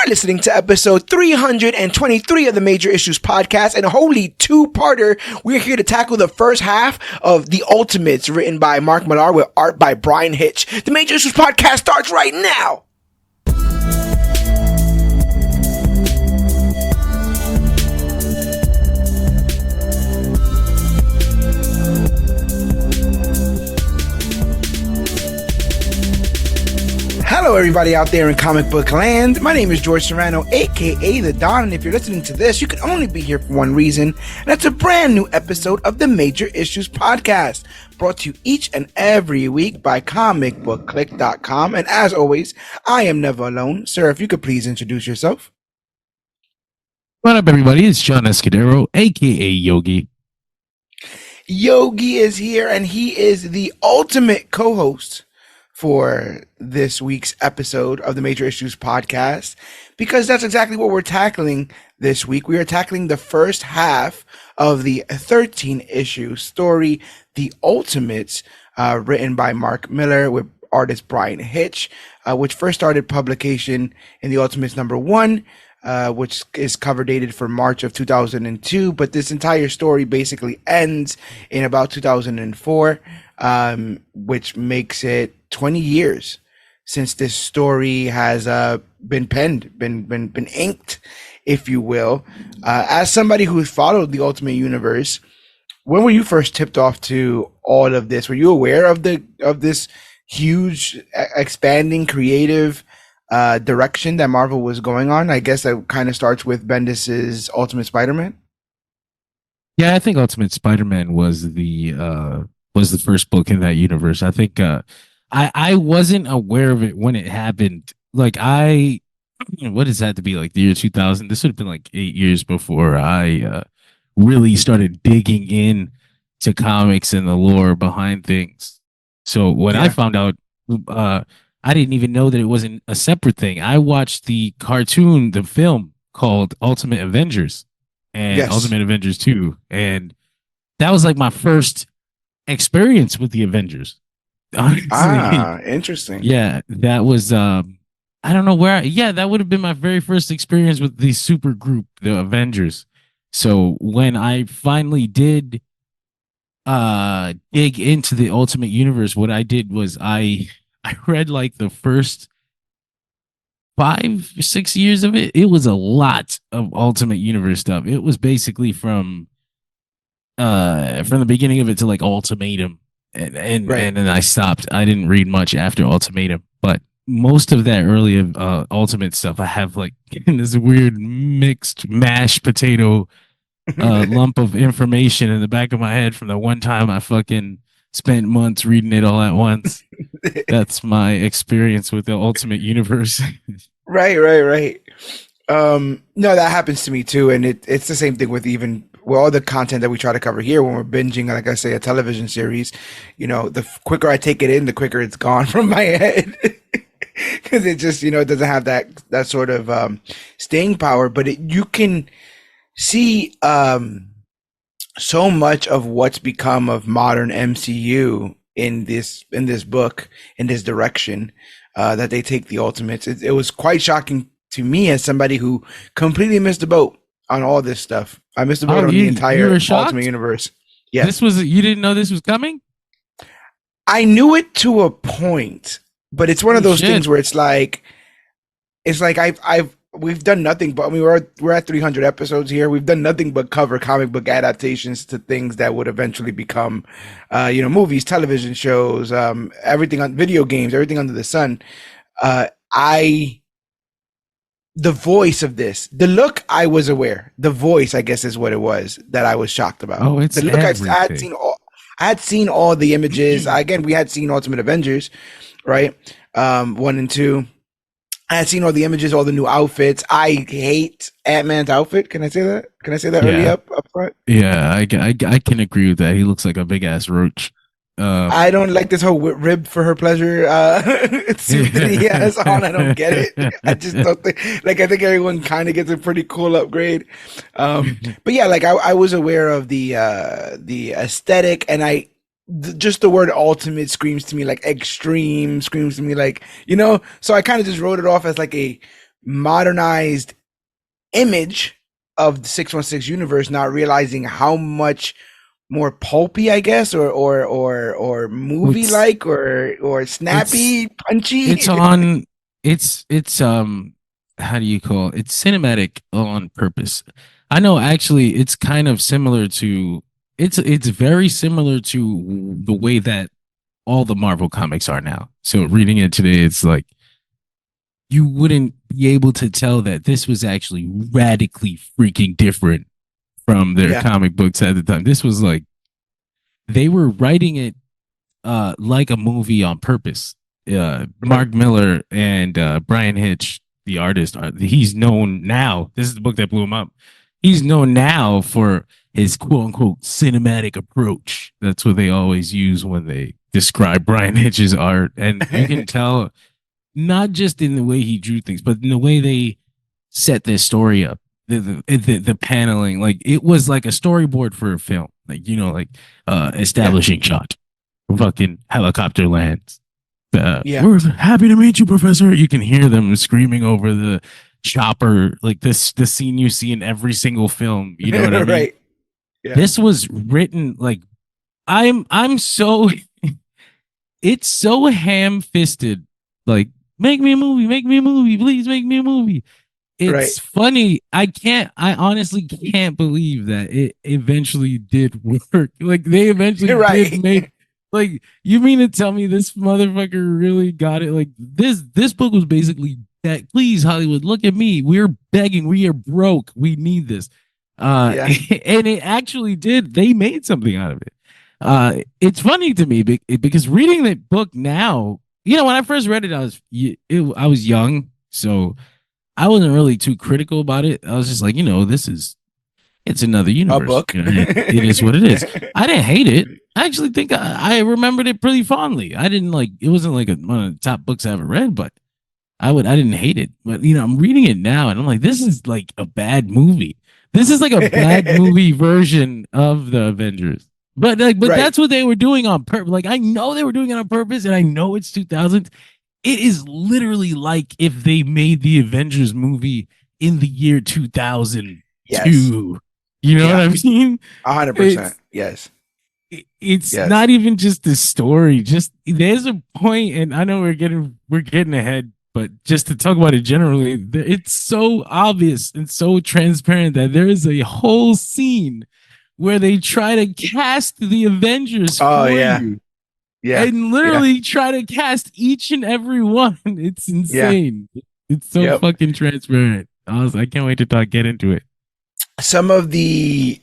are listening to episode 323 of the Major Issues Podcast, and a holy two-parter. We're here to tackle the first half of The Ultimates, written by Mark Millar with art by Brian Hitch. The Major Issues Podcast starts right now. Hello, everybody out there in comic book land. My name is George Serrano, aka The Don, and if you're listening to this, you can only be here for one reason, and that's a brand new episode of the Major Issues Podcast, brought to you each and every week by ComicBookClique.com. And as always, I am never alone. Sir, if you could please introduce yourself. What up, everybody? It's John Escudero, aka Yogi. Yogi is here, and he is the ultimate co-host for this week's episode of the Major Issues Podcast, because that's exactly what we're tackling this week. We are tackling the first half of the 13-issue story, The Ultimates, written by Mark Millar with artist Brian Hitch, which first started publication in The Ultimates #1, which is cover dated for March of 2002, but this entire story basically ends in about 2004, which makes it 20 years since this story has been penned, been inked, if you will. As somebody who followed the Ultimate Universe, when were you first tipped off to all of this? Were you aware of this huge, expanding, creative direction that Marvel was going on? I guess that kind of starts with Bendis's Ultimate Spider-Man. Yeah, I think Ultimate Spider-Man was the first book in that universe. I think I wasn't aware of it when it happened. Like what does that to be, like the year 2000? This would have been like 8 years before I really started digging in to comics and the lore behind things. So when I found out, I didn't even know that it wasn't a separate thing. I watched the cartoon, the film called Ultimate Avengers and Ultimate Avengers 2. And that was like my first experience with the Avengers. Honestly. Interesting. Yeah, that was I don't know where that would have been my very first experience with the super group, the Avengers. So when I finally did dig into the Ultimate Universe, what I did was I read like the first 5 or 6 years of it. It was a lot of Ultimate Universe stuff. It was basically from the beginning of it to like Ultimatum, and then I stopped. I didn't read much after Ultimatum, but most of that early Ultimate stuff I have like in this weird mixed mashed potato lump of information in the back of my head from the one time I fucking spent months reading it all at once. That's my experience with the Ultimate Universe. Right. No, that happens to me too, and it's the same thing with all the content that we try to cover here when we're binging, like I say, a television series. You know, the quicker I take it in, the quicker it's gone from my head, because it just, it doesn't have that sort of staying power. But you can see so much of what's become of modern MCU in this book, in this direction that they take the Ultimates. It was quite shocking to me as somebody who completely missed the boat on all this stuff. I missed the boat on the entire Ultimate Universe. Yeah, you didn't know this was coming? I knew it to a point, but it's one of those things where it's like we've done nothing but, we're at 300 episodes here. We've done nothing but cover comic book adaptations to things that would eventually become, movies, television shows, everything on video games, everything under the sun. The voice of this, the look, I was aware. The voice, I guess, is what it was that I was shocked about. Oh, it's the look. I had seen all the images. Again, we had seen Ultimate Avengers, right? 1 and 2. I had seen all the images, all the new outfits. I hate Ant-Man's outfit. Can I say that? Early up front? Yeah, I can agree with that. He looks like a big ass roach. I don't like this whole ribbed for her pleasure suit that he has on. I don't get it. I just don't think, I think everyone kind of gets a pretty cool upgrade. But yeah, I was aware of the aesthetic, and just the word ultimate screams to me like extreme, screams to me like, so I kind of just wrote it off as like a modernized image of the 616 universe, not realizing how much more pulpy, I guess, or movie It's like, or it's snappy, it's punchy. on it's how do you call it? It's cinematic on purpose. I know actually it's kind of similar to it's very similar to the way that all the Marvel comics are now. So reading it today, it's like you wouldn't be able to tell that this was actually radically freaking different from their Yeah, comic books at the time. This was like they were writing it like a movie on purpose. right. Mark Miller and Brian Hitch, the artist, he's known now. This is the book that blew him up. He's known now for his quote unquote cinematic approach. That's what they always use when they describe Brian Hitch's art. And you can tell not just in the way he drew things, but in the way they set this story up. The paneling, like it was like a storyboard for a film, like like Yeah, establishing shot, fucking helicopter lands. yeah, We're happy to meet you, Professor. You can hear them screaming over the chopper, like this the scene you see in every single film. You know what I mean? right. Yeah, This was written like I'm so it's so ham fisted. Like make me a movie, please make me a movie. right. It's funny. I honestly can't believe that it eventually did work. Like they eventually You're did right. make like you mean to tell me this motherfucker really got it? Like this book was basically that please Hollywood, look at me. We're begging, we are broke. We need this. Yeah. And it actually did. They made something out of it. It's funny to me because reading that book now, when I first read it, I was young, so I wasn't really too critical about it. I was just like, it's another A universe. book. It is what it is. I didn't hate it. I actually think I remembered it pretty fondly. I didn't like it wasn't like one of the top books I ever read, but I didn't hate it. But I'm reading it now and I'm like, this is like a bad movie. This is like a bad movie version of the Avengers. But Right. that's what they were doing on purpose. Like I know they were doing it on purpose, and I know it's 2000. It is literally like if they made the Avengers movie in the year Yes. 2002. You know what Yeah. I mean? 100%. It's Yes. it's Yes. not even just the story. Just there's a point, and I know we're getting ahead, but just to talk about it generally, it's so obvious and so transparent that there is a whole scene where they try to cast the Avengers Oh for yeah. you Yeah. and Yeah. literally try to cast each and every one. It's Yeah. insane. It's so Yep. fucking transparent. I can't wait to get into it. Some of the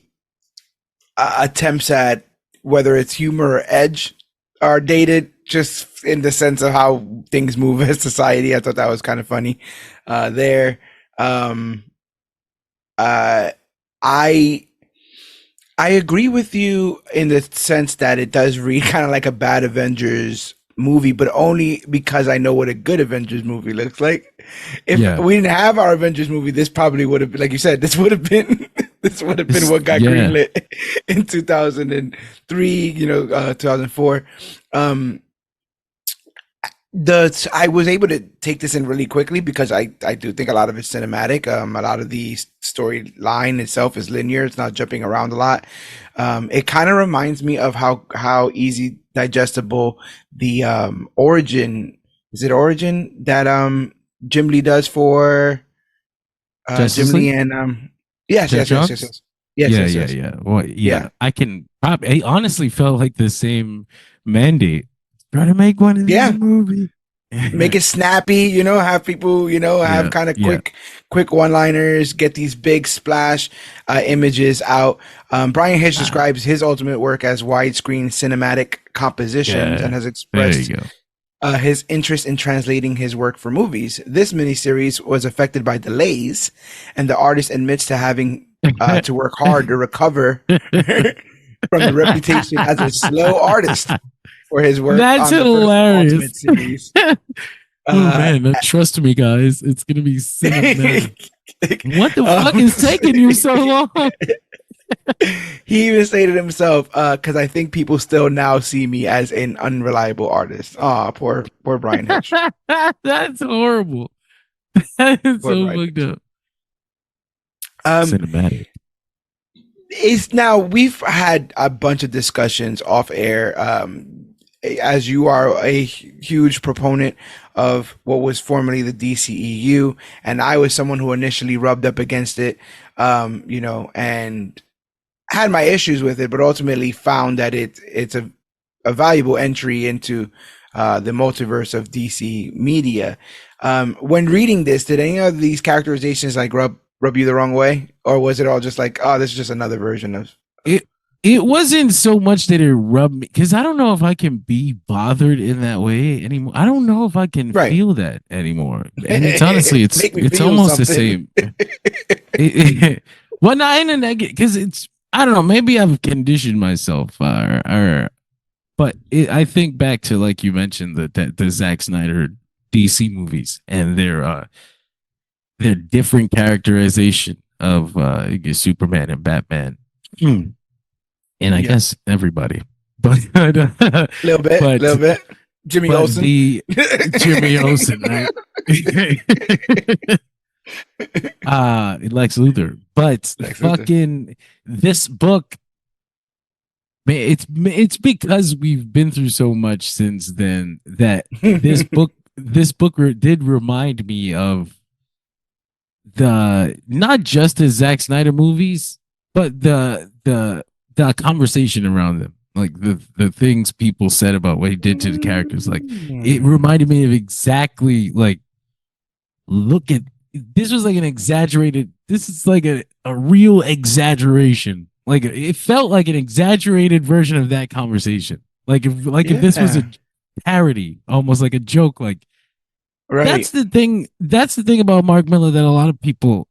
attempts at whether it's humor or edge are dated just in the sense of how things move as society. I thought that was kind of funny there. Um, uh, I I agree with you in the sense that it does read kind of like a bad Avengers movie, but only because I know what a good Avengers movie looks like. If Yeah. we didn't have our Avengers movie, this probably would have been, like you said, this would have been this would have been It's, what got yeah. greenlit in 2003, 2004. Um, the I was able to take this in really quickly because I do think a lot of it's cinematic. A lot of the storyline itself is linear. It's not jumping around a lot. It kind of reminds me of how easy digestible the origin is. It origin that Jim Lee does for Jim Justice Lee League? and yes, Jeff yes, yes, yes, Johns? yes, yes, Yeah, yes, yeah, yes, yeah. Well, yeah. yeah. I honestly felt like the same mandate. Try to make one of these a Yeah, movie. make it snappy, have people, have Yeah, kind of yeah. quick one-liners, get these big splash images out. Brian Hitch Ah, describes his ultimate work as widescreen cinematic compositions and yeah. has There expressed you go. his interest in translating his work for movies. This miniseries was affected by delays, and the artist admits to having to work hard to recover from the reputation as a slow artist for his work That's on the first Ultimate hilarious. series. Oh Uh, man, trust me, guys. It's gonna be cinematic. What the fuck um, is taking you so long? he even stated himself, because I think people still now see me as an unreliable artist. Ah, poor Brian Hitch. That's horrible. It's Poor so fucked writers. up. Um, Cinematic. is now we've had a bunch of discussions off air. As you are a huge proponent of what was formerly the DCEU, and I was someone who initially rubbed up against it, and had my issues with it, but ultimately found that it's a valuable entry into the multiverse of DC media. When reading this, did any of these characterizations like rub you the wrong way, or was it all just like, oh, this is just another version of? It it wasn't so much that it rubbed me because I don't know if I can be bothered in that way anymore. I don't know if I can Right. feel that anymore. And it's honestly, Make me it's feel almost the something. same. Well, not in a negative because it's I don't know. Maybe I've conditioned myself, but I think back to like you mentioned the Zack Snyder DC movies and their different characterization of Superman and Batman. And I Yeah, guess everybody, but little but bit. Jimmy but Olsen. the Jimmy Olsen, right? Lex Luthor, but Lex Luthor. fucking this book, man, it's because we've been through so much since then that did remind me of the not just the Zack Snyder movies, but the conversation around them, like the things people said about what he did to the characters. Like it reminded me of exactly like look at this was like an exaggerated. This is like a real exaggeration. Like it felt like an exaggerated version of that conversation. Like if this was a Yeah. parody, almost like a joke. Like Right. that's the thing. That's the thing about Mark Miller that a lot of people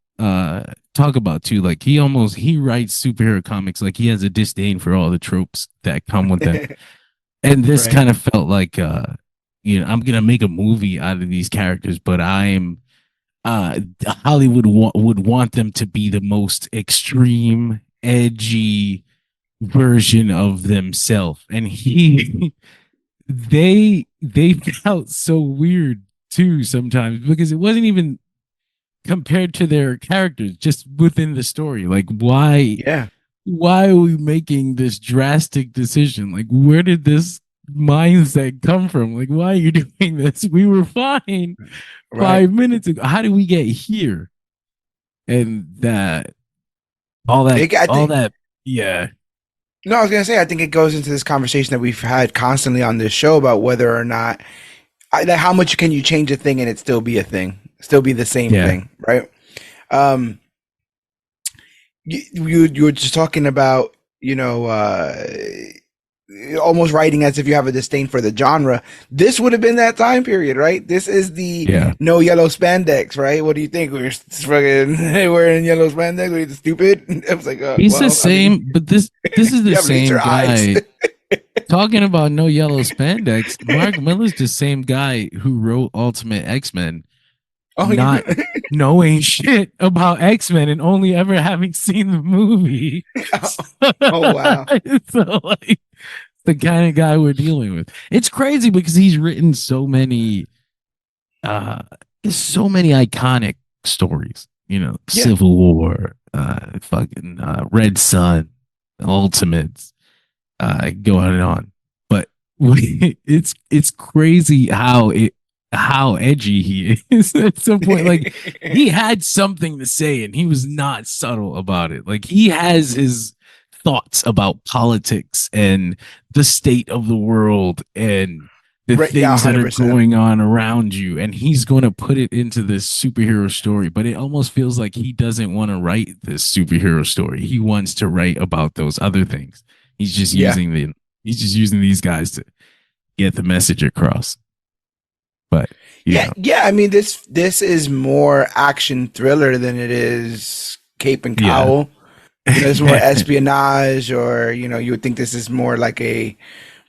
talk about too. Like he writes superhero comics like he has a disdain for all the tropes that come with them. And this Right. kind of felt like I'm gonna make a movie out of these characters, but I'm Hollywood would want them to be the most extreme, edgy version of themselves, and he they felt so weird too sometimes because it wasn't even compared to their characters, just within the story. Like Yeah. why are we making this drastic decision? Like where did this mindset come from? Like why are you doing this? We were fine Right. 5 minutes ago. How did we get here? And that all that I all think. that yeah. No, I was gonna say. I think it goes into this conversation that we've had constantly on this show about whether or not, like, how much can you change a thing and it still be a thing, still be the same Yeah. thing, right? Um, you were just talking about, almost writing as if you have a disdain for the genre. This would have been that time period, right? This is the Yeah. no yellow spandex, right? What do you think? We're fucking wearing yellow spandex. We're stupid. I was like, He's the well, I mean, same, but this is the you have laser same eyes. guy talking about no yellow spandex. Mark Miller's the same guy who wrote Ultimate X-Men, Oh, you know. not knowing shit about X-Men and only ever having seen the movie. Oh, wow. So like the kind of guy we're dealing with. It's crazy because he's written uh so many iconic stories, Yeah. Civil War, fucking Red Sun, Ultimates, go on and on. But it's crazy how edgy he is at some point. Like he had something to say and he was not subtle about it. Like he has his thoughts about politics and the state of the world and the Right. Yeah, things that are 100%. going on around you, and he's going to put it into this superhero story, but it almost feels like he doesn't want to write this superhero story. He wants to write about those other things. He's just Yeah. using these guys to get the message across. But Yeah. Yeah. I mean, this is more action thriller than it is cape and yeah. cowl. It's more espionage, or you would think this is more like a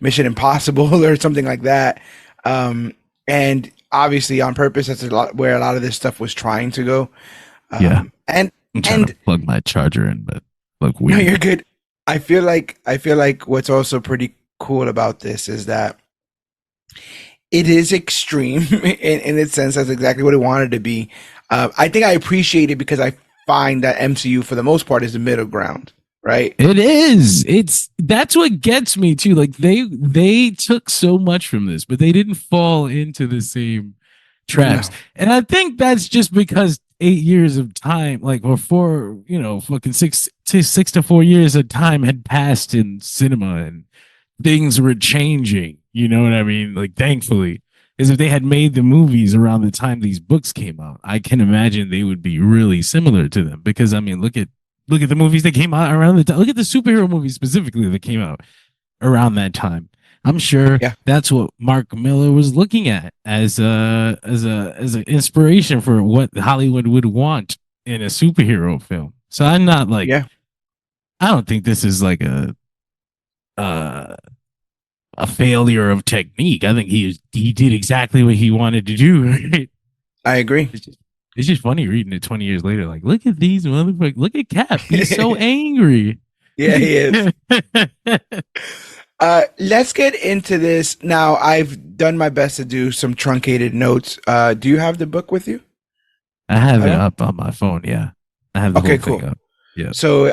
Mission Impossible or something like that. And obviously on purpose, that's a lot where a lot of this stuff was trying to go. Yeah. And I'm trying to and plug my charger in, but look no, weird. you're good. I feel like what's also pretty cool about this is that it is extreme in its sense. That's exactly what it wanted to be. I think I appreciate it because I find that MCU for the most part is the middle ground, right? It is. It's that's what gets me too. Like they took so much from this, but they didn't fall into the same traps. No, And I think that's just because 8 years of time, like or four, fucking 6 to 4 years of time had passed in cinema and things were changing. You know what I mean? Like thankfully. Is if they had made the movies around the time these books came out, I can imagine they would be really similar to them. Because I mean, look at the movies that came out around the time. Look at the superhero movies specifically that came out around that time. I'm sure yeah, that's what Mark Miller was looking at as an inspiration for what Hollywood would want in a superhero film. So I'm not like yeah. I don't think this is like uh, a failure of technique. I think he did exactly what he wanted to do. Right? I agree. It's just it's just funny reading it 20 years later. Like, look at these motherfuckers. Look at Cap. He's so angry. Yeah, he is. Let's get into this now. I've done my best to do some truncated notes. Do you have the book with you I have at it all? up on my phone. Yeah. I have the Okay, whole cool. thing up. Yeah. So,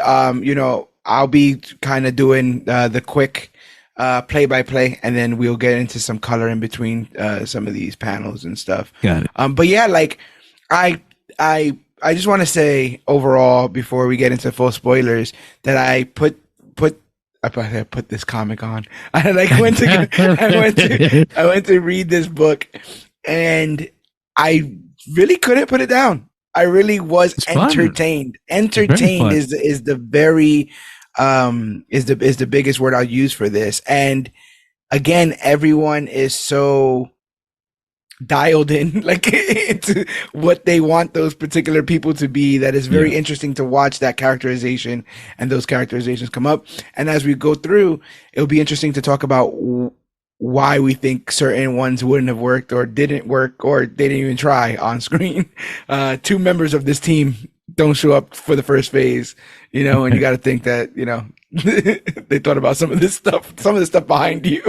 I'll be kind of doing the quick play by play, and then we'll get into some color in between some of these panels and stuff. Got it. But yeah, like I, I just want to say overall before we get into full spoilers that I put this comic on. I like I went to read this book, and I really couldn't put it down. I really was It's fun. entertained. It's very Entertained fun. is the very is the biggest word I'll use for this. And again, everyone is so dialed in like into what they want those particular people to be, that is very Yeah. interesting to watch that characterization and those characterizations come up. And as we go through, it'll be interesting to talk about why we think certain ones wouldn't have worked or didn't work or they didn't even try on screen. Two members of this team don't show up for the first phase, and you got to think that, they thought about some of this stuff behind you.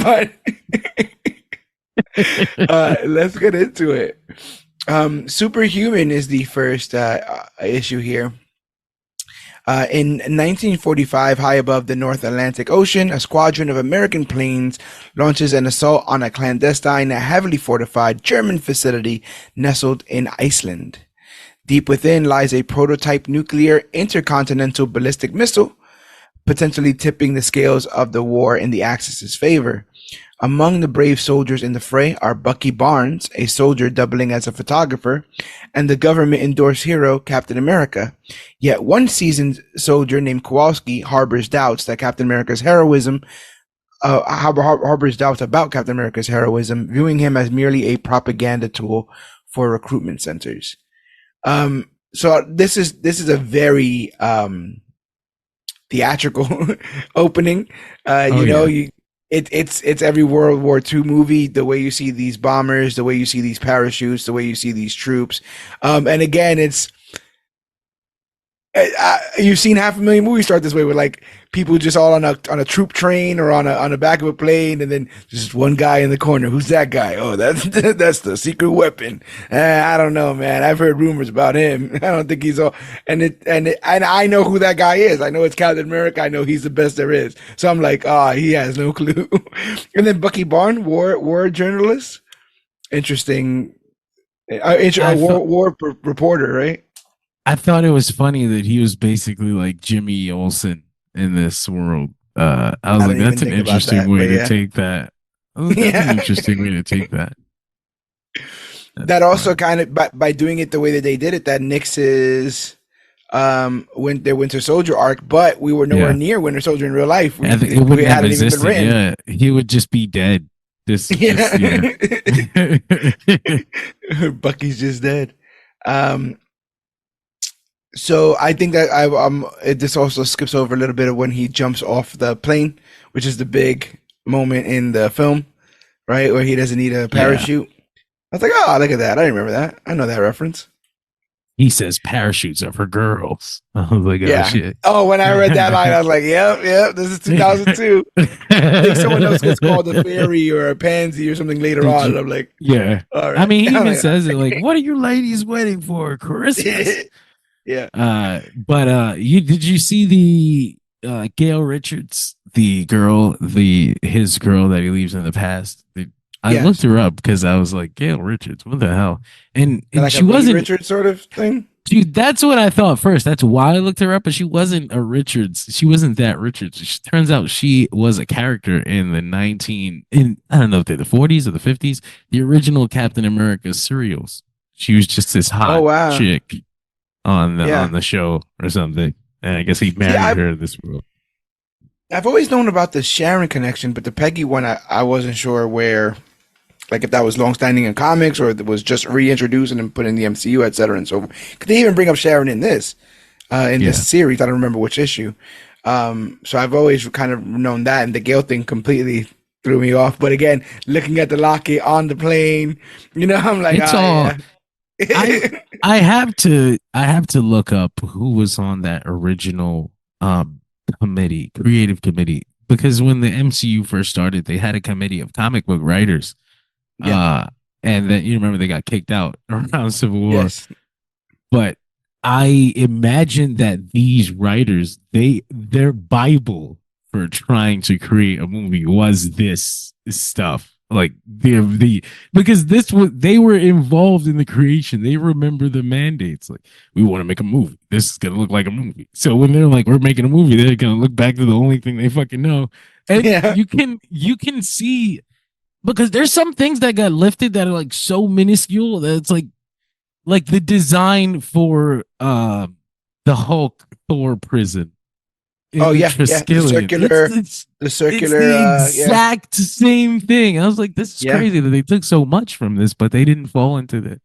But let's get into it. Superhuman is the first issue here. In 1945, high above the North Atlantic Ocean, a squadron of American planes launches an assault on a clandestine, heavily fortified German facility nestled in Iceland. Deep within lies a prototype nuclear intercontinental ballistic missile, potentially tipping the scales of the war in the Axis's favor. Among the brave soldiers in the fray are Bucky Barnes, a soldier doubling as a photographer, and the government-endorsed hero Captain America. Yet one seasoned soldier named Kowalski harbors doubts that Captain America's heroism, harbors doubts about Captain America's heroism, viewing him as merely a propaganda tool for recruitment centers. So this is a very theatrical opening. Oh yeah. It's every World War II movie. The way you see these bombers, the way you see these parachutes, the way you see these troops, and again, it's you've seen 500,000 movies start this way, with like people just all on a troop train or on the back of a plane, and then just one guy in the corner. Who's that guy? Oh, that's that's the secret weapon. I don't know, man. I've heard rumors about him. I don't think he's all. And I know who that guy is. I know it's Captain America. I know he's the best there is. So I'm like, he has no clue. And then Bucky Barnes, war journalist, interesting. I thought Reporter, right? I thought it was funny that he was basically like Jimmy Olsen in this world. I was I like, didn't even that's an think about interesting that, way but to yeah, take that. I was like, that's an yeah. interesting way to take that. That's That also fun. kind of by doing it the way that they did it, that nixes their Winter Soldier arc, but we were nowhere Yeah. near Winter Soldier in real life. I think it We wouldn't have hadn't even been existed. written. Yeah. He would just be dead. This, Yeah. yeah. Bucky's just dead. Um, so I think that this also skips over a little bit of when he jumps off the plane, which is the big moment in the film, right? Where he doesn't need a Yeah. parachute. I was like, oh, look at that. I remember that. I know that reference. he says parachutes are for girls. I was like, oh Yeah. shit. Oh, when I read that line, I was like, yep, this is 2002. I think someone else gets called a fairy or a pansy or something later Did on. you? And I'm like, Yeah. all I right. mean, he I'm even like, says it like, "What are you ladies waiting for? Christmas?" yeah. But you did you see the Gail Richards, the girl, the his girl that he leaves in the past? I looked Yes. her up because I was like, Gail Richards, what the hell? And Like a she Reed wasn't. Richards sort of thing. Dude, that's what I thought first. That's why I looked her up, but she wasn't a Richards. She wasn't that Richards. She, turns out she was a character in the 19 in I don't know if they're the 40s or the 50s, the original Captain America serials. She was just this Oh hot wow. chick Yeah. on the show or something. And I guess he See, married her in this world. I've always known about the Sharon connection, but the Peggy one, I wasn't sure where, like if that was longstanding in comics or if it was just reintroduced and then put in the MCU, et cetera, and so forth. Could they even bring up Sharon in Yeah. this series? I don't remember which issue. So I've always kind of known that, and the Gale thing completely threw me off. But again, looking at the locket on the plane, I'm like, It's ah, all yeah. I I have to look up who was on that original committee, creative committee, because when the MCU first started, they had a committee of comic book writers. Yeah. Uh and then you remember they got kicked out around Civil War. Yes. But I imagine that these writers, their Bible for trying to create a movie was this stuff. Like the because this was they were involved in the creation. They remember the mandates. Like we want to make a movie. This is gonna look like a movie. So when they're like we're making a movie, they're gonna look back to the only thing they fucking know. And Yeah. you can see because there's some things that got lifted that are like so minuscule that it's like the design for the Hulk Thor prison Oh in the yeah. Yeah. Triskelion. The It's circular. the Yeah. exact same thing. I was like, this is Yeah. crazy that they took so much from this, but they didn't fall into the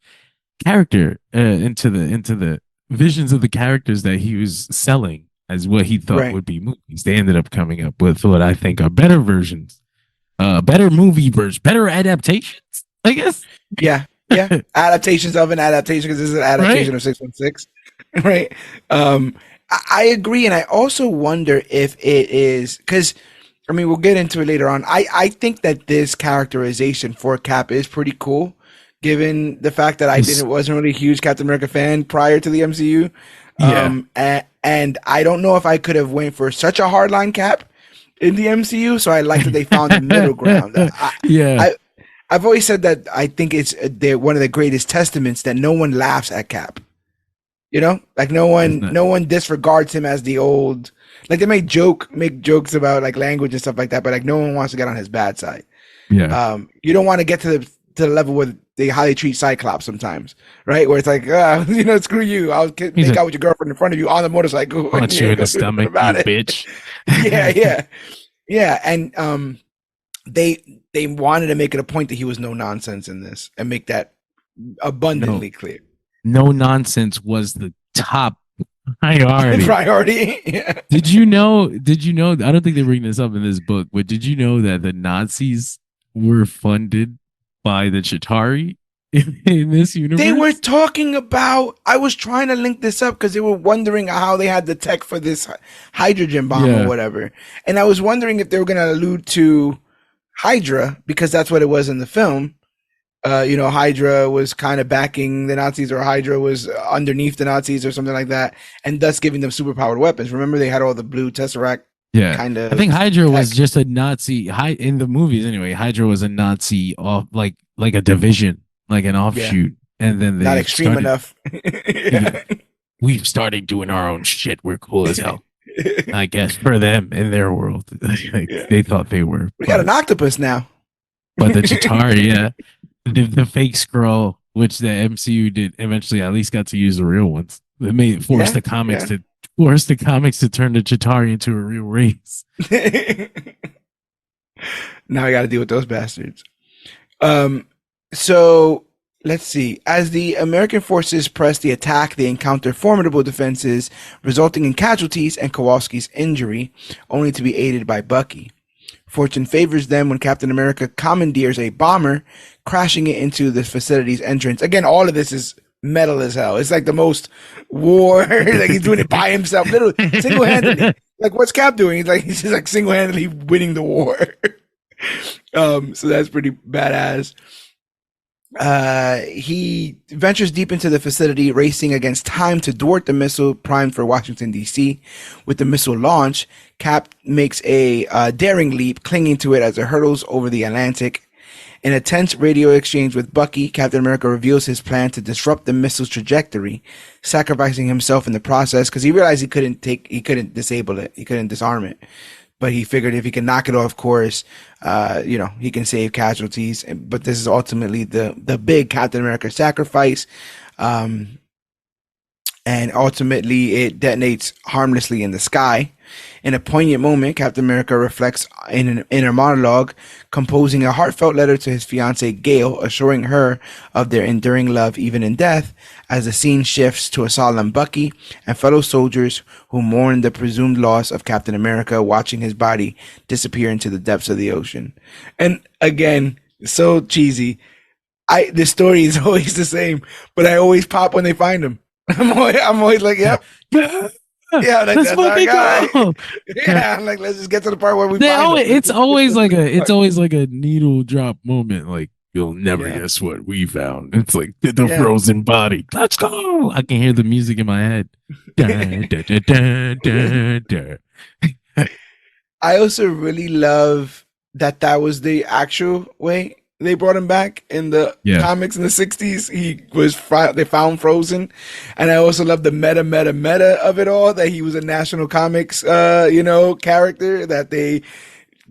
character, into the visions of the characters that he was selling as what he thought Right. would be movies. They ended up coming up with what I think are better versions, better movie versions, better adaptations. I guess. Yeah, yeah. Adaptations of an adaptation because this is an Right? adaptation of 616, right? I agree, and I also wonder if it is because I mean we'll get into it later on. I think that this characterization for Cap is pretty cool, given the fact that I It's, didn't wasn't really a huge Captain America fan prior to the MCU. yeah. And I don't know if I could have went for such a hardline Cap in the MCU. So I like that they found a middle ground. Yeah. I I've always said that I think it's one of the greatest testaments that no one laughs at Cap. Like no It's one not. no one disregards him as the old. Like they make jokes about like language and stuff like that, but like no one wants to get on his bad side. Yeah. You don't want to get to the level where they how they treat Cyclops sometimes, right? Where it's like, screw you. I'll He's make like, out with your girlfriend in front of you on the motorcycle, and punch you you ain't in the gonna do nothing stomach, you about it. bitch. Yeah, yeah, yeah. And they wanted to make it a point that he was no nonsense in this and make that No, abundantly clear. no nonsense was the top priority. Priority. Yeah. Did you know? I don't think they bring this up in this book, but did you know that the Nazis were funded by the Chitauri in this They were universe? talking about. I was trying to link this up because they were wondering how they had the tech for this hydrogen bomb or Yeah. whatever, and I was wondering if they were going to allude to Hydra because that's what it was in the film. Hydra was kind of backing the Nazis, or Hydra was underneath the Nazis, or something like that, and thus giving them superpowered weapons. Remember, they had all the blue Tesseract Yeah. kind I of think Hydra was tech. just a Nazi. In the movies anyway. Hydra was a Nazi off, like a division, like an Yeah, offshoot, and then not they extreme started. enough. Yeah, Yeah. we've started doing our own shit. We're cool as hell. I guess for them in their world, like, Yeah. they thought they were, We got an octopus now. but the Chitauri, yeah, the fake scroll, which the MCU did eventually, at least got to use the real ones. It made Yeah, yeah. force the comics to turn the Chitauri into a real race. Now I got to deal with those bastards. Um, so let's see. As the American forces press the attack, they encounter formidable defenses, resulting in casualties and Kowalski's injury, only to be aided by Bucky. Fortune favors them when Captain America commandeers a bomber, crashing it into the facility's entrance. Again, all of this is metal as hell. It's like the most war, like he's doing it by himself, literally single handedly. Like what's Cap doing? He's just like single handedly winning the war. So that's pretty badass. He ventures deep into the facility, racing against time to thwart the missile primed for Washington, D.C. With the missile launch, Cap makes a daring leap, clinging to it as it hurtles over the Atlantic. In a tense radio exchange with Bucky, Captain America reveals his plan to disrupt the missile's trajectory, sacrificing himself in the process because he realized he couldn't disable it, he couldn't disarm it. But he figured if he can knock it off course, he can save casualties. But this is ultimately the big Captain America sacrifice. And ultimately it detonates harmlessly in the sky. In a poignant moment, Captain America reflects in an inner monologue, composing a heartfelt letter to his fiancée Gail, assuring her of their enduring love even in death, as the scene shifts to a solemn Bucky and fellow soldiers who mourn the presumed loss of Captain America, watching his body disappear into the depths of the ocean. And again, so cheesy. The story is always the same, but I always pop when they find him. I'm always like, yep. Yeah, like, that's our guy. Yeah, I'm like, let's just get to the part where we find him. It's always like a needle drop moment. Like you'll never guess what we found. It's like the frozen body. Let's go. I can hear the music in my head. I also really love that was the actual way they brought him back in the comics in the 60s. They found frozen. And I also love the meta of it all, that he was a National Comics character that they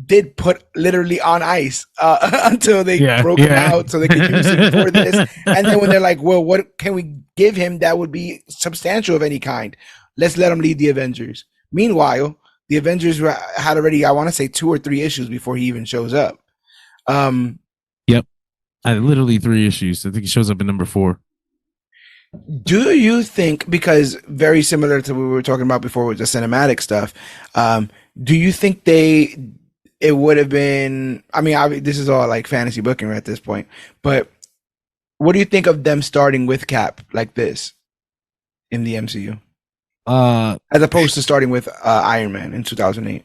did put literally on ice until they broke him out so they could use him for this. And then when they're like, well, what can we give him that would be substantial of any kind? Let's let him lead the Avengers. Meanwhile, the Avengers had already, I want to say 2 or 3 issues before he even shows up. Yep. Literally 3 issues. I think he shows up in number 4. Do you think, because very similar to what we were talking about before with the cinematic stuff, do you think it would have been, I mean, this is all like fantasy booking at this point, but what do you think of them starting with Cap like this in the MCU? As opposed to starting with Iron Man in 2008?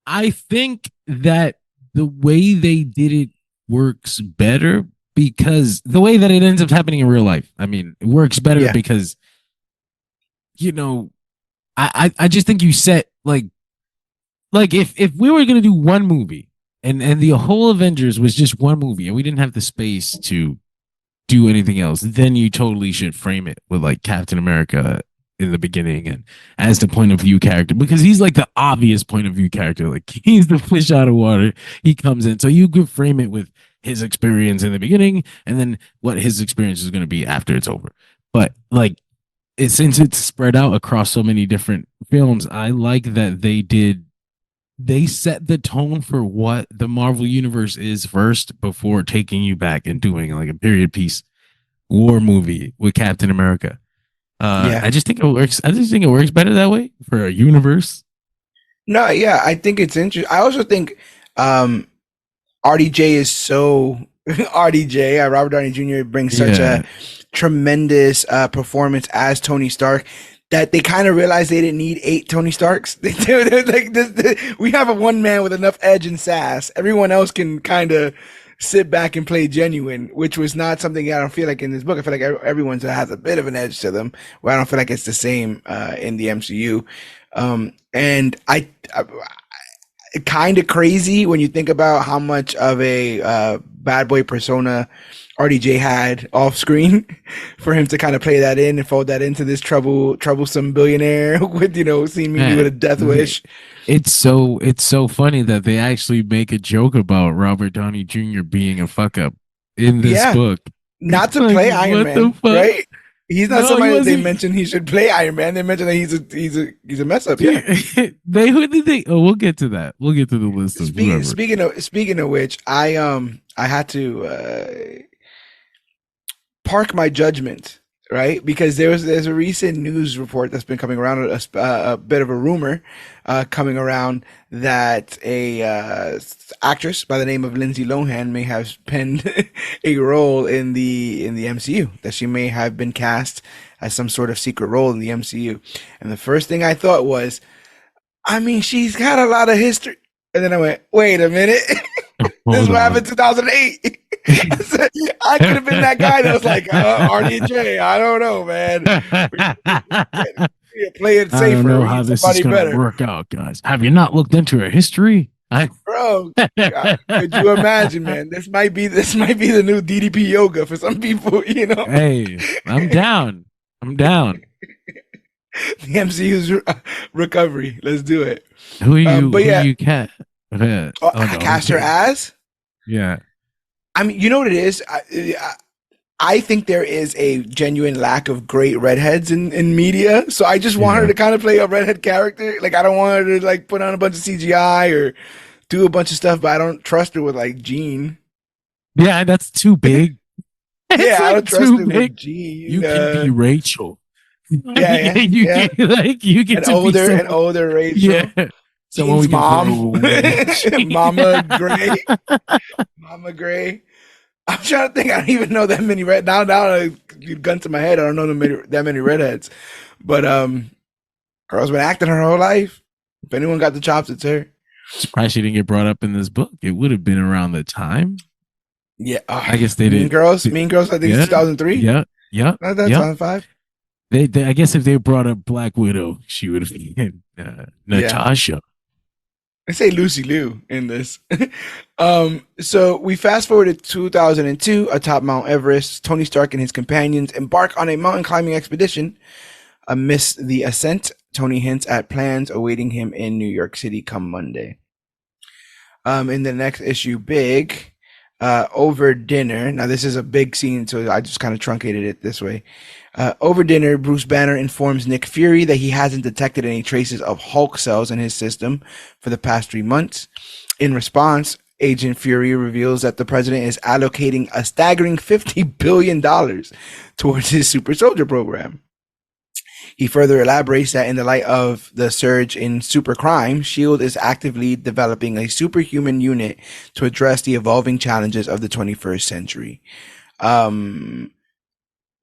I think that the way they did it works better because the way that it ends up happening in real life. I mean, it works better because, I just think you set like if we were going to do one movie and the whole Avengers was just one movie and we didn't have the space to do anything else, then you totally should frame it with like Captain America in the beginning and as the point of view character, because he's like the obvious point of view character. Like he's the fish out of water. He comes in. So you could frame it with his experience in the beginning and then what his experience is going to be after it's over. But like since it's spread out across so many different films, I like that they set the tone for what the Marvel universe is first before taking you back and doing like a period piece war movie with Captain America. I just think it works. I just think it works better that way for a universe. No, yeah, I think it's interesting. I also think RDJ is so RDJ. Robert Downey Jr. brings such a tremendous performance as Tony Stark that they kind of realized they didn't need 8 Tony Starks. We have a one man with enough edge and sass. Everyone else can kind of sit back and play genuine, which was not something I don't feel like in this book. I feel like everyone has a bit of an edge to them, where I don't feel like it's the same in the MCU. And I kind of crazy when you think about how much of a bad boy persona RDJ had off screen for him to kind of play that in and fold that into this troublesome billionaire with, seeing me with a death wish. It's so funny that they actually make a joke about Robert Downey Jr. being a fuck up in this book. Not to play Iron Man, right? He's not somebody that they mentioned he should play Iron Man. They mentioned that he's a mess up. Yeah. Who did they? Oh, we'll get to that. We'll get to the list. Speaking of which, I had to park my judgment right? Because there's a recent news report that's been coming around, a bit of a rumor coming around that a actress by the name of Lindsay Lohan may have penned a role in the MCU. That she may have been cast as some sort of secret role in the MCU. And the first thing I thought was, I mean, she's got a lot of history. And then I went, wait a minute. This is Hold what happened on. in 2008. I said, I could have been that guy that was like, RDJ, I don't know, man. We need to play it I don't safer. know We how need this is somebody gonna better. work out, guys. Have you not looked into her history? Bro, could you imagine, man? This might be the new DDP yoga for some people, you know? Hey, I'm down. I'm down. The MCU's recovery. Let's do it. Who are you? But Who are yeah, you? Cat? Oh no. cast her Okay. as. Yeah. I mean, you know what it is? I think there is a genuine lack of great redheads in media. So I just want her Yeah. to kind of play a redhead character. Like I don't want her to like put on a bunch of CGI or do a bunch of stuff, but I don't trust her with like Jean. Yeah. That's too big. Yeah, It's I like don't trust too her with big. Jean. You can be Rachel. Yeah, yeah, You yeah. get like you get to be An someone. older Yeah. Rachel. Someone Jean's we can mom. throw away. Mama Gray. Mama Gray. I'm trying to think. I don't even know that many red. Now, you gun to my head. I don't know that many redheads. But girl's been acting her whole life. If anyone got the chops, it's her. Surprised she didn't get brought up in this book. It would have been around the time. Yeah. I guess they Mean did. Girls. Mean Girls. I think it's Yeah. 2003. Yeah. Yeah. No, that's Yeah. 2005. They, I guess if they brought up Black Widow, she would have been Yeah. Natasha. I say Lucy Liu in this. So we fast forward to 2002. Atop Mount Everest, Tony Stark and his companions embark on a mountain climbing expedition. Amidst the ascent, Tony hints at plans awaiting him in New York City come Monday. In the next issue, Big, over dinner. Now, this is a big scene, so I just kind of truncated it this way. Over dinner, Bruce Banner informs Nick Fury that he hasn't detected any traces of Hulk cells in his system for the past 3 months. In response, Agent Fury reveals that the president is allocating a staggering $50 billion towards his super soldier program. He further elaborates that in the light of the surge in supercrime, S.H.I.E.L.D. is actively developing a superhuman unit to address the evolving challenges of the 21st century.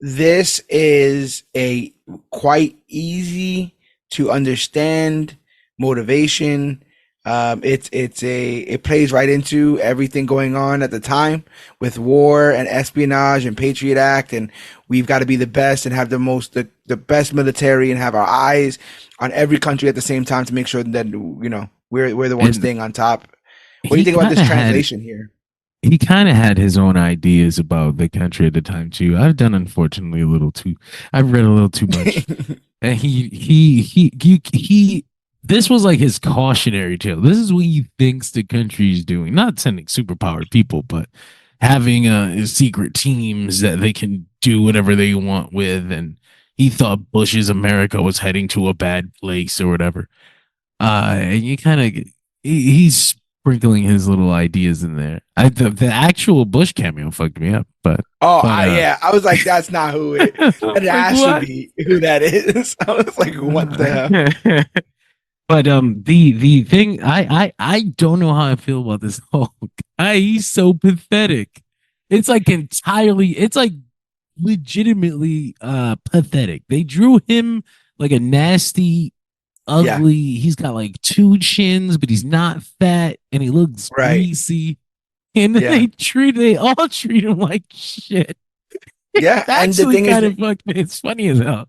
This is a quite easy to understand motivation. It plays right into everything going on at the time with war and espionage and Patriot Act, and we've got to be the best and have the best military and have our eyes on every country at the same time to make sure that we're the ones And staying on top. What do you he think about kind this of had translation here? he kind of had his own ideas about the country at the time too. I've done unfortunately a little too. I've read a little too much, and he. This was like his cautionary tale. This is what he thinks the country is doing. Not sending superpowered people, but having secret teams that they can do whatever they want with. And he thought Bush's America was heading to a bad place or whatever. And you kind of he's sprinkling his little ideas in there. The actual Bush cameo fucked me up, Oh, but yeah. I was like, that's not who it. That like has to what? be who that is. I was like, what the hell? But the thing I don't know how I feel about this Hulk. He's so pathetic. It's like entirely. It's like legitimately pathetic. They drew him like a nasty, Yeah, ugly. He's got like two chins, but he's not fat, and he looks right. greasy. And Yeah, they all treat him like shit. It's yeah. And the actually thing is, kind of fucked. It's funny as hell.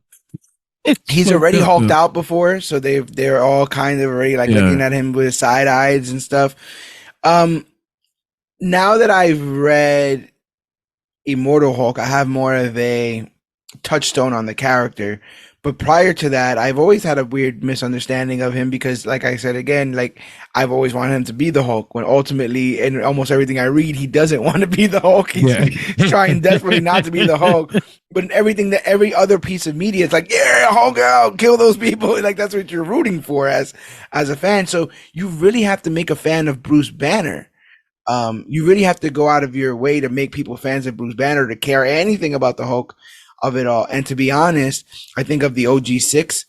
It's he's fucked already up hulked though. out before, so they're all kind of already like Yeah. looking at him with side eyes and stuff. Um, Now that I've read Immortal Hulk, I have more of a touchstone on the character. But prior to that, I've always had a weird misunderstanding of him because, like I said again, like I've always wanted him to be the Hulk. When ultimately, in almost everything I read, he doesn't want to be the Hulk. Yeah. He's trying desperately not to be the Hulk. But in every other piece of media, it's like, yeah, Hulk out, kill those people. Like that's what you're rooting for as a fan. So you really have to make a fan of Bruce Banner. You really have to go out of your way to make people fans of Bruce Banner to care anything about the Hulk. of it all. And to be honest, I think of the OG6,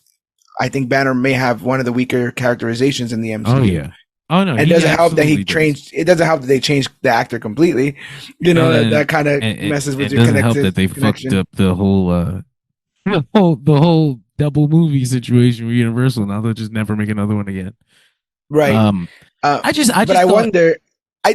I think Banner may have one of the weaker characterizations in the Oh MCU. yeah. Oh no, And it he doesn't help that he absolutely does. changed. It doesn't help that they changed the actor completely. And That kind of messes with it your doesn't help that connected they fucked connection. up the whole the whole double movie situation with Universal. Now they'll just never make another one again. Right. Um, Uh, I but just I thought wonder. no,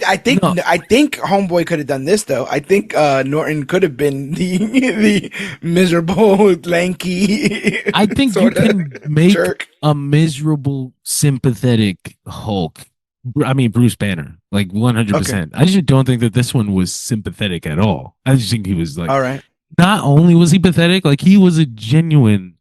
I think Homeboy could have done this though. I think Norton could have been the the miserable, lanky I think you sort of can make jerk. a miserable, sympathetic Hulk. I mean Bruce Banner, like Okay. 100%. I just don't think that this one was sympathetic at all. I just think he was like, All right. not only was he pathetic, like he was a genuine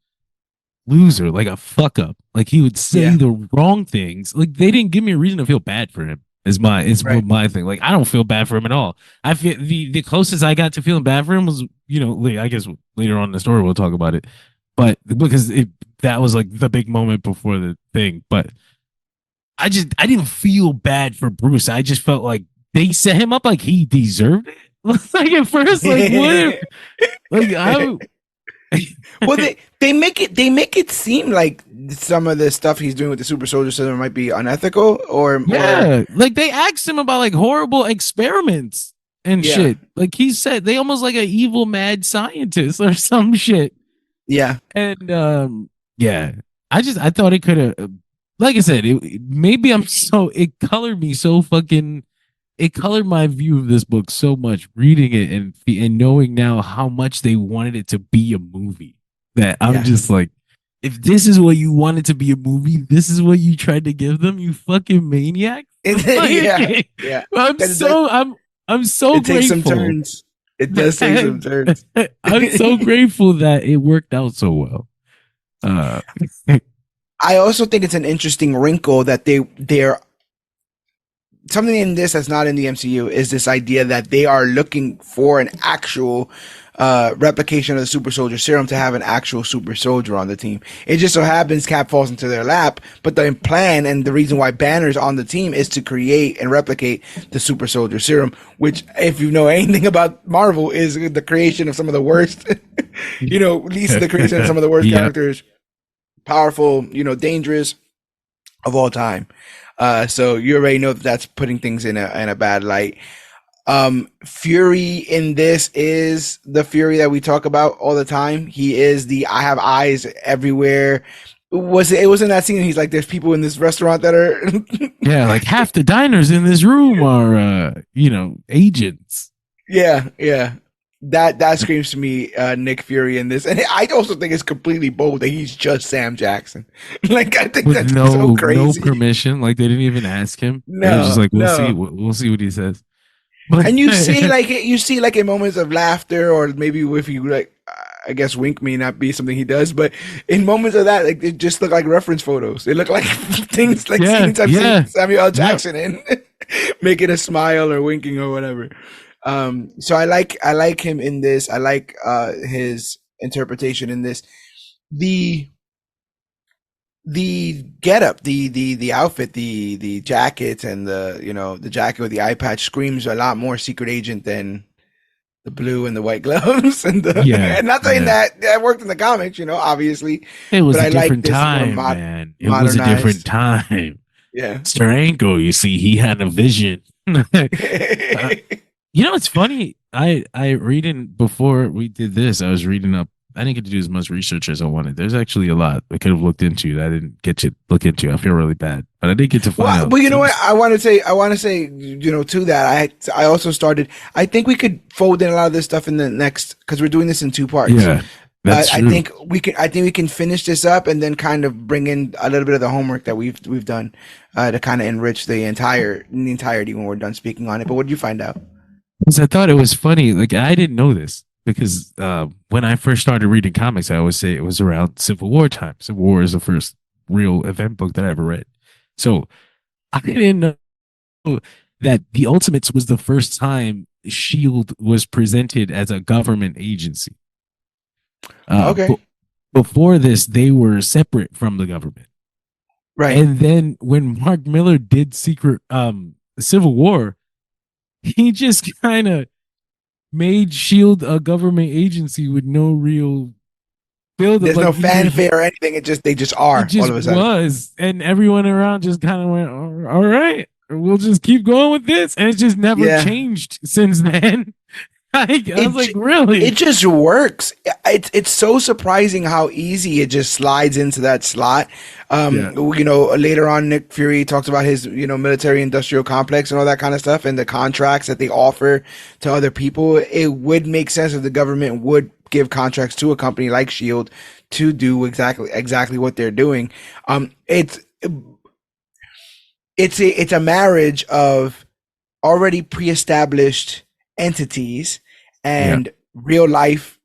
loser, like a fuck up. Like he would say Yeah. the wrong things. Like they didn't give me a reason to feel bad for him. Is Right. my thing. Like I don't feel bad for him at all. I feel the closest I got to feeling bad for him was, I guess later on in the story we'll talk about it. But because that was like the big moment before the thing. But I didn't feel bad for Bruce. I just felt like they set him up like he deserved it. Like at first, like what? Like I Well, they make it seem like some of the stuff he's doing with the super soldier serum might be unethical or Yeah, like they asked him about like horrible experiments and yeah, shit. Like he said, they almost like an evil mad scientist or some shit. yeah. And yeah, I thought it could have, like I said, maybe it colored me so fucking. It colored my view of this book so much reading it and knowing now how much they wanted it to be a movie that I'm Yeah. just like, if this is what you wanted to be a movie, this is what you tried to give them, you fucking maniac. Yeah, Like, yeah. I'm 'Cause it does, so I'm so it takes some grateful. turns. It does take some turns. I'm so grateful that it worked out so well. Uh, I also think it's an interesting wrinkle that they're something in this that's not in the MCU is this idea that they are looking for an actual replication of the super soldier serum to have an actual super soldier on the team. It just so happens Cap falls into their lap, but the plan and the reason why Banner's on the team is to create and replicate the super soldier serum, which, if you know anything about Marvel, is the creation of some of the worst, at least the creation of some of the worst yeah, characters, powerful, dangerous of all time. So you already know that that's putting things in a bad light. Fury in this is the Fury that we talk about all the time. He is the I have eyes everywhere. It was in that scene. He's like, there's people in this restaurant that are yeah, like half the diners in this room are, agents. yeah. That screams to me, Nick Fury in this, and I also think it's completely bold that he's just Sam Jackson. Like I think With that's so no crazy. permission. Like they didn't even ask him. They were just No, like, we'll see, no. we'll see what he says. But And you see like in moments of laughter, or maybe if you like, I guess wink may not be something he does, but in moments of that, like it just look like reference photos. It look like things like yeah, scenes I've seen yeah, Samuel L. yeah. Jackson in, making a smile or winking or whatever. So I like him in this. I like his interpretation in this. The the getup, the outfit, the jacket, and the jacket with the eye patch screams a lot more secret agent than the blue and the white gloves Yeah, and not saying yeah. that worked in the comics, obviously, It but was a I like different this more time, man. It was a different modernized. time. Yeah. Mr. Anko, you see, he had a vision. It's funny. I reading before we did this. I was reading up. I didn't get to do as much research as I wanted. There's actually a lot I could have looked into that I didn't get to look into. I feel really bad, but I did get to find out. Well, you know Some, what? I want to say, to that, I also started. I think we could fold in a lot of this stuff in the next because we're doing this in two parts. yeah, that's I true. think we can. I think we can finish this up and then kind of bring in a little bit of the homework that we've done to kind of enrich the entirety when we're done speaking on it. But what did you find out? Because I thought it was funny. Like I didn't know this because when I first started reading comics, I always say it was around Civil War time. Civil War is the first real event book that I ever read. So I didn't know that the Ultimates was the first time Shield was presented as a government agency. Okay, But before this, they were separate from the government. right. And then when Mark Miller did Secret Civil War, he just kind of made Shield a government agency with no real build There's no like leadership. fanfare or anything. They just It are all just of a sudden. was, and everyone around just kind of went, "All right, we'll just keep going with this," and it's just never Yeah. changed since then. I was It like, j- it really? just works. It's so surprising how easy it just slides into that slot. Yeah, Later on, Nick Fury talks about his military industrial complex and all that kind of stuff, and the contracts that they offer to other people. It would make sense if the government would give contracts to a company like Shield to do exactly what they're doing. It's a marriage of already pre-established entities yeah, and real life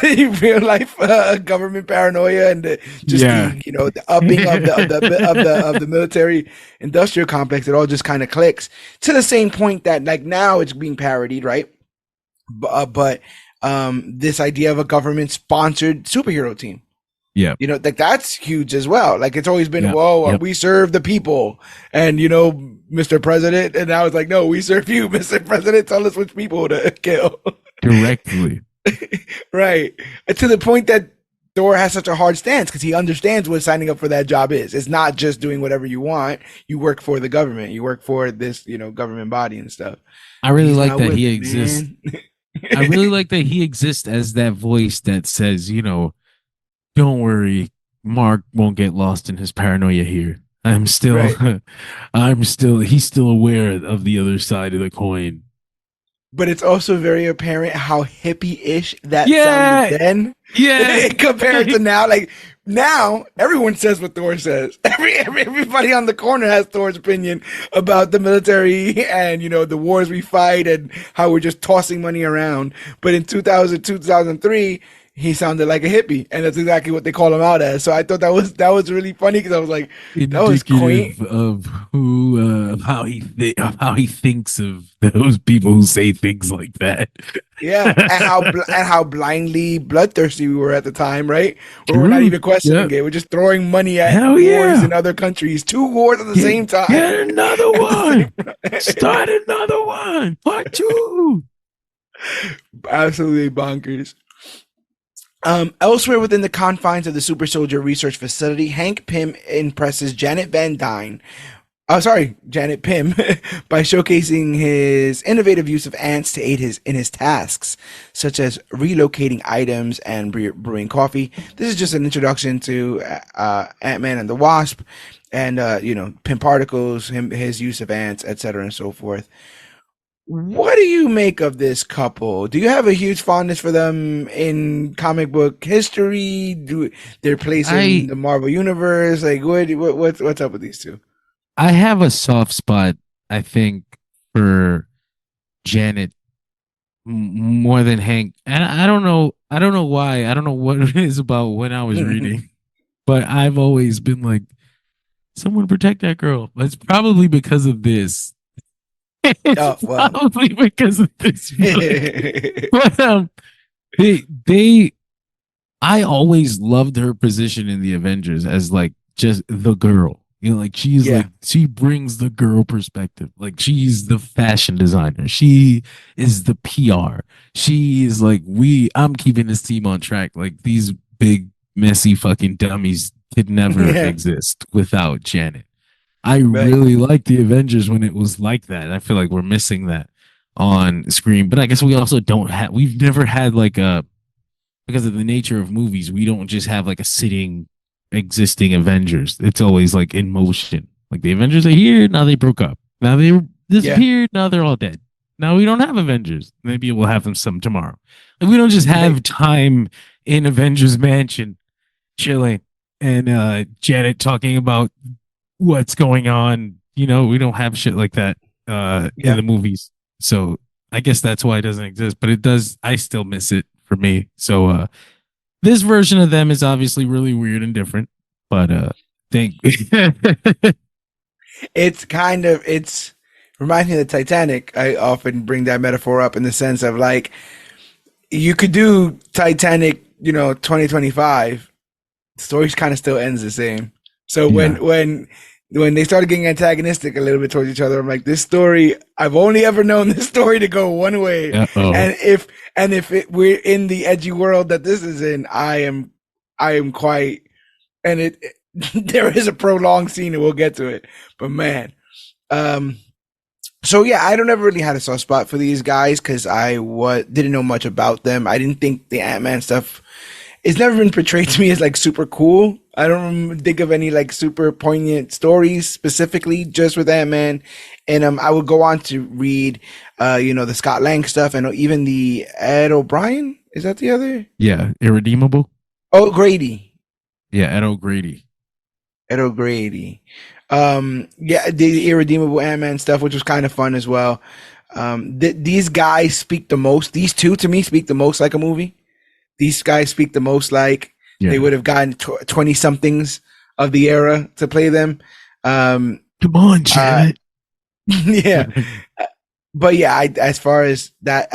real life government paranoia and just yeah, the upping of the military industrial complex. It all just kind of clicks to the same point that like now it's being parodied, right? But this idea of a government sponsored superhero team, yeah, like that's huge as well. Like it's always been, yeah, whoa, yep. we serve the people, and Mr. President, and now it's like, no, we serve you, Mr. President. Tell us which people to kill, Directly. right? And to the point that Thor has such a hard stance because he understands what signing up for that job is. It's not just doing whatever you want. You work for the government. You work for this, government body and stuff. I really He's like not that with he it, exists. man. I really like that he exists as that voice that says, don't worry, Mark won't get lost in his paranoia here. I'm still, Right. he's still aware of the other side of the coin. But it's also very apparent how hippie-ish that sounded Yeah, then yeah, compared to now. Like now, everyone says what Thor says. Everybody on the corner has Thor's opinion about the military and the wars we fight and how we're just tossing money around. But in 2000, 2003, he sounded like a hippie, and that's exactly what they call him out as. So I thought that was really funny because I was like, that was quaint. indicative of who, of how he thinks of those people who say things like that. Yeah, and how blindly bloodthirsty we were at the time, right? Where we're not True. even questioning Yep. it. We're just throwing money at Hell wars yeah. in other countries. Two wars at the Get, same time. get another At the same one. Start another one. Part two. Absolutely bonkers. Elsewhere within the confines of the Super Soldier Research Facility, Hank Pym impresses Janet Van Dyne. Oh, sorry, Janet Pym, by showcasing his innovative use of ants to aid in his tasks, such as relocating items and brewing coffee. This is just an introduction to Ant-Man and the Wasp, and Pym particles, his use of ants, etc., and so forth. What do you make of this couple? Do you have a huge fondness for them in comic book history? Do their place in I the Marvel universe? Like, what's up with these two? I have a soft spot, I think, for Janet more than Hank. And I don't know why. I don't know what it is about when I was reading, but I've always been like, someone protect that girl. It's probably because of this. It's Oh well. probably because of this book. But they I always loved her position in the Avengers as like just the girl. Like she's Yeah. like she brings the girl perspective. Like she's the fashion designer. She is the PR. She is like I'm keeping this team on track. Like these big messy fucking dummies could never Yeah. exist without Janet. I Right. really liked the Avengers when it was like that. I feel like we're missing that on screen. But I guess we also don't have we've never had like a because of the nature of movies, we don't just have like a sitting existing Avengers. It's always like in motion. Like the Avengers are here, now they broke up. Now they Yeah. disappeared, now they're all dead. Now we don't have Avengers. Maybe we'll have them some tomorrow. Like we don't just Right. have time in Avengers Mansion chilling and Janet talking about what's going on. We don't have shit like that in Yeah. the movies. So I guess that's why it doesn't exist, but it does. I still miss it for me. So this version of them is obviously really weird and different, but thank It's reminds me of the Titanic. I often bring that metaphor up in the sense of like you could do Titanic, 2025. The story kind of still ends the same. So when yeah, when when they started getting antagonistic a little bit towards each other, I'm like, this story, I've only ever known this story to go one way. Uh-oh. We're in the edgy world that this is in, I am quite, and there is a prolonged scene and we'll get to it, but man, um, so yeah, I don't ever really had a soft spot for these guys because didn't know much about them. I didn't think the Ant-Man stuff, it's never been portrayed to me as like super cool. I don't think of any like super poignant stories specifically just with Ant-Man. And I would go on to read, the Scott Lang stuff and even the Ed O'Brien. Is that the other? Yeah, Irredeemable. Oh, Grady. Yeah, Ed O'Grady. Ed O'Grady. Yeah, the Irredeemable Ant-Man stuff, which was kind of fun as well. These guys speak the most. These two to me speak the most like a movie. These guys speak the most like they would have gotten 20 somethings of the era to play them. Come on, Janet. Yeah. But yeah, as far as that,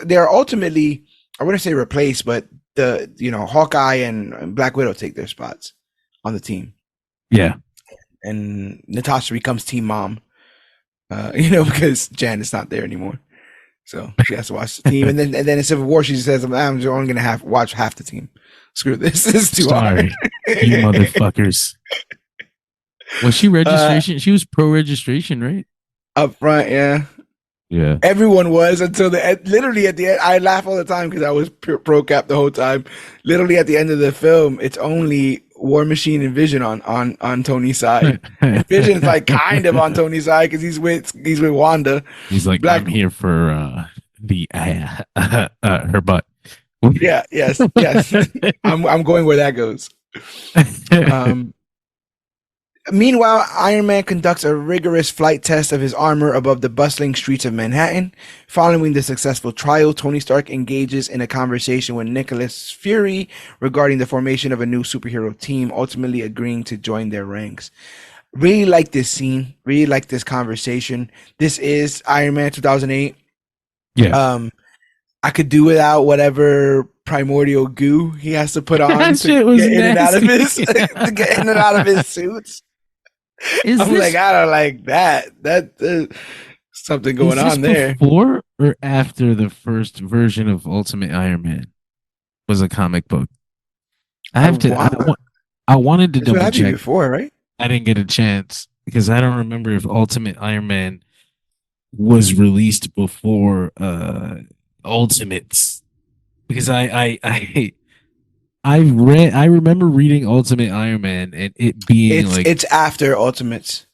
they're ultimately, I wouldn't say replaced, but Hawkeye and Black Widow take their spots on the team. Yeah. And Natasha becomes team mom, because Janet's not there anymore. So she has to watch the team. And then in Civil War, she says, I'm only going to watch half the team. Screw this. This is too hard. You motherfuckers. Was she registration? She was pro registration, right? Up front, yeah. Yeah. Everyone was until literally at the end. I laugh all the time because I was pro Cap the whole time. Literally at the end of the film, it's only War Machine and Vision on Tony's side. Vision's like kind of on Tony's side because he's with Wanda. He's like, I'm here for her butt. Yeah, yes. I'm going where that goes. Meanwhile, Iron Man conducts a rigorous flight test of his armor above the bustling streets of Manhattan. Following the successful trial, Tony Stark engages in a conversation with Nicholas Fury regarding the formation of a new superhero team, ultimately agreeing to join their ranks. Really like this scene. Really like this conversation. This is Iron Man 2008. Yeah. I could do without whatever primordial goo he has to put on to get in and out of his suits. I don't like that. Something going on there. Before or after the first version of Ultimate Iron Man was a comic book? I wanted to double check before, right? I didn't get a chance because I don't remember if Ultimate Iron Man was released before Ultimates, because I remember reading Ultimate Iron Man and it being it's after Ultimates.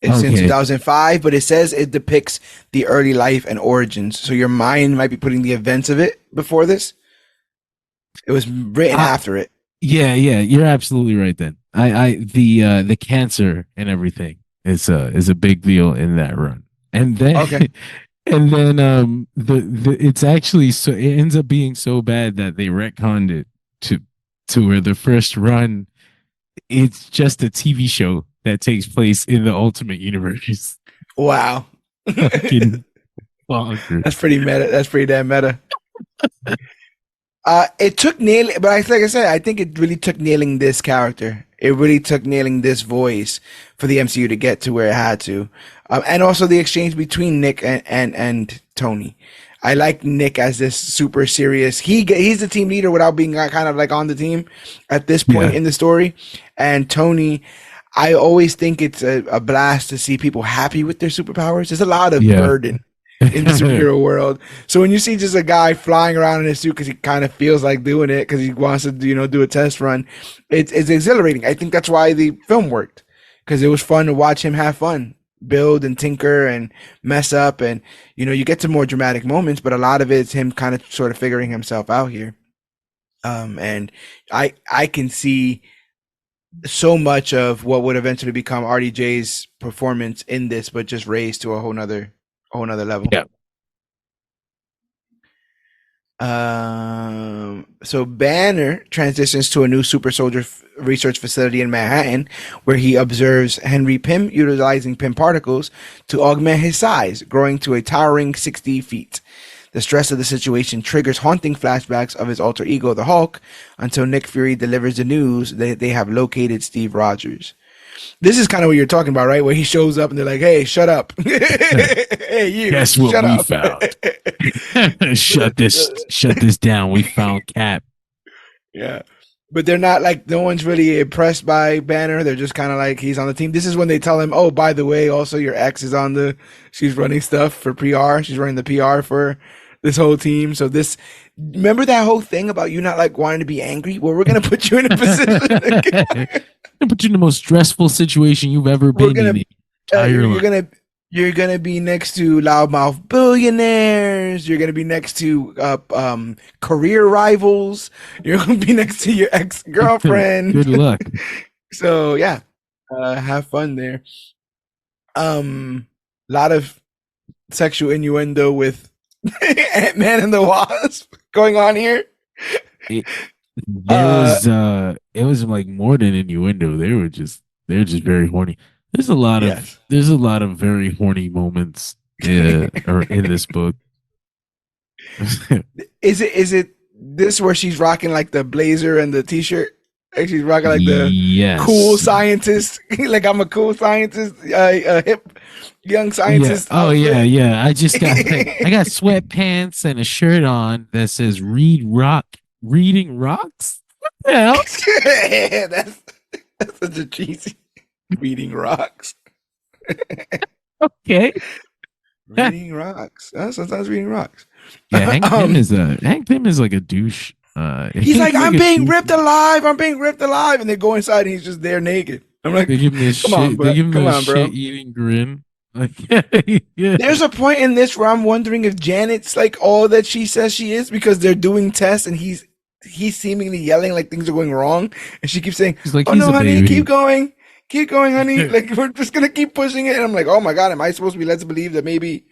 It's in 2005, but it says it depicts the early life and origins. So your mind might be putting the events of it before this. It was written after it. Yeah, you're absolutely right. Then the cancer and everything is a big deal in that run, and then and then it's actually so it ends up being so bad that they retconned it to where the first run it's just a TV show that takes place in the Ultimate Universe. Wow. That's pretty meta. That's pretty damn meta. It took nailing, but like I said, I think it really took nailing this character. It really took nailing this voice for the MCU to get to where it had to. And also the exchange between Nick and Tony. I like Nick as this super serious. He's the team leader without being kind of like on the team at this point in the story. And Tony, I always think it's a blast to see people happy with their superpowers. There's a lot of burden in the superhero world. So when you see just a guy flying around in his suit because he kind of feels like doing it because he wants to, do a test run, it's exhilarating. I think that's why the film worked, because it was fun to watch him have fun, build and tinker and mess up, and you get to more dramatic moments, but a lot of it's him kind of sort of figuring himself out here. And I can see so much of what would eventually become RDJ's performance in this, but just raised to a whole nother level. Yeah. So Banner transitions to a new super soldier research facility in Manhattan, where he observes Henry Pym utilizing Pym particles to augment his size, growing to a towering 60 feet. The stress of the situation triggers haunting flashbacks of his alter ego, the Hulk, until Nick Fury delivers the news that they have located Steve Rogers. This is kind of what you're talking about, right? Where he shows up and they're like, "Hey, shut up! Hey, you, Guess what shut we up!" found? Shut this down. We found Cap. Yeah. But they're not like, no one's really impressed by Banner. They're just kind of like, he's on the team. This is when they tell him, "Oh, by the way, also your ex is she's running stuff for PR. She's running the PR for this whole team." So remember that whole thing about you not like wanting to be angry? Well, we're going to put you in a position. Put you in the most stressful situation you've ever been in. You're gonna be next to loudmouth billionaires. You're gonna be next to career rivals. You're gonna be next to your ex-girlfriend. Good luck. So yeah, have fun there. Lot of sexual innuendo with Ant-Man and the Wasp going on here. It was like more than innuendo. They're just very horny. There's a lot of very horny moments or in this book. Is it this where she's rocking like the blazer and the t-shirt? Like she's rocking like the cool scientist. Like, I'm a cool scientist, a hip young scientist. Yeah. Oh yeah. I got sweatpants and a shirt on that says reading rocks. What the hell? that's such a cheesy. Reading rocks. Okay. Reading rocks. Sometimes reading rocks. Yeah, Hank Pym is like a douche. He's like, I'm being ripped alive. And they go inside and he's just there naked. I'm like, they give him this shit eating grin. Like, yeah. There's a point in this where I'm wondering if Janet's like all that she says she is, because they're doing tests and he's seemingly yelling like things are going wrong, and she keeps saying, "Oh no, honey, keep going, honey." Like, we're just gonna keep pushing it. And I'm like, oh my god, am I supposed to be led to believe that maybe?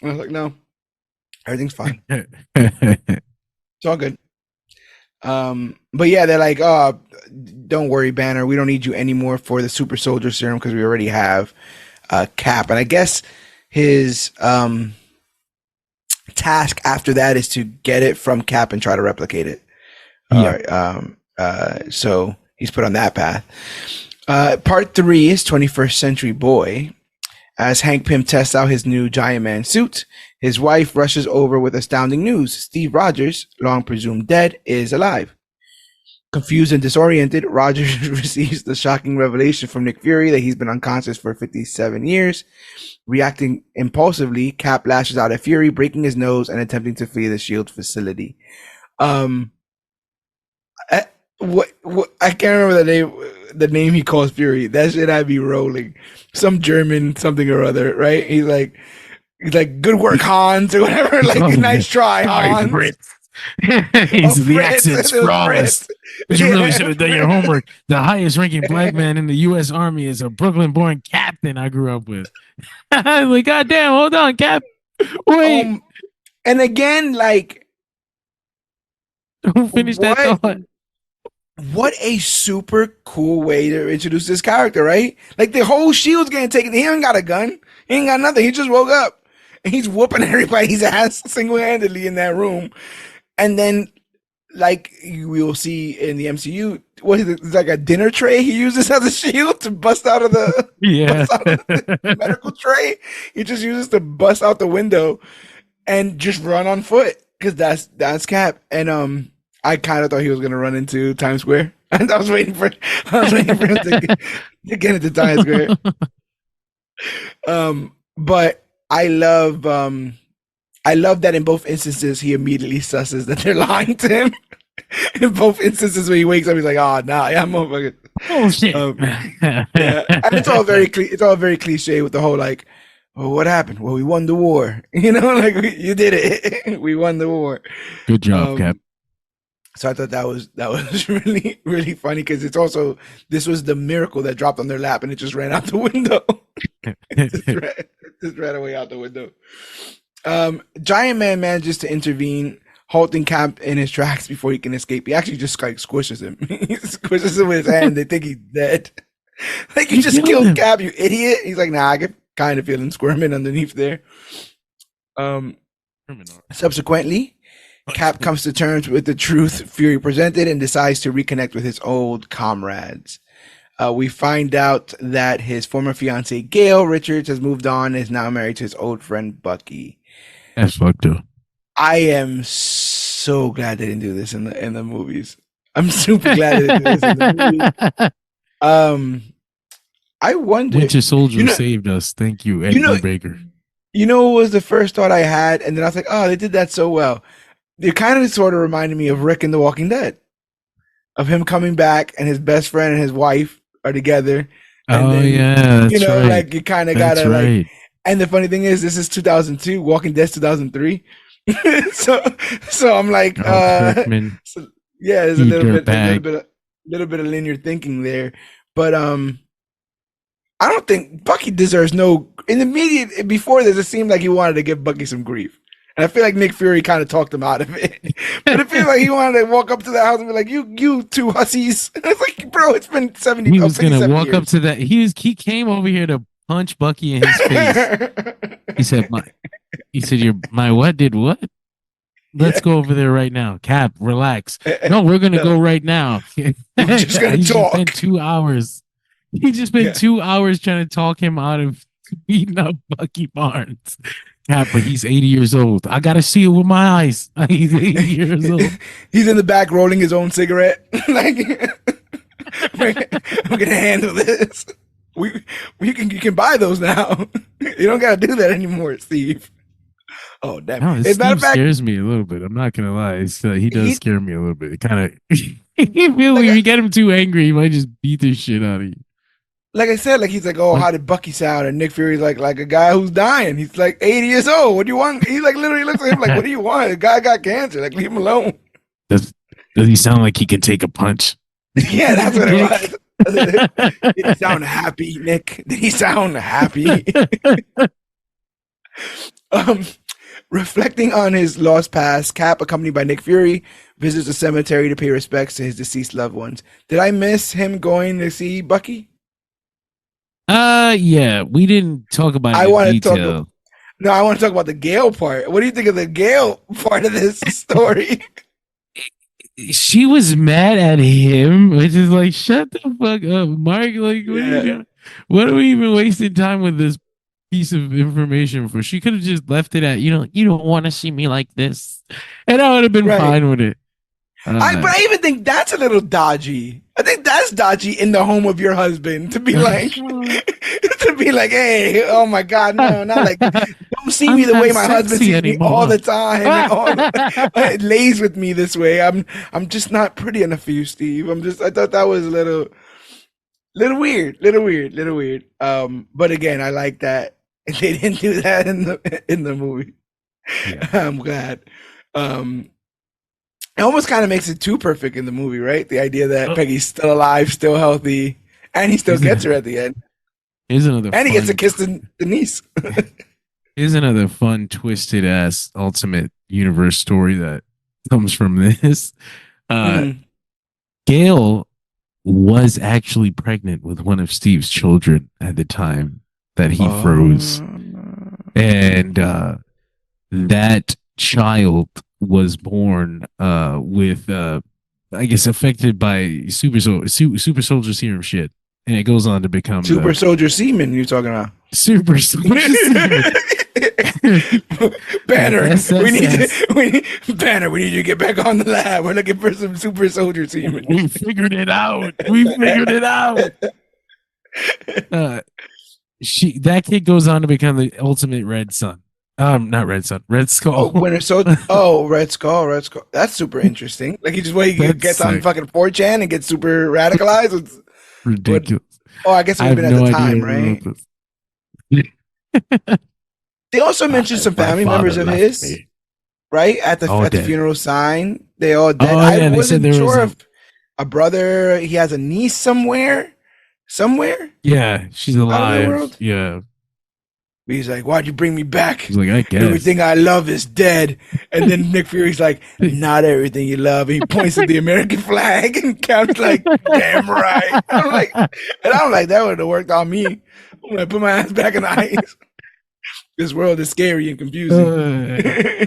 And I was like, no, everything's fine. It's all good. But yeah, they're like, "Oh, don't worry, Banner. We don't need you anymore for the super soldier serum because we already have Cap." And I guess his task after that is to get it from Cap and try to replicate it. So he's put on that path. Part 3 is 21st Century Boy. As Hank Pym tests out his new Giant Man suit, his wife rushes over with astounding news. Steve Rogers, long presumed dead, is alive. Confused and disoriented, Rogers receives the shocking revelation from Nick Fury that he's been unconscious for 57 years. Reacting impulsively, Cap lashes out at Fury, breaking his nose and attempting to flee the SHIELD facility. I can't remember the name he calls Fury. That shit had me rolling. Some German something or other, right? He's like, "Good work, Hans," or whatever. Like, "Nice try, Hans." The accent's flawless. But you really should have done your homework. The highest ranking black man in the U.S. Army is a Brooklyn-born captain I grew up with. Like, goddamn, hold on, Cap. Wait. And again, like, who finished that thought? What a super cool way to introduce this character, right? Like, the whole SHIELD's getting taken. He ain't got a gun. He ain't got nothing. He just woke up. And he's whooping everybody's ass single-handedly in that room. And then, like, we'll see in the MCU, it's like a dinner tray he uses as a shield to bust out of the, the medical tray. He just uses to bust out the window and just run on foot, because that's Cap. And I kind of thought he was gonna run into Times Square, and I was waiting for him to get into Times Square. But I love that in both instances he immediately susses that they're lying to him. In both instances when he wakes up, he's like, "Oh, nah, yeah, I'm motherfucker." Oh shit! Yeah, and it's all very cliche with the whole like, "Well, what happened? Well, we won the war." You know, like, you did it. We won the war. Good job, Cap. So I thought that was really, really funny, because it's also, this was the miracle that dropped on their lap and it just ran out the window. just ran away out the window. Giant Man manages to intervene, halting Cap in his tracks before he can escape. He actually just like squishes him. He squishes him with his hand. They think he's dead. Like, you just killed Cap, you idiot. He's like, "Nah, I can kind of feel him squirming underneath there." Criminal. Subsequently, Cap comes to terms with the truth Fury presented and decides to reconnect with his old comrades. We find out that his former fiancee Gail Richards has moved on and is now married to his old friend Bucky. That's fucked up. I am so glad they didn't do this in the movies. I'm super glad they didn't do this in the movies. I wonder. Winter Soldier saved us. Thank you, Edgar Baker. You know what was the first thought I had? And then I was like, oh, they did that so well. It kind of sort of reminded me of Rick in The Walking Dead. Of him coming back and his best friend and his wife are together. And that's right. Like you kind of gotta like. And the funny thing is, this is 2002. Walking Dead's 2003. so I'm like, there's a little bit of linear thinking there, but I don't think Bucky deserves no. In the media before this, it seemed like he wanted to give Bucky some grief, and I feel like Nick Fury kind of talked him out of it. But it feels like he wanted to walk up to the house and be like, "You two hussies." And it's like, bro, it's been 70. He was gonna walk years. Up to that. He came over here to punch Bucky in his face. He said, "You're my what did what? Let's go over there right now. Cap, relax. No, we're gonna go right now. We're just gonna talk. Spent 2 hours. He just spent 2 hours trying to talk him out of beating up Bucky Barnes. Cap, but he's 80 years old. I gotta see it with my eyes. He's 80 years old. He's in the back rolling his own cigarette. Like, I'm gonna handle this. You can buy those now. You don't gotta do that anymore, Steve. Oh, damn! No, Steve scares me a little bit. I'm not gonna lie. He does scare me a little bit. It kind of. If you get him too angry, he might just beat the shit out of you. Like I said, like he's like, oh, how did Bucky sound? And Nick Fury's like a guy who's dying. He's like 80 years old. What do you want? He like literally looks at him like, what do you want? The guy got cancer. Like, leave him alone. Does he sound like he can take a punch? Yeah, that's what it was. Did he sound happy, Nick? Did he sound happy? Reflecting on his lost past, Cap, accompanied by Nick Fury, visits a cemetery to pay respects to his deceased loved ones. Did I miss him going to see Bucky? Yeah, we didn't talk about it in detail. I want to talk about the Gale part. What do you think of the Gale part of this story? She was mad at him, which is like, shut the fuck up, Mark. Like, what are we even wasting time with this piece of information for? She could have just left it at, you don't want to see me like this, and I would have been fine with it. But I even think that's a little dodgy. I think that's dodgy in the home of your husband to be like, hey, oh my God, no, not like, don't see me the way my husband sees me all the time. It lays with me this way. I'm just not pretty enough for you, Steve. I thought that was a little weird. But again, I like that they didn't do that in the movie. Yeah. I'm glad. It almost kind of makes it too perfect in the movie, right? The idea that Peggy's still alive, still healthy, and he still gets her at the end. He gets to kiss the niece. Here's another fun, twisted ass Ultimate Universe story that comes from this. Gail was actually pregnant with one of Steve's children at the time that he froze. And that child was born with I guess affected by super soldier serum shit, and it goes on to become super soldier semen. You're talking about super soldier semen. Banner, we need you to get back on the lab. We're looking for some super soldier semen. We figured it out. That kid goes on to become the ultimate Red Sun. Not Red Sun, Red Skull. Red Skull. That's super interesting. Like he gets on fucking 4chan and gets super radicalized. It's ridiculous. I guess it would have been at the time, right? They also mentioned some family members of his, right? At the funeral sign. They all dead. I wasn't sure if a brother, he has a niece somewhere. Yeah, she's alive. Yeah. He's like, why'd you bring me back? He's like, I guess. Everything I love is dead. And then Nick Fury's like, not everything you love. And he points at the American flag and Cap's like, damn right. I'm like, that would have worked on me when I put my ass back in the ice. This world is scary and confusing. Uh,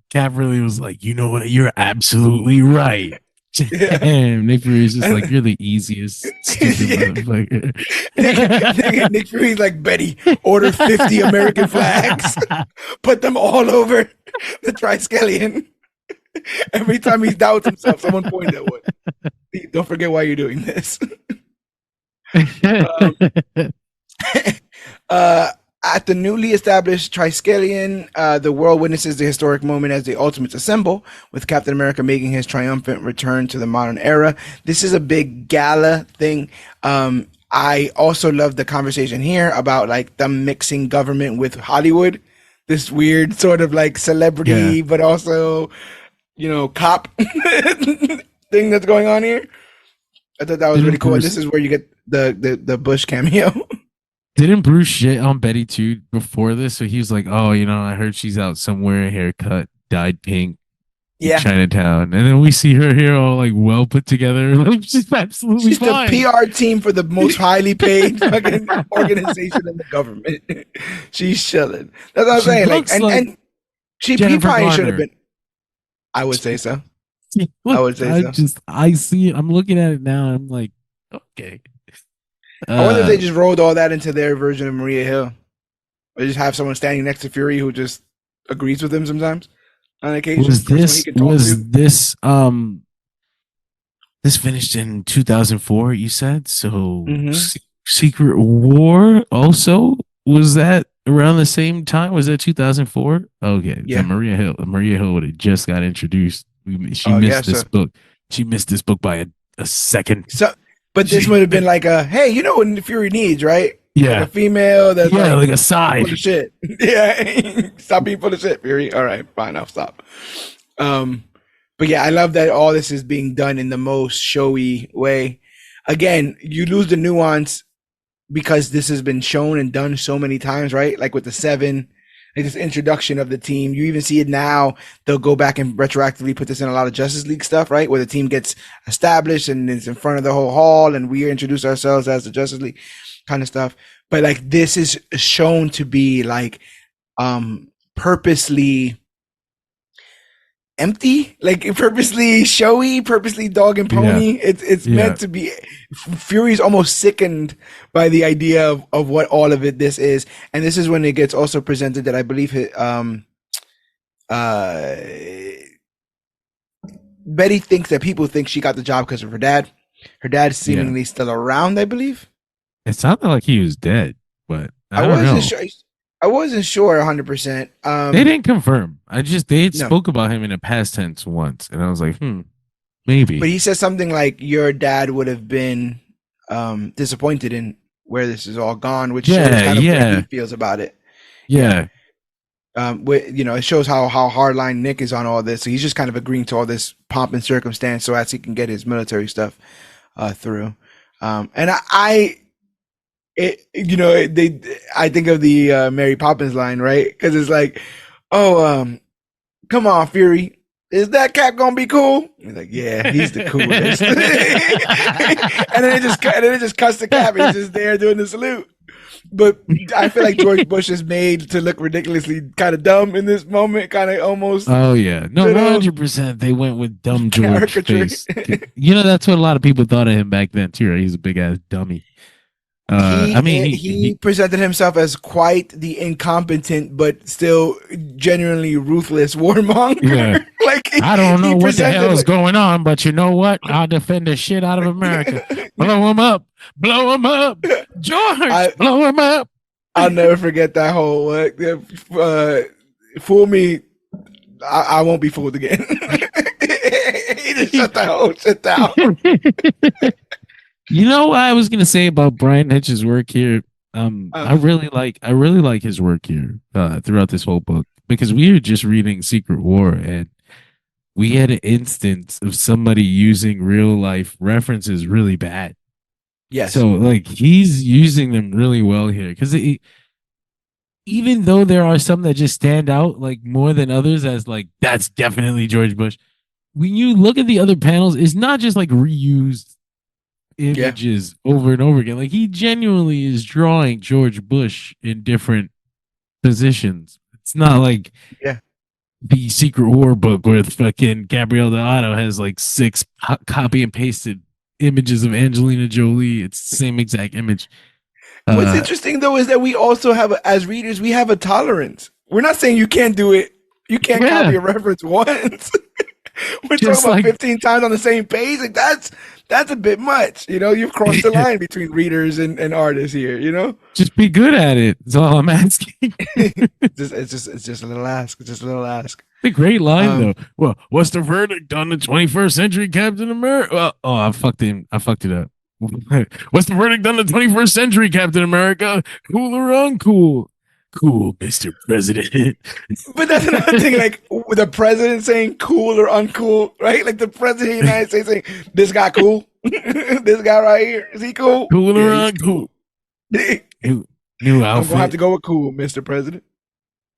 Cap really was like, you know what? You're absolutely right. Yeah. Damn, Nick Fury's just like, And you're the easiest stupid motherfucker. Nick Fury's like, Betty, order 50 American flags, put them all over the Triskelion. Every time he doubts himself, someone point at one. Don't forget why you're doing this. um, uh, at the newly established Triskelion, the world witnesses the historic moment as the Ultimates assemble, with Captain America making his triumphant return to the modern era. This is a big gala thing. I also love the conversation here about like them mixing government with Hollywood. This weird sort of like celebrity, Yeah, but also, cop thing that's going on here. I thought that was really didn't cool. And this Bruce is where you get the Bush cameo. didn't Bruce shit on Betty too before this? So he was like, "Oh, I heard she's out somewhere, haircut, dyed pink, in Yeah. Chinatown," and then we see her here all like well put together, like she's absolutely She's the fine. PR team for the most highly paid fucking organization in the government. She's chilling. That's what I'm She saying. Like, looks like and he Jennifer probably should have Garner. been. I would say so. I Look, would say so. I see it. I'm looking at it now. And I'm like, okay. I wonder if they Uh, just rolled all that into their version of Maria Hill. Or just have someone standing next to Fury who just agrees with him sometimes on occasion, was or someone he this can talk to. was this this finished in 2004? You said so. Mm-hmm. Secret War also was that around the same time? Was that 2004? Okay, then Yeah. Maria Hill would have just got introduced. She Oh, yeah. missed this So, book. She missed this book by a second. so, but this She, would have been like a, hey, you know what Fury needs, right? Like a yeah, female that's yeah, like like a full of side. shit. Yeah. Stop being full of shit, Fury. All right, fine, I'll stop. Um, but yeah, I love that all this is being done in the most showy way. Again, you lose the nuance because this has been shown and done so many times, right? Like with the seven, like this introduction of the team. You even see it now. They'll go back and retroactively put this in a lot of Justice League stuff, right? Where the team gets established and it's in front of the whole hall and we introduce ourselves as the Justice League kind of stuff. But like this is shown to be like purposely empty, like purposely showy, purposely dog and Yeah, pony. It's yeah. meant to be. Fury's almost sickened by the idea of what all of it this is, and this is when it gets also presented that I believe uh Betty thinks that people think she got the job because of her dad. Her dad's Yeah. seemingly still around, I believe. It sounded like he was dead, but I I don't wasn't know. sure. I wasn't sure 100%. They didn't confirm. They had No, spoke about him in the past tense once, and I was like, but maybe. he said something like your dad would have been disappointed in where this is all gone, which shows Yeah, kind of where he yeah, feels about it. Yeah. yeah. It shows how hardline Nick is on all this. So he's just kind of agreeing to all this pomp and circumstance so as he can get his military stuff through. And I think of the Mary Poppins line, right? Because it's like, oh, come on, Fury. Is that Cap gonna be cool? He's like, yeah, he's the coolest. And then it just cuts the Cap. He's just there doing the salute. But I feel like George Bush is made to look ridiculously kind of dumb in this moment, kind of almost, Oh yeah, no, you one know, hundred percent. They went with dumb George caricature. face. That's what a lot of people thought of him back then too. Right? He's a big ass dummy. I mean, He presented himself as quite the incompetent but still genuinely ruthless yeah. warmonger. Like I don't know he what the hell presented is like, going on, but you know what? I'll defend the shit out of America. Blow him up, blow him up, George, I blow him up. I'll never forget that whole fool me. I won't be fooled again. He just shut the whole shit down. You know what I was gonna say about Brian Hitch's work here? I Uh, really like his work here throughout this whole book because we were just reading Secret War and we had an instance of somebody using real life references really bad. yes. So like he's using them really well here because even though there are some that just stand out like more than others as like that's definitely George Bush. When you look at the other panels, it's not just like reused Yeah. images over and over again. Like he genuinely is drawing George Bush in different positions. It's not like Yeah. the Secret War book where fucking Gabrielle Delano has like six copy and pasted images of Angelina Jolie. It's the same exact image. What's Uh, interesting though is that we also have, as readers, we have a tolerance. We're not saying you can't do it. You can't yeah, copy a reference once. We're talking just about like 15 times on the same page. Like that's a bit much. You know, you've crossed the line between readers and artists here. You know, just be good at it. That's all I'm asking. it's just a little ask. It's just a little ask. The great line Um, though. Well, what's the verdict on the 21st century Captain America? Well, oh, I fucked him. I fucked it up. What's the verdict on the 21st century Captain America? Cool or uncool? Cool, Mr. President. but that's another thing. Like with the president saying cool or uncool, right? Like the president of the United States saying, "This guy cool. This guy right here, is he cool? Cool or Yeah, he's uncool? cool." New I'm gonna have to outfit. go with cool, Mr. President.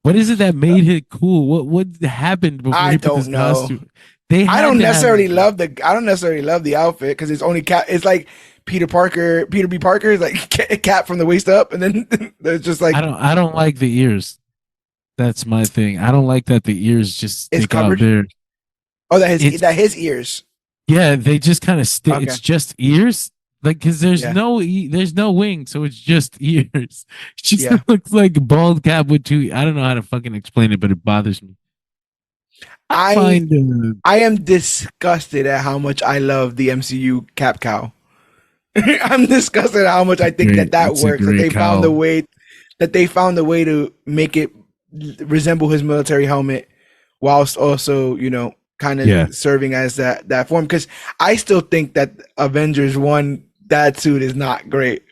What is it that made it cool? What happened before I he put don't this know. costume? They had to have I don't necessarily love the outfit because it's only Cap. It's like Peter B. Parker is like Cap from the waist up, and then there's just like I don't like the ears. That's my thing. I don't like that the ears just it's stick out covered. there. Oh, It's that his ears. yeah, they just kind of stick. Okay, It's just ears, like because there's yeah, there's no wing, so it's just ears. It just yeah. looks like a bald cap with two. I don't know how to fucking explain it, but it bothers me. I I find I am disgusted at how much I love the MCU Cap Cow. I'm disgusted at how much I think that it's a works. great cowl. That they found a way to make it resemble his military helmet, whilst also kind of Yeah. serving as that form. Because I still think that Avengers one that suit is not great.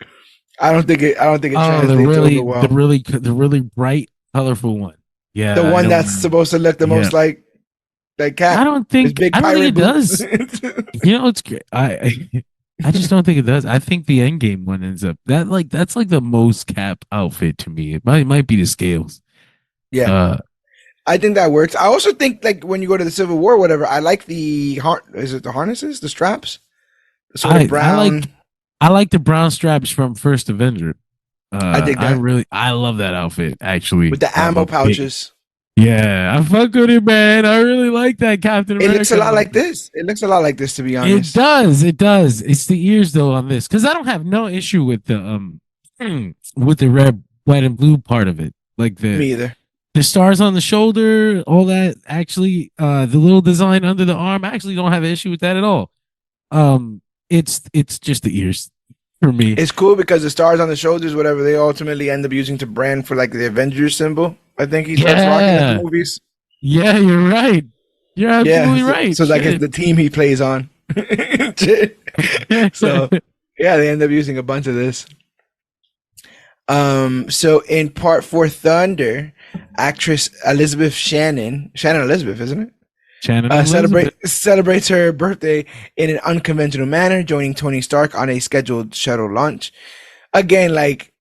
I don't think it Oh, translates over well. the really bright, colorful one. The Yeah, I one don't that's know. supposed to look the Yeah, most like Cap, his big I don't think pirate it boots. does. You know, it's great. I just don't think it does. I think the end game one ends up that's like the most Cap outfit to me. It might be the scales. Yeah, Uh, I think that works. I also think like when you go to the Civil War, or whatever. I like the is it the harnesses, the straps, the sort of I like brown. I like the brown straps from First Avenger. I dig that I love that outfit with actually. the I'm ammo a big pouches. yeah. I fuck with it, man. I really like that Captain It looks a America lot like outfit. this. It looks a lot like this, to be It honest. does. It does. It's the ears though on this because I don't have no issue with the with the red, white, and blue part of it. Like Me either. the stars on the shoulder, all that. Actually, the little design under the arm. I actually don't have an issue with that at all. It's just the ears for me. It's cool because the stars on the shoulders, whatever, they ultimately end up using to brand for like the Avengers symbol. I think he starts rocking at the Yeah, movies. yeah, you're right. You're Yeah, absolutely so, right. so like it's Shit. the team he plays on. So yeah, they end up using a bunch of this. So in part four, Thunder, actress Shannon Elizabeth, isn't it? Shannon Elizabeth. Celebrates her birthday in an unconventional manner, joining Tony Stark on a scheduled shuttle launch. Again, like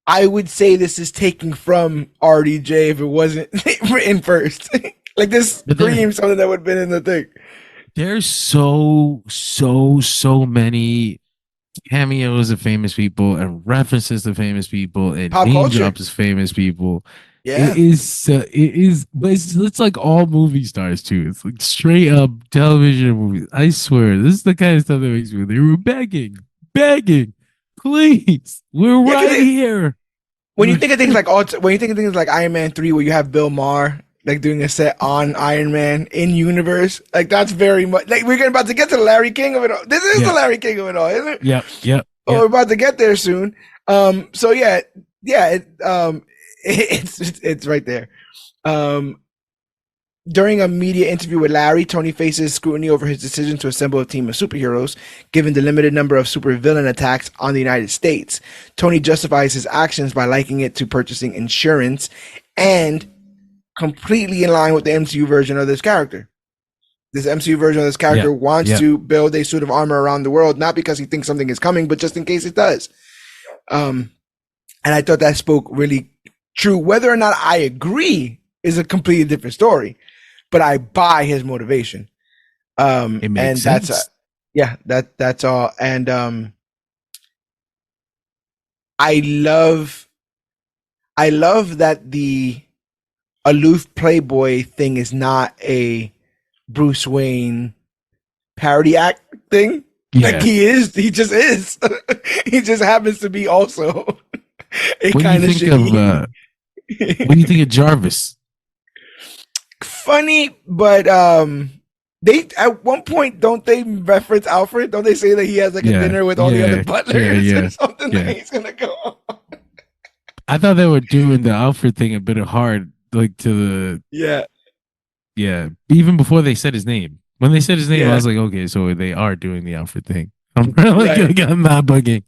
I would say this is taking from RDJ if it wasn't written first. Like this But screams something that would have been in the thing. there's so many cameos of famous people and references to famous people and Pop name culture. drops of famous people. Yeah. But it's like all movie stars too. It's like straight up television movies. I swear, this is the kind of stuff that makes me. They were begging, please, we're Yeah, right here. when you think of things like when you think of things like Iron Man 3 where you have Bill Maher like doing a set on Iron Man in universe, like that's very much like we're about to get to the Larry King of it all. This is the Yeah, Larry King of it all, isn't it? Oh, we're yep. about to get there soon. So yeah, it's right there. Um, During a media interview with Larry, Tony faces scrutiny over his decision to assemble a team of superheroes, given the limited number of supervillain attacks on the United States. Tony justifies his actions by likening it to purchasing insurance and completely in line with the MCU version of this character. This MCU version of this character wants Yep. to build a suit of armor around the world, not because he thinks something is coming, but just in case it does. And I thought that spoke really true. Whether or not I agree is a completely different story, but I buy his motivation. It And makes sense. that's all. And I love I love that the aloof playboy thing is not a Bruce Wayne parody act thing. Like Yeah. he just is. He just happens to be also a What do you kind of think of shitty. what do you think of Jarvis? Funny, but they at one point don't they reference Alfred? Don't they say that he has like a Yeah, dinner with all the other yeah, yeah, butlers or yeah, something that yeah. he's gonna go on? I thought they were doing the Alfred thing a bit hard, like to the Yeah, yeah. Even before they said his name, when they said his name, I yeah, was like, okay, so they are doing the Alfred thing. I'm right. I'm not bugging.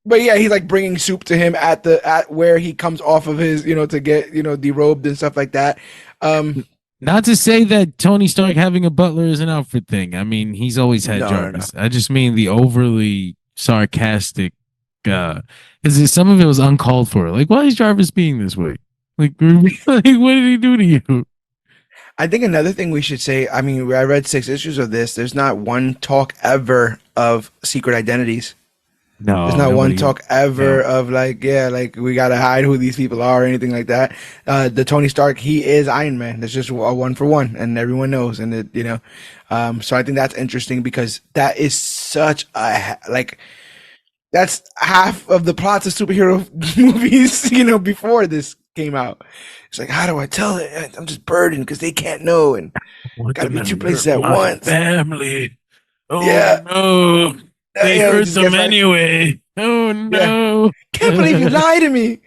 But yeah, he's like bringing soup to him at where he comes off of his, to get derobed and stuff like that. Um, Not to say that Tony Stark having a butler is an Alfred thing. I mean, he's always had no, no, no. Jarvis. I just mean the overly sarcastic, because some of it was uncalled for. Like, why is Jarvis being this way? Like, what did he do to you? I think another thing we should say. I mean, I read 6 issues of this. There's not one talk ever of secret identities. There's No, not one nobody. talk ever No, of like, yeah, like we gotta hide who these people are or anything like that. The Tony Stark, he is Iron Man. That's just a one for one, and everyone knows. And so I think that's interesting because that is such a like that's half of the plots of superhero movies. Before this came out, it's like, how do I tell it? I'm just burdened because they can't know, and I want gotta them be to two places hurt at my once. family. Oh Yeah, no, they it hurt just them gets right. anyway. Oh Yeah, no. can't believe you lied to me.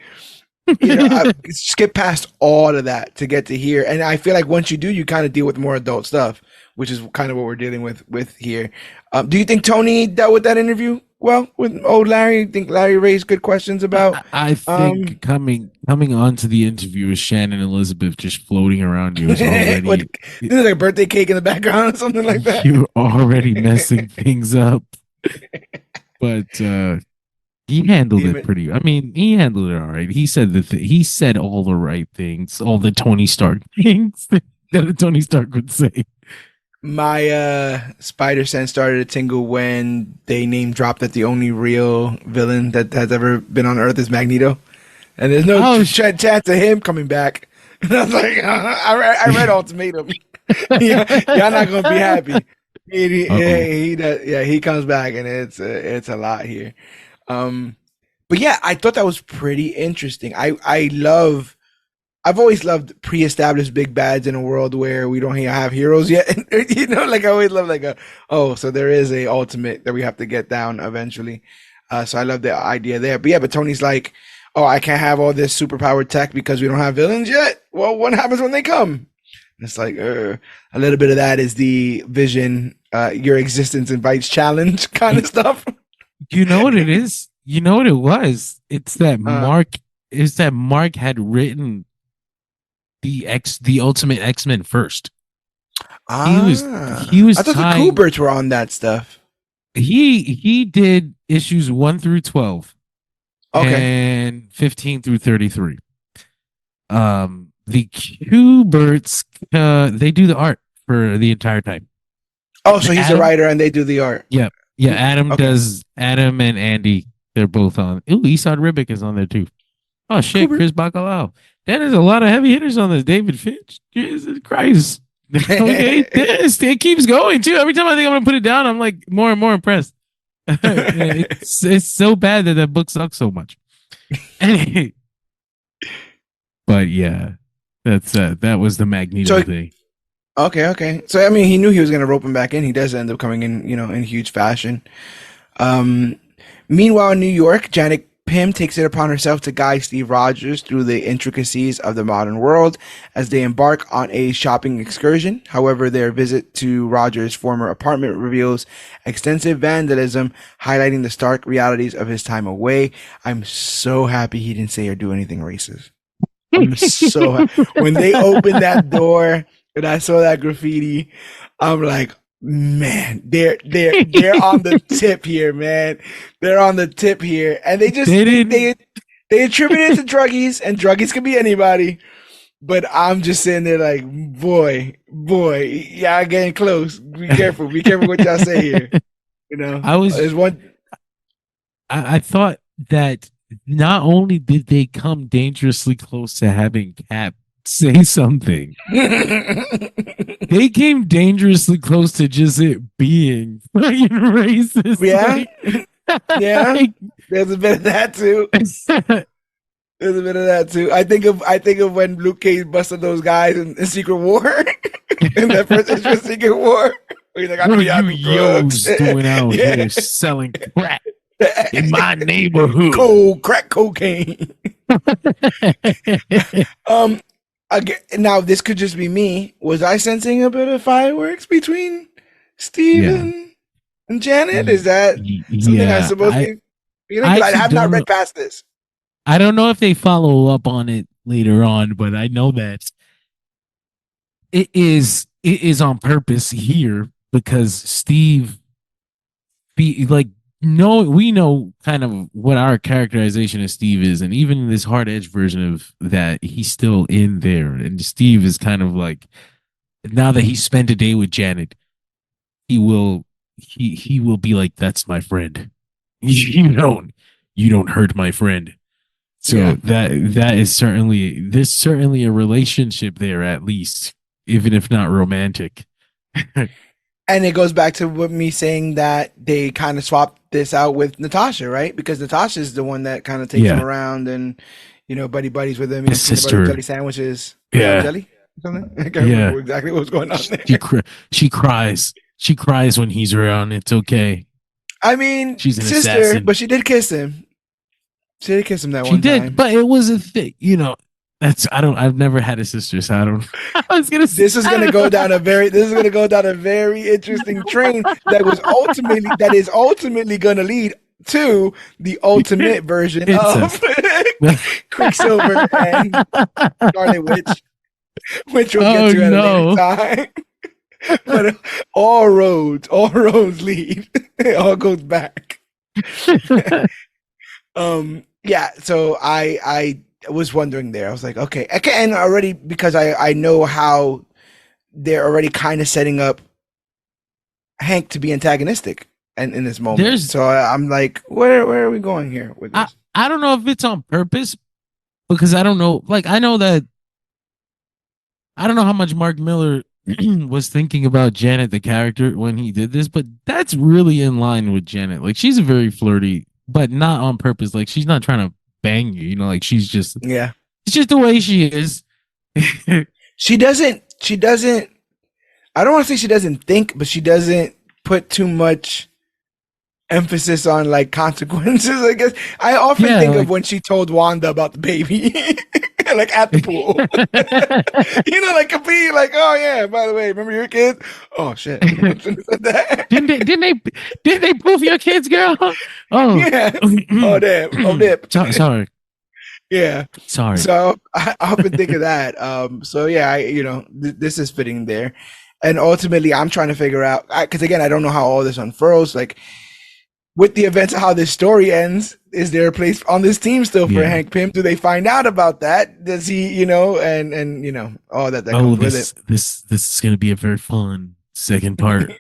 I skip past all of that to get to here, and I feel like once you do, you kind of deal with more adult stuff, which is kind of what we're dealing with here. Do you think Tony dealt with that interview well with old Larry? You think Larry raised good questions about? I think Um, coming onto the interview with Shannon Elizabeth just floating around you is what already there's like a birthday cake in the background or something like that. you're already messing things up. But he handled Damn it it. pretty. I mean, he handled it all right. He said he said all the right things, all the Tony Stark things that a Tony Stark would say. My spider sense started to tingle when they name dropped that the only real villain that has ever been on Earth is Magneto. And there's no Oh, chance of him coming back. And I was like, I read Ultimatum. Yeah, y'all not gonna be happy. oh. He comes back, and it's a lot here. Um, but yeah, I thought that was pretty interesting. I've always loved pre-established big bads in a world where we don't have heroes yet. Like I always love so there is a ultimate that we have to get down eventually. So I love the idea there. But yeah, but Tony's like, oh, I can't have all this superpowered tech because we don't have villains yet. Well, what happens when they come? And it's like a little bit of that is the Vision, your existence invites challenge kind of stuff. You know what it is? You know what it was? It's that Uh, Mark is that Mark had written the Ultimate X-Men first. He I was thought the tying Kuberts were on that stuff. he did issues 1 through 12 Okay. and 15 through 33. The Kuberts they do the art for the entire time. Oh, so he's a Adam, writer and they do the art. yeah, yeah. Okay. Adam and Andy. They're both on. Ooh, Esad Ribic is on there too. Oh shit, Kubert. Chris Bacalao. That is a lot of heavy hitters on this. David Finch. Jesus Christ. Okay, it keeps going too. Every time I think I'm gonna put it down, I'm like more and more impressed. It's so bad that book sucks so much. Anyway, but yeah, that was the Magneto So thing. okay. So I mean, he knew he was going to rope him back in. He does end up coming in, in huge fashion. Um, Meanwhile, in New York, Janet Pym takes it upon herself to guide Steve Rogers through the intricacies of the modern world as they embark on a shopping excursion. However, their visit to Rogers' former apartment reveals extensive vandalism, highlighting the stark realities of his time away. I'm so happy he didn't say or do anything racist. I'm so happy. When they opened that door and I saw that graffiti, I'm like, man, they're on the tip here, man. They're on the tip here, and they just They they didn't. they, they attribute it to druggies, and druggies can be anybody. But I'm just sitting there like, boy, y'all getting close. Be careful what y'all say here. I was There's one. I thought that not only did they come dangerously close to having Cap say something, they came dangerously close to just it being fucking racist. Yeah, Like, yeah. like There's a bit of that too. There's a bit of that too. I think of when Luke Cage busted those guys in Secret War, in that first issue of Secret War. He's like, I what know are y'all you do drugs. yos doing out Yeah. here selling crack in my neighborhood? Cold crack cocaine. Um, again, now this could just be me. Was I sensing a bit of fireworks between Steve Yeah. and Janet? Is that something I'm Yeah. supposed to be feeling? I Because I actually have not don't know. read past this. I don't know if they follow up on it later on, but I know that it is on purpose here because Steve be like no we know kind of what our characterization of Steve is, and even in this hard edge version of that, he's still in there. And Steve is kind of like, now that he spent a day with Janet, he will be like, that's my friend. You don't hurt my friend. So Yeah. there's certainly a relationship there, at least, even if not romantic. And it goes back to what me saying that they kind of swapped this out with Natasha, right? Because Natasha is the one that kind of takes him Yeah, around and, buddies with him, the peanut butter and sister. jelly sandwiches. Was that Yeah, jelly? Something? I can't yeah. remember exactly what was going on She there. she cries. She cries when he's around. It's okay. I mean, She's an sister, assassin. but she did kiss him. She did kiss him that She one did, time. but it was a thing. That's I don't. I've never had a sister, so I don't. I was gonna. This is I gonna don't go know. down a very interesting train that is ultimately gonna lead to the ultimate version of Incest. Quicksilver and Scarlet Witch, which we'll get Oh to at a later no. time. But all roads lead. It all goes back. Yeah, so I was wondering there. I was like, okay, and already, because I know how they're already kind of setting up Hank to be antagonistic and in this moment. There's. So I'm like, where are we going here with I. this? I don't know if it's on purpose, because I don't know. Like, I know that I don't know how much Mark Miller was thinking about Janet the character when he did this, but that's really in line with Janet. Like, she's very flirty, but not on purpose. Like, she's not trying to bang you. Like, Yeah, it's just the way she is. she doesn't. She doesn't. I don't want to say she doesn't think, but she doesn't put too much emphasis on like consequences. I guess I often Yeah, think of like when she told Wanda about the baby, like at the pool. Like completely like, oh yeah, by the way, remember your kids? Oh shit, I shouldn't have said that. didn't they proof your kids, girl? Oh, Yeah. Oh damn. Oh dip. sorry, Yeah. sorry. So I often think of that. So yeah, this is fitting there. And ultimately, I'm trying to figure out, because again, I don't know how all this unfurls. Like, with the events of how this story ends, is there a place on this team still for Yeah. Hank Pym? Do they find out about that? Does he, and all that Oh, comes with it? this is gonna be a very fun second part.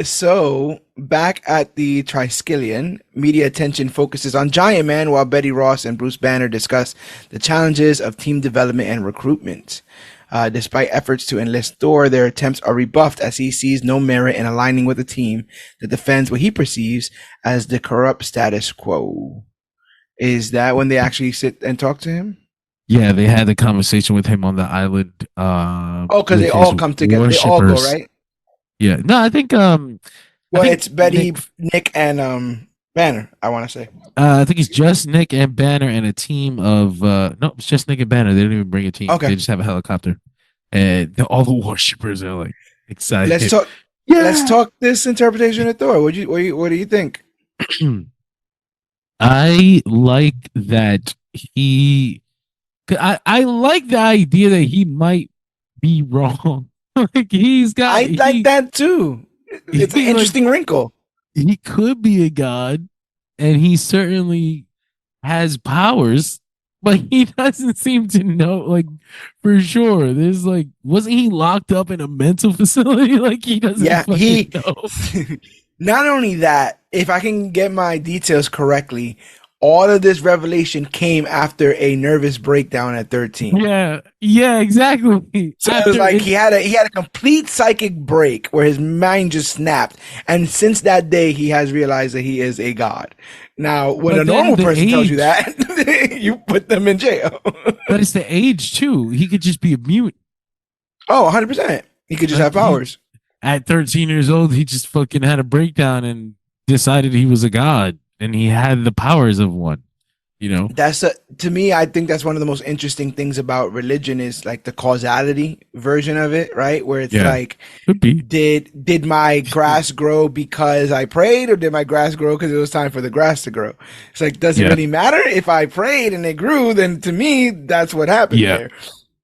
So back at the Triskelion, media attention focuses on Giant Man while Betty Ross and Bruce Banner discuss the challenges of team development and recruitment. Despite efforts to enlist Thor, their attempts are rebuffed as he sees no merit in aligning with a team that defends what he perceives as the corrupt status quo. Is that when they actually sit and talk to him? Yeah, they had the conversation with him on the island. Oh, because they With his all come together. They all go, worshippers. right? Yeah, no, I Well, think it's Betty, Nick, and Banner, I want to say. I think it's just Nick and Banner and a team of no, it's just Nick and Banner. They don't even bring a team. Okay. They just have a helicopter, and all the worshippers are like excited. Let's talk. Yeah. Let's talk this interpretation of Thor. What do you think? I like that he. I like the idea that he might be wrong. Like, I like that too. It's an interesting wrinkle. He could be a god, and he certainly has powers, but he doesn't seem to know, like, for sure. There's like, wasn't he locked up in a mental facility? Like, he doesn't fucking know. Not only that, if I can get my details correctly, all of this revelation came after a nervous breakdown at 13. Yeah, yeah, exactly. So it was After like it, he had a complete psychic break where his mind just snapped, and since that day he has realized that he is a god. Now, when a but then normal the person tells you age, that, you put them in jail. but it's the age too. He could just be a mute. Oh, 100%. He could just Like have he powers. at 13 years old, he just fucking had a breakdown and decided he was a god and he had the powers of one. You know? To me, I think that's one of the most interesting things about religion is like the causality version of it, right? Where it's Yeah, like, could be. did my grass grow because I prayed, or did my grass grow because it was time for the grass to grow? It's like, does it Yeah, really matter if I prayed and it grew? Then to me, that's what happened yeah. there.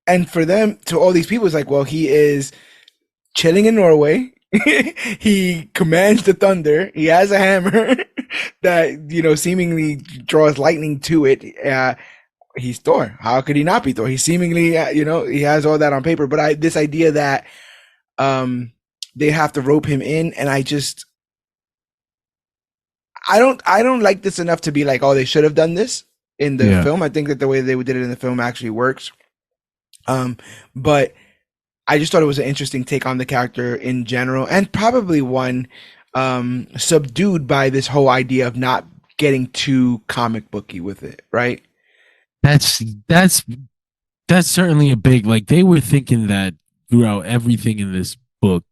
And for them, to all these people, it's like, well, he is chilling in Norway. He commands the thunder. He has a hammer that seemingly draws lightning to it. He's Thor. How could he not be Thor? He seemingly, he has all that on paper. But this idea that um, they have to rope him in, and I don't like this enough to be like, oh, they should have done this in the Yeah. film. I think that the way they did it in the film actually works. But I just thought it was an interesting take on the character in general, and probably one subdued by this whole idea of not getting too comic booky with it, right? That's that's that's certainly a big like they were thinking that throughout everything in this book,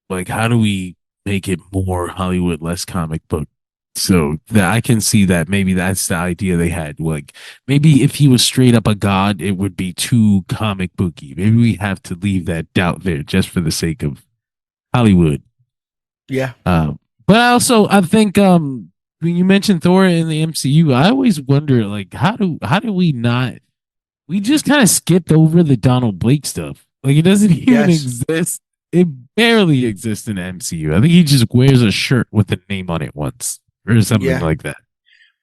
like how do we make it more Hollywood, less comic book? So that I can see that maybe that's the idea they had. Like maybe if he was straight up a god, it would be too comic booky. Maybe we have to leave that doubt there just for the sake of Hollywood. Yeah. But I think when you mentioned Thor in the MCU, I always wonder like how do we not we just kind of skipped over the Donald Blake stuff. Like it doesn't even Yes. exist. It barely exists in the MCU. I think he just wears a shirt with a name on it once or something Yeah. like that.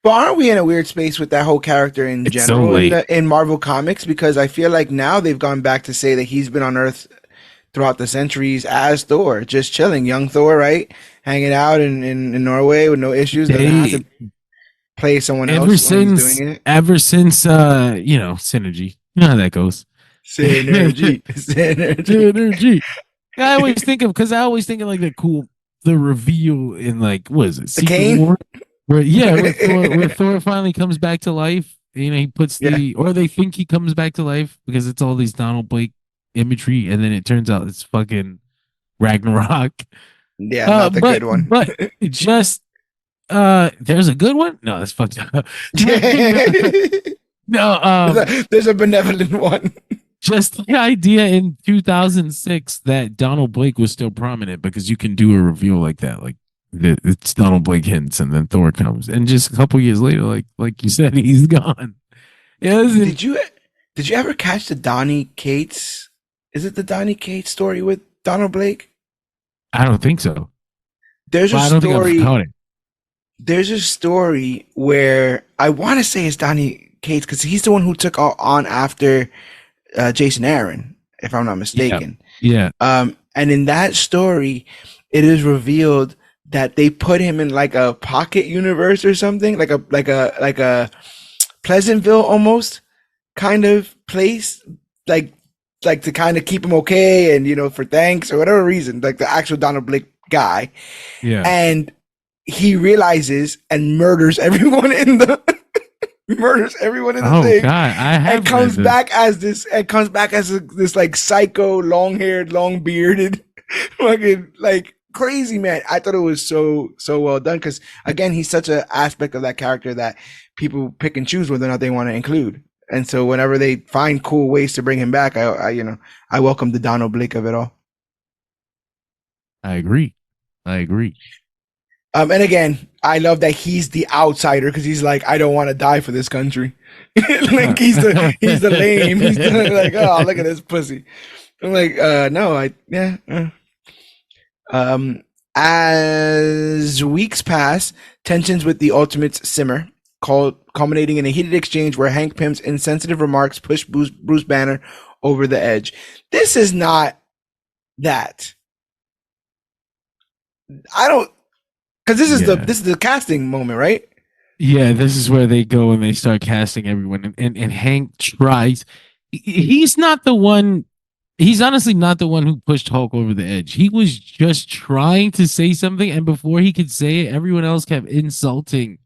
But aren't we in a weird space with that whole character in It's so general late. in Marvel Comics? Because I feel like now they've gone back to say that he's been on Earth throughout the centuries as Thor, just chilling, young Thor, right? Hanging out in Norway with no issues, doesn't have They to play someone else when he's doing it. ever since synergy. You know how that goes. Synergy. Synergy. Synergy. I always think of like the reveal in like what is it, The Secret cane? War? Where Thor finally comes back to life. You know, he puts Yeah. or they think he comes back to life because it's all these Donald Blake imagery, and then it turns out it's fucking Ragnarok. Yeah, not the But good one. just there's a good one. No, that's fucked up. No, There's a benevolent one. just the idea in 2006 that Donald Blake was still prominent because you can do a reveal like that, like it's Donald Blake hints and then Thor comes, and just a couple years later, like you said, he's gone. It wasn't. Did you ever catch the Donny Cates? Is it the Donny Cates story with Donald Blake? I don't think so. There's a Well, I don't think I've story. caught it. There's a story where I want to say it's Donny Cates because he's the one who took on after Jason Aaron, if I'm not Yeah, mistaken. yeah, And in that story, it is revealed that they put him in like a pocket universe or something, like a Pleasantville almost kind of place, like to kind of keep him okay, and for thanks or whatever reason, like the actual Donald Blake guy, yeah. and he realizes and murders everyone in the Oh thing, God, I and have read comes this. back as this like psycho, long haired, long bearded, fucking like crazy man. I thought it was so well done because again, he's such an aspect of that character that people pick and choose whether or not they want to include. And so whenever they find cool ways to bring him back, I welcome the Donald Blake of it all. I agree. I agree. And again, I love that he's the outsider because he's like, I don't want to die for this country. Like he's the lame. He's like, oh, look at this pussy. I'm like, no, yeah. As weeks pass, tensions with the Ultimates simmer, culminating in a heated exchange where Hank Pym's insensitive remarks push Bruce Banner over the edge. This is not that. I don't, because this is Yeah. the casting moment, right? Yeah, this is where they go and they start casting everyone. And Hank tries. He's not the one. He's honestly not the one who pushed Hulk over the edge. He was just trying to say something, and before he could say it, everyone else kept insulting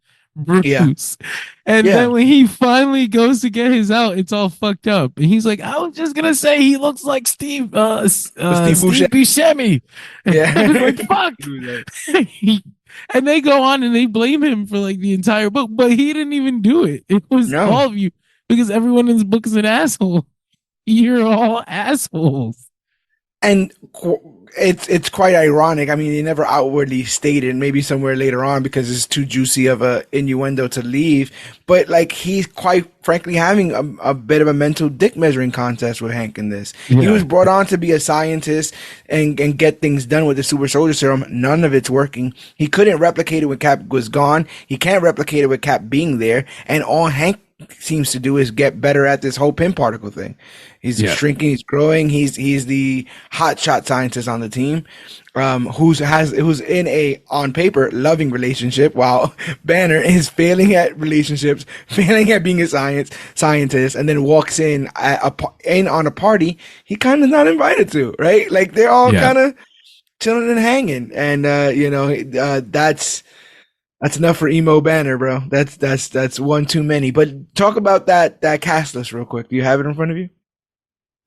Yeah, Bruce. And then yeah. when he finally goes to get his out, it's all fucked up. And he's like, "I was just gonna say he looks like Steve Steve Buscemi. Buscemi." And I was Yeah. like, "Fuck." And they go on and they blame him for like the entire book, but he didn't even do it. It was No. all of you because everyone in this book is an asshole. You're all assholes. And it's quite ironic. I mean, they never outwardly stated. Maybe somewhere later on, because it's too juicy of a innuendo to leave. But like, he's quite frankly having a bit of a mental dick measuring contest with Hank in this. He Yeah. was brought on to be a scientist and get things done with the super soldier serum. None of it's working. He couldn't replicate it when Cap was gone. He can't replicate it with Cap being there. And all Hank seems to do is get better at this whole pin particle thing. He's Yeah. shrinking, he's growing. He's the hot shot scientist on the team, who's in a on paper loving relationship, while Banner is failing at relationships, failing at being a scientist, and then walks in on a party he kind of not invited to. Right, like they're all Yeah. kind of chilling and hanging, and that's enough for emo Banner, bro. That's one too many. But talk about that cast list real quick. Do you have it in front of you?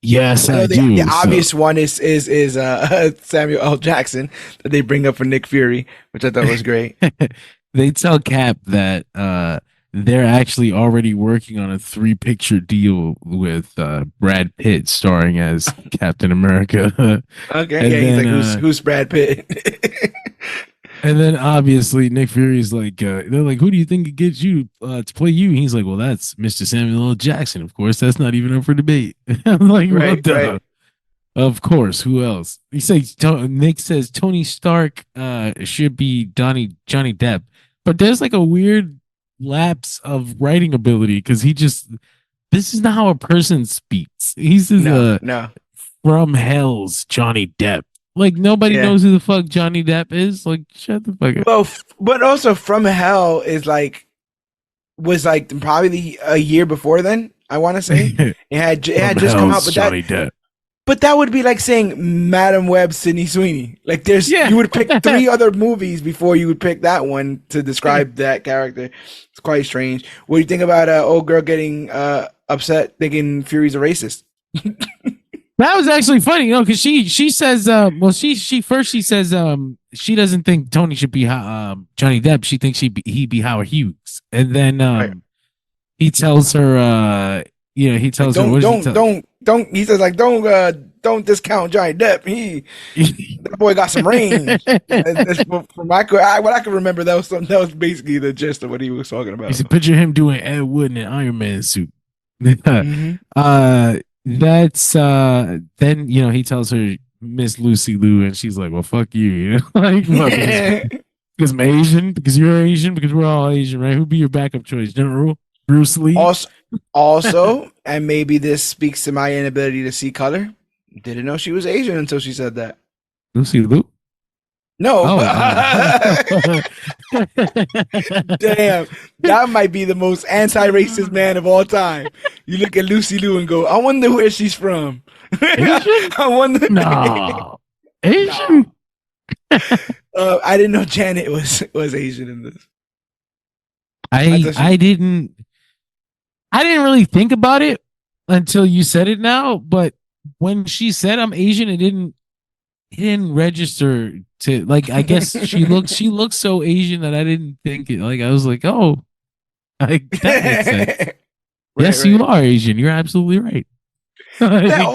Yes, I I know the do. So obvious one is Samuel L. Jackson that they bring up for Nick Fury, which I thought was great. they tell Cap that they're actually already working on a 3 picture deal with Brad Pitt starring as Captain America. Okay, and yeah, he's then like, who's Brad Pitt? and then obviously Nick Fury's like they're like, who do you think gets you to play you? And he's like, well, that's Mr. Samuel L. Jackson. Of course, that's not even up for debate. I'm like, well, Right, duh. right. Of course. Who else? He says Nick says Tony Stark should be Johnny Depp, but there's like a weird lapse of writing ability because he just this is not how a person speaks. He says No, no, from hell's Johnny Depp. Like nobody yeah. knows who the fuck Johnny Depp is. Like shut the fuck up. Well, but also From Hell is like was like probably a year before then. I want to say it had From just come out, hell's but Johnny Depp. that would be like saying Madam Web, Sydney Sweeney. Like Yeah. you would pick three other movies before you would pick that one to describe that character. It's quite strange. What do you think about old girl getting upset thinking Fury's a racist? That was actually funny, because she says, well, she says, she doesn't think Tony should be Johnny Depp. She thinks he be Howard Hughes, and then Right. he tells her, he Like tells her, what does he tell? don't. He says like don't discount Johnny Depp. That boy got some range. From what I can remember, that was basically the gist of what he was talking He about. said, picture him doing Ed Wood in an Iron Man suit. Hmm. That's then he tells her Miss Lucy Liu, and she's like, well, fuck you, like fuck because I'm Asian, because you're Asian, because we're all Asian, right? Who'd be your backup choice? General Bruce Lee? Also, and maybe this speaks to my inability to see color. Didn't know she was Asian until she said that. Lucy Liu? No, Oh, damn, that might be the most anti-racist man of all time. You look at Lucy Liu and go, "I wonder where she's from." Asian? I wonder. No, Asian. I didn't know Janet was Asian in this. I didn't really think about it until you said it now. But when she said I'm Asian, it didn't register to like. I guess she looks so Asian that I didn't think it. Like I was like, oh, like that makes sense. Right, Yes, you right. are Asian. You're absolutely right. Yeah, Like,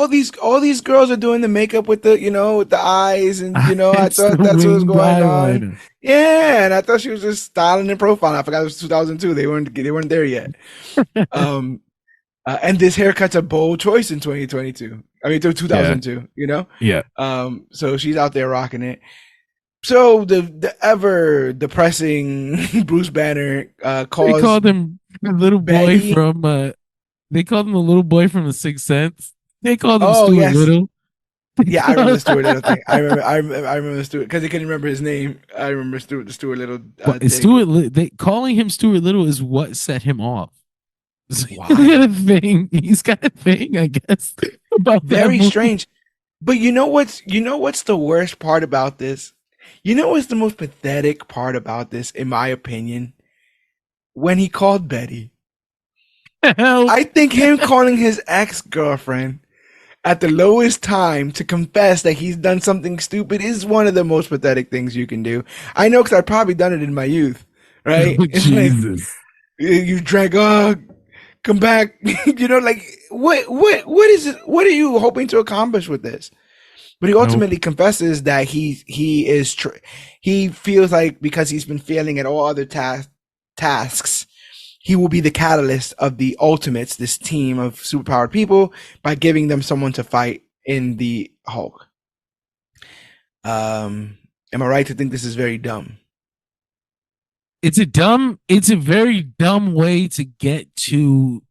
all these girls are doing the makeup with the with the eyes, and I it's the thought that's what was winged going on. eyeliner. Yeah, and I thought she was just styling and profiling. I forgot it was 2002. They weren't there yet. Um, and this haircut's a bold choice in 2022. I mean, through Yeah, 2002. yeah. So she's out there rocking it. So the ever depressing Bruce Banner They calls called him the little boy Betty. from. They called him the little boy from The Sixth Sense. They called him Oh Stuart yes, Little. Yeah, I remember the Stuart Little thing. I remember the Stuart because he couldn't remember his name. I remember the Stuart Little But thing. Calling him Stuart Little is what set him off. He's got Why? a thing. He's got a thing, I guess, about that Very movie. strange. But you know what's the worst part about this? You know what's the most pathetic part about this, in my opinion? When he called Betty. Hell, I think him calling his ex-girlfriend at the lowest time to confess that he's done something stupid is one of the most pathetic things you can do. I know because I've probably done it in my youth, right? oh, It's like Jesus. you drag come back, like what is it? What are you hoping to accomplish with this? But he Nope. ultimately confesses that he feels like because he's been failing at all other tasks, he will be the catalyst of the Ultimates, this team of superpowered people, by giving them someone to fight in the Hulk. Am I right to think this is very dumb? It's a very dumb way to get to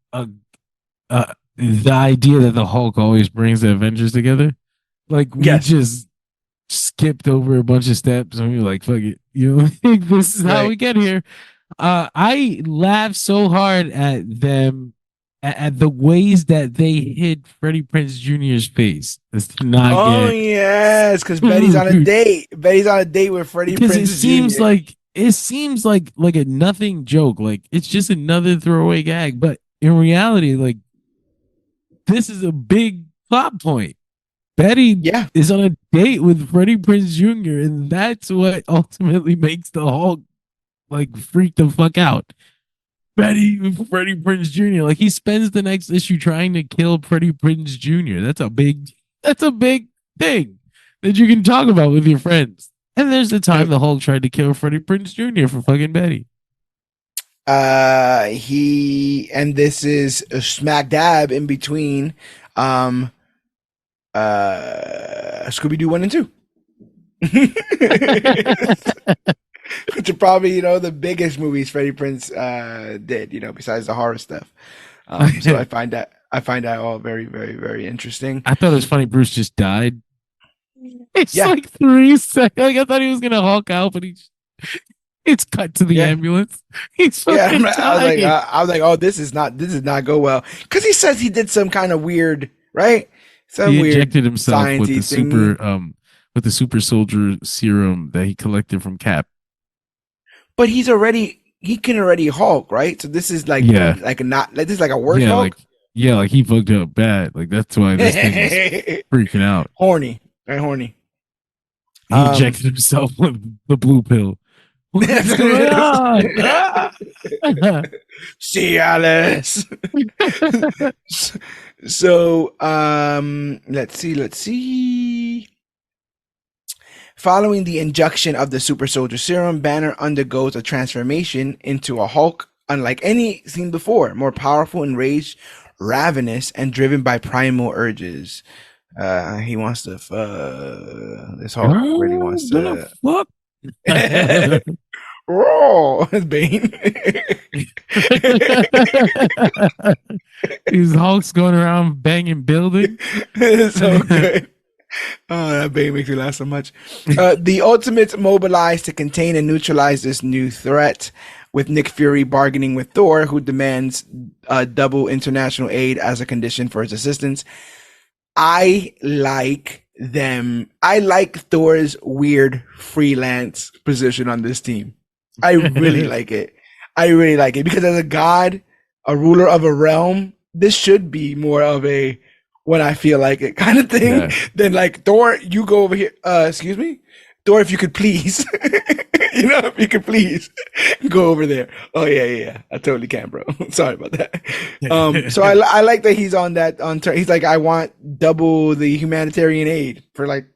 the idea that the Hulk always brings the Avengers together. Like we Yes. just skipped over a bunch of steps and we were like, fuck it. This is how Right. we get here. I laughed so hard at them at the ways that they hid Freddie Prince Jr.'s face. As to not Oh get yes, because Betty's on a screwed. date. Betty's on a date with Freddie Because Prinze Jr. it seems like a nothing joke. Like it's just another throwaway gag. But in reality, like this is a big plot point. Betty Yeah. is on a date with Freddie Prince Jr., and that's what ultimately makes the Hulk like freak the fuck out. Freddie Prince Jr. Like he spends the next issue trying to kill Freddie Prince Jr. That's a big thing that you can talk about with your friends. And there's the time the Hulk tried to kill Freddie Prince Jr. for fucking Betty. He and this is a smack dab in between Scooby Doo 1 and 2. Which are probably, the biggest movies Freddie Prince did, besides the horror stuff. So I find that all very, very, very interesting. I thought it was funny Bruce just died. It's Yeah, like 3 seconds. Like I thought he was gonna Hulk out, but it's cut to the yeah, ambulance. He's yeah. fucking dying. I was like, oh, this is not go well, because he says he did some kind of weird, right? Some He weird injected himself sciencey thing. with the super soldier serum that he collected from Cap. But he can already Hulk, right? So this is like Yeah. like a not like this is like a worse Yeah, Hulk. like he fucked up bad. Like that's why this thing was freaking out. Horny, right? Horny. He injected himself with the blue pill. What's going on? See, Alice. So, let's see. Following the injection of the super soldier serum, Banner undergoes a transformation into a Hulk unlike any seen before, more powerful, enraged, ravenous, and driven by primal urges. He wants to. This Hulk really wants The to. fuck? Roar, Bane. These Hulks going around banging buildings. It's so good. Oh, that Bane makes me laugh so much. The Ultimates mobilize to contain and neutralize this new threat, with Nick Fury bargaining with Thor, who demands double international aid as a condition for his assistance. I like them. I like Thor's weird freelance position on this team. I really like it. I really like it because as a god, a ruler of a realm, this should be more of a when I feel like it kind of thing than like Thor, you go over here. Excuse me? Thor, if you could please. If you could please go over there. Oh yeah. I totally can, bro. Sorry about that. So I like that he's on that he's like, I want double the humanitarian aid for like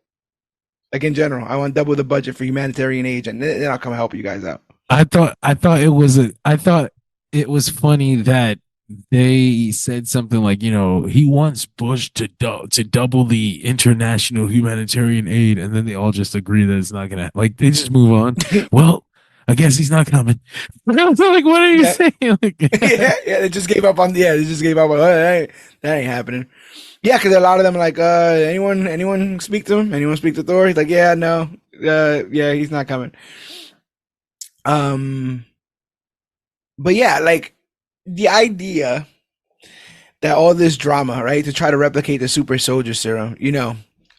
in general. I want double the budget for humanitarian aid, and then I'll come help you guys out. I thought it was funny that they said something like, he wants Bush to double the international humanitarian aid, and then they all just agree that it's not gonna, like, they just move on. Well, I guess he's not coming. I was like, what are you saying? Like, They just gave up on. Yeah, they just gave up on. Oh, that ain't happening. Yeah, because a lot of them are like, anyone speak to him? Anyone speak to Thor? He's like, yeah, no, yeah, he's not coming. Um, but yeah, like the idea that all this drama, right, to try to replicate the super soldier serum,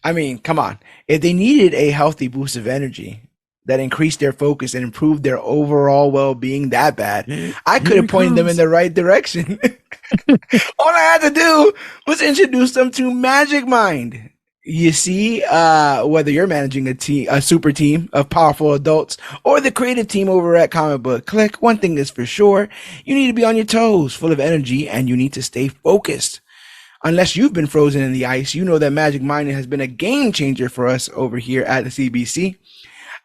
I mean, come on. If they needed a healthy boost of energy that increased their focus and improved their overall well being that bad, I could Here have he pointed them in comes. the right direction. All I had to do was introduce them to Magic Mind. You see, whether you're managing a super team of powerful adults or the creative team over at ComicBookClique, one thing is for sure, you need to be on your toes, full of energy, and you need to stay focused. Unless you've been frozen in the ice, you know that Magic Mind has been a game changer for us over here at the CBC.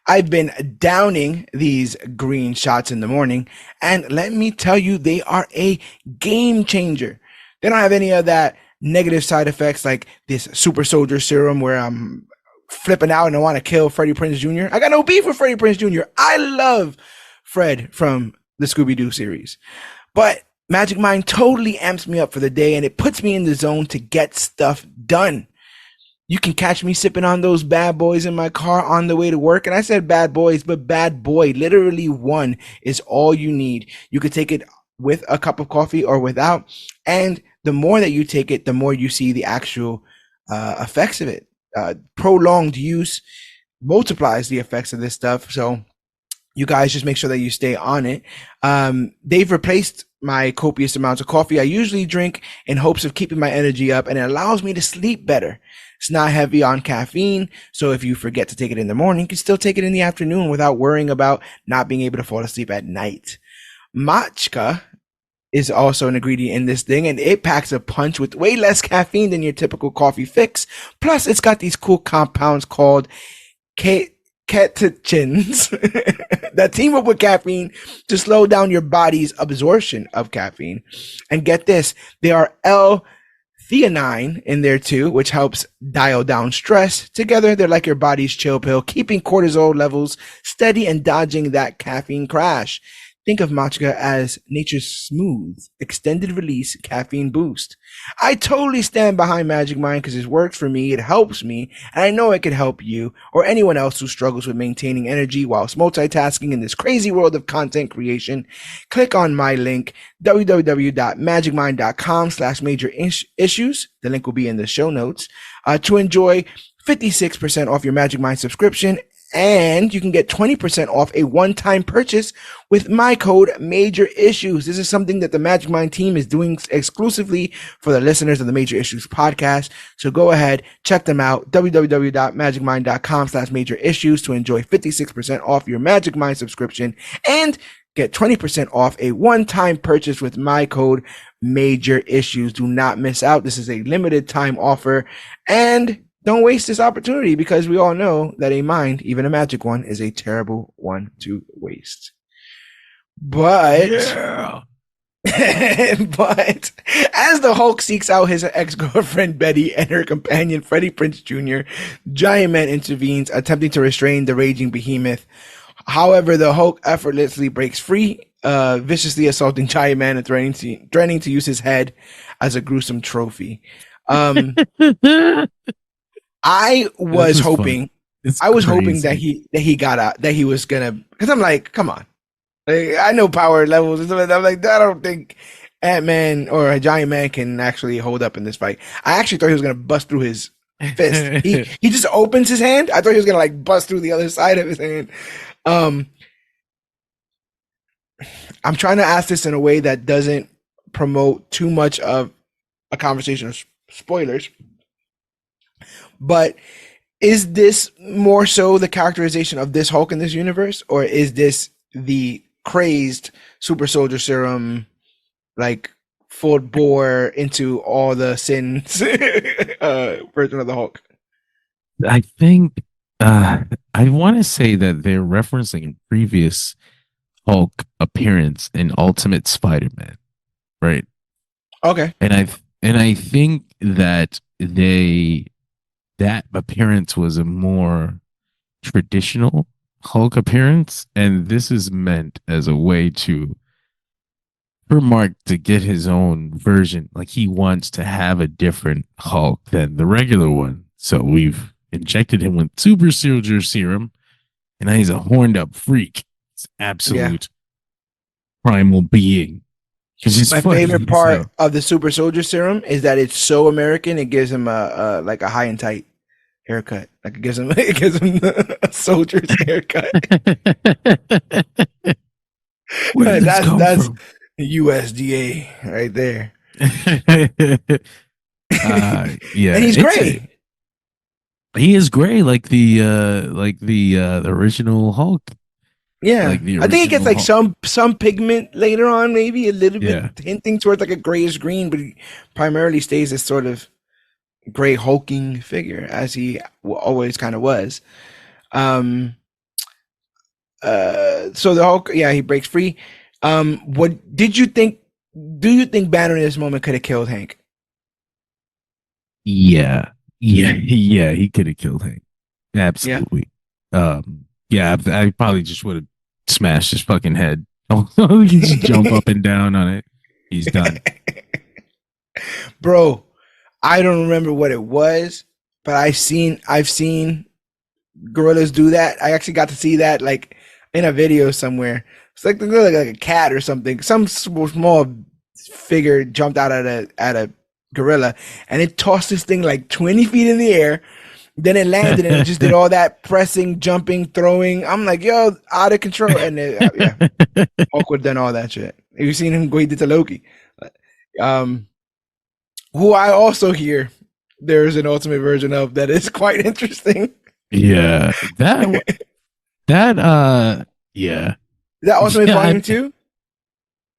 I've been downing these green shots in the morning, and let me tell you, they are a game changer. They don't have any of that negative side effects like this super soldier serum where I'm flipping out and I want to kill Freddie Prinze Jr. I got no beef with Freddie Prinze Jr. I love Fred from the Scooby Doo series. But Magic Mind totally amps me up for the day and it puts me in the zone to get stuff done. You can catch me sipping on those bad boys in my car on the way to work. And I said bad boys, but bad boy, literally one is all you need. You could take it with a cup of coffee or without. And the more that you take it, the more you see the actual effects of it. Prolonged use multiplies the effects of this stuff. So you guys just make sure that you stay on it. They've replaced my copious amounts of coffee I usually drink in hopes of keeping my energy up, and it allows me to sleep better. It's not heavy on caffeine, so if you forget to take it in the morning, you can still take it in the afternoon without worrying about not being able to fall asleep at night. Matcha is also an ingredient in this thing, and it packs a punch with way less caffeine than your typical coffee fix. Plus, it's got these cool compounds called catechins that team up with caffeine to slow down your body's absorption of caffeine. And get this, they are L-theanine in there too, which helps dial down stress. Together, they're like your body's chill pill, keeping cortisol levels steady and dodging that caffeine crash. Think of matcha as nature's smooth, extended release caffeine boost. I totally stand behind Magic Mind because it works for me, it helps me, and I know it could help you or anyone else who struggles with maintaining energy whilst multitasking in this crazy world of content creation. Click on my link, www.magicmind.com/major-issues. The link will be in the show notes to enjoy 56% off your Magic Mind subscription, and you can get 20% off a one-time purchase with my code Major Issues. This is something that the Magic Mind team is doing exclusively for the listeners of the Major Issues podcast. So go ahead, check them out, www.magicmind.com/major-issues to enjoy 56% off your Magic Mind subscription and get 20% off a one-time purchase with my code Major Issues. Do not miss out. This is a limited time offer, and don't waste this opportunity because we all know that a mind, even a magic one, is a terrible one to waste. But, Yeah. but as the Hulk seeks out his ex-girlfriend Betty and her companion Freddie Prinze Jr., Giant Man intervenes, attempting to restrain the raging behemoth. However, the Hulk effortlessly breaks free, viciously assaulting Giant Man and threatening to use his head as a gruesome trophy. I This was is fun. hoping, It's I was hoping that crazy. he got out, that he was gonna, because I'm like, come on, like, I know power levels and stuff like that. I'm like, I don't think Ant Man or a Giant Man can actually hold up in this fight. I actually thought he was gonna bust through his fist. He just opens his hand. I thought he was gonna like bust through the other side of his hand. Um, I'm trying to ask this in a way that doesn't promote too much of a conversation of spoilers, but is this more so the characterization of this Hulk in this universe, or is this the crazed super soldier serum, like full bore into all the sins version of the Hulk? I think I want to say that they're referencing previous Hulk appearance in Ultimate Spider-Man, right? Okay. And I think that that appearance was a more traditional Hulk appearance, and this is meant as a way to for Mark to get his own version. Like he wants to have a different Hulk than the regular one. So we've injected him with super soldier serum, and now he's a horned up freak. It's Yeah. absolute primal being. Because he's My favorite funny. part So of the super soldier serum is that it's so American. It gives him a like a high and tight haircut. Like it gives him a soldier's haircut. where did this come That's from? USDA right there. Yeah, And he's it's gray. he is gray like the original Hulk, Yeah, like the I think he gets original like Hulk. some pigment later on, maybe a little bit Yeah, hinting towards like a grayish green, but he primarily stays this sort of gray hulking figure as he always kind of was. Um, so the Hulk, yeah, he breaks free. What did you think? Do you think Banner in this moment could have killed Hank? yeah, yeah, yeah. He could have killed Hank. Yeah. Absolutely. Yeah, I probably just would have smashed his fucking head. Oh, he just jump up and down on it. He's done. Bro, I don't remember what it was, but I've seen gorillas do that. I actually got to see that like in a video somewhere. It's like they look like a cat or something. Some small figure jumped out at a gorilla and it tossed this thing like 20 feet in the air. Then it landed and it just did all that pressing, jumping, throwing. I'm like, yo, out of control. And yeah, Hulk would have done all that shit. You've seen him go he did to Loki. Um, who I also hear there is an ultimate version of that is quite interesting. Yeah, that yeah. Is that Ultimate Yeah, Volume 2?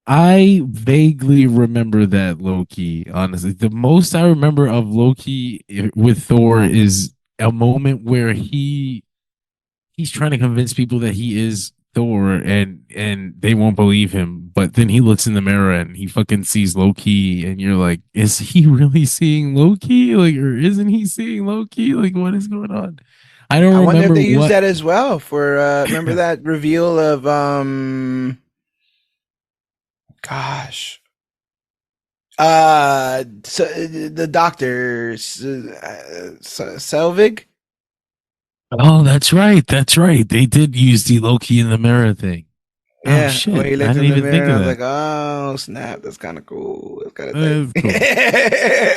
I vaguely remember that Loki. Honestly, the most I remember of Loki with Thor is a moment where he's trying to convince people that he is Thor, and they won't believe him. But then he looks in the mirror and he fucking sees Loki, and you're like, is he really seeing Loki? Like, or isn't he seeing Loki? Like, what is going on? I I don't wonder if remember they used what. that as well for remember that reveal of gosh so, the doctor Selvig. Oh, that's right. That's right. They did use the Loki in the mirror thing. Oh Yeah, when shit! he I looked didn't in the even mirror think and I of was that. like, oh snap, that's kind of cool. That's kind of tight. That's cool.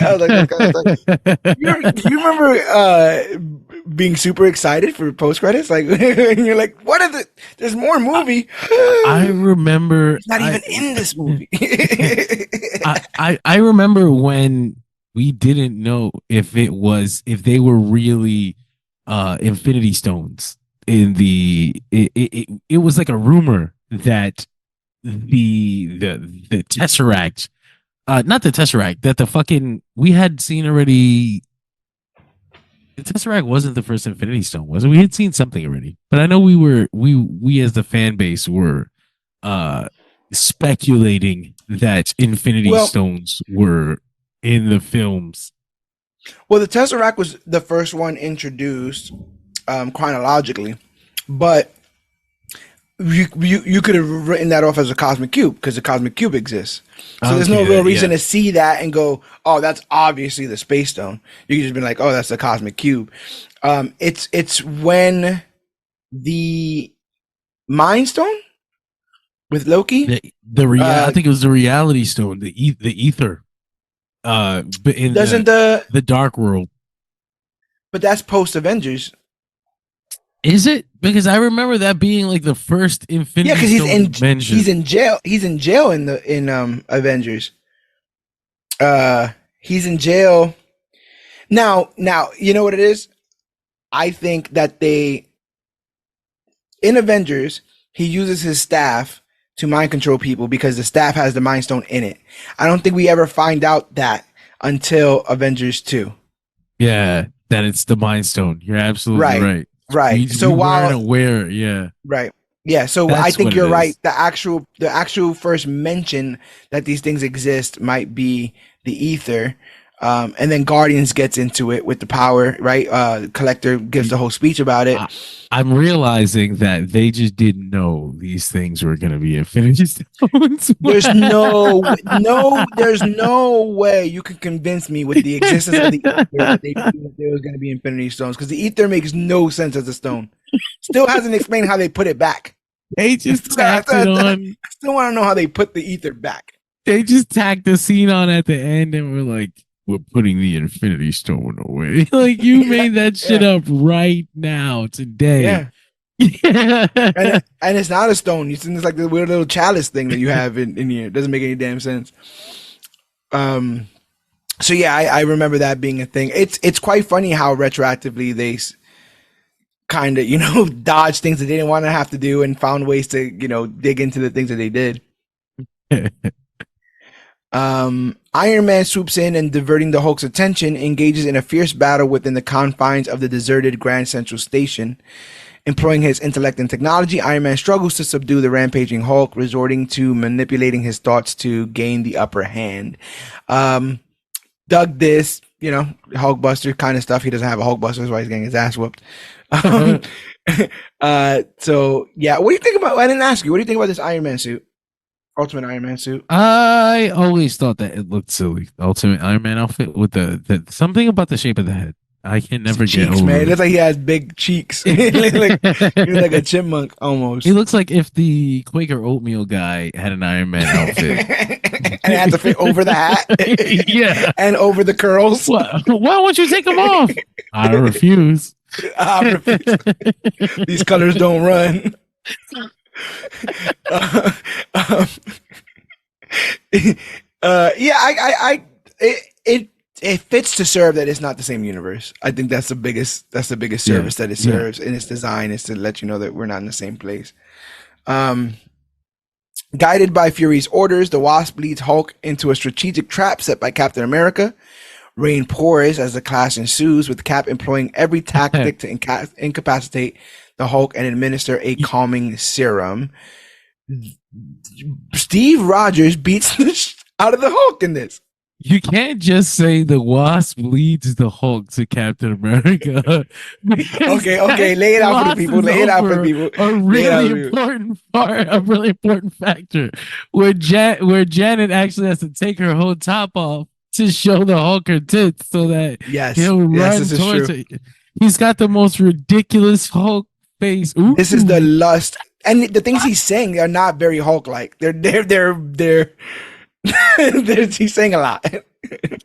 I was like, that's kind of tight. You remember being super excited for post credits? Like, and you're like, what is it? There's more I, movie. I remember. He's not even in this movie. I remember when we didn't know if they were really Infinity Stones in it was like a rumor that the Tesseract, not the Tesseract, that the fucking we had seen already. The Tesseract wasn't the first Infinity Stone, was it? We had seen something already, but I know we as the fan base were uh speculating that Infinity well, Stones were in the films. well, the Tesseract was the first one introduced chronologically, but you could have written that off as a cosmic cube because the cosmic cube exists. So there's no Okay, real reason yeah, to see that and go, oh, that's obviously the space stone. You could just be like, oh, that's the cosmic cube. It's when the Mind Stone with Loki I uh think it was the Reality Stone, the ether, but in doesn't the the Dark World. but that's post Avengers. Is it? Because I remember that being like the first Yeah, Infinity because Stone he's mentioned. in jail. He's in jail in the in Avengers. He's in jail now. Now you know what it is. I think that they in Avengers he uses his staff to mind control people because the staff has the Mind Stone in it. I don't think we ever find out that until Avengers 2. Yeah, that it's the Mind Stone. You're absolutely Right. right. Right. So We weren't while aware. Yeah, right. Yeah, so I that's think what it you're right. is. The actual first mention that these things exist might be the ether. And then Guardians gets into it with the power, right? Collector gives the whole speech about it. I'm realizing that they just didn't know these things were going to be Infinity Stones. There's no way you can convince me with the existence of the ether that they knew that there was going to be Infinity Stones, because the ether makes no sense as a stone. Still hasn't explained how they put it back. They just tacked it on. I still want to know how they put the ether back. They just tacked the scene on at the end and we're like, we're putting the Infinity Stone away. Like, you made that shit up right now, today. Yeah. And it's not a stone. It's like the weird little chalice thing that you have in here. It doesn't make any damn sense. So yeah, I remember that being a thing. It's quite funny how retroactively they kind of, dodged things that they didn't want to have to do and found ways to, dig into the things that they did. Iron Man swoops in and, diverting the Hulk's attention, engages in a fierce battle within the confines of the deserted Grand Central Station. Employing his intellect and technology, Iron Man struggles to subdue the rampaging Hulk, resorting to manipulating his thoughts to gain the upper hand. Dug this, Hulkbuster kind of stuff. He doesn't have a Hulkbuster, that's why he's getting his ass whooped. So yeah, what do you think about? I didn't ask you. What do you think about this Iron Man suit? Ultimate Iron Man suit. I always thought that it looked silly. The Ultimate Iron Man outfit with the something about the shape of the head. I can never get over man. it. It looks like he has big cheeks. He looks like a chipmunk almost. He looks like if the Quaker oatmeal guy had an Iron Man outfit. And it had to fit over the hat. Yeah. And over the curls. Why won't you take them off? I refuse. These colors don't run. It fits to serve that it's not the same universe. I think that's the biggest service that it serves in its design, is to let you know that we're not in the same place. Guided by Fury's orders, the Wasp leads Hulk into a strategic trap set by Captain America. Rain pours as the clash ensues, with Cap employing every tactic to incapacitate the Hulk and administer a calming serum. Steve Rogers beats the out of the Hulk in this. You can't just say the Wasp leads the Hulk to Captain America. Okay, lay it out for the people. Lay it out for the people. A really important part, a really important factor, where Janet actually has to take her whole top off to show the Hulk her tits, so that he'll run towards it. He's got the most ridiculous Hulk face. Ooh. This is the lust, and the things he's saying are not very Hulk-like. They're he's saying a lot.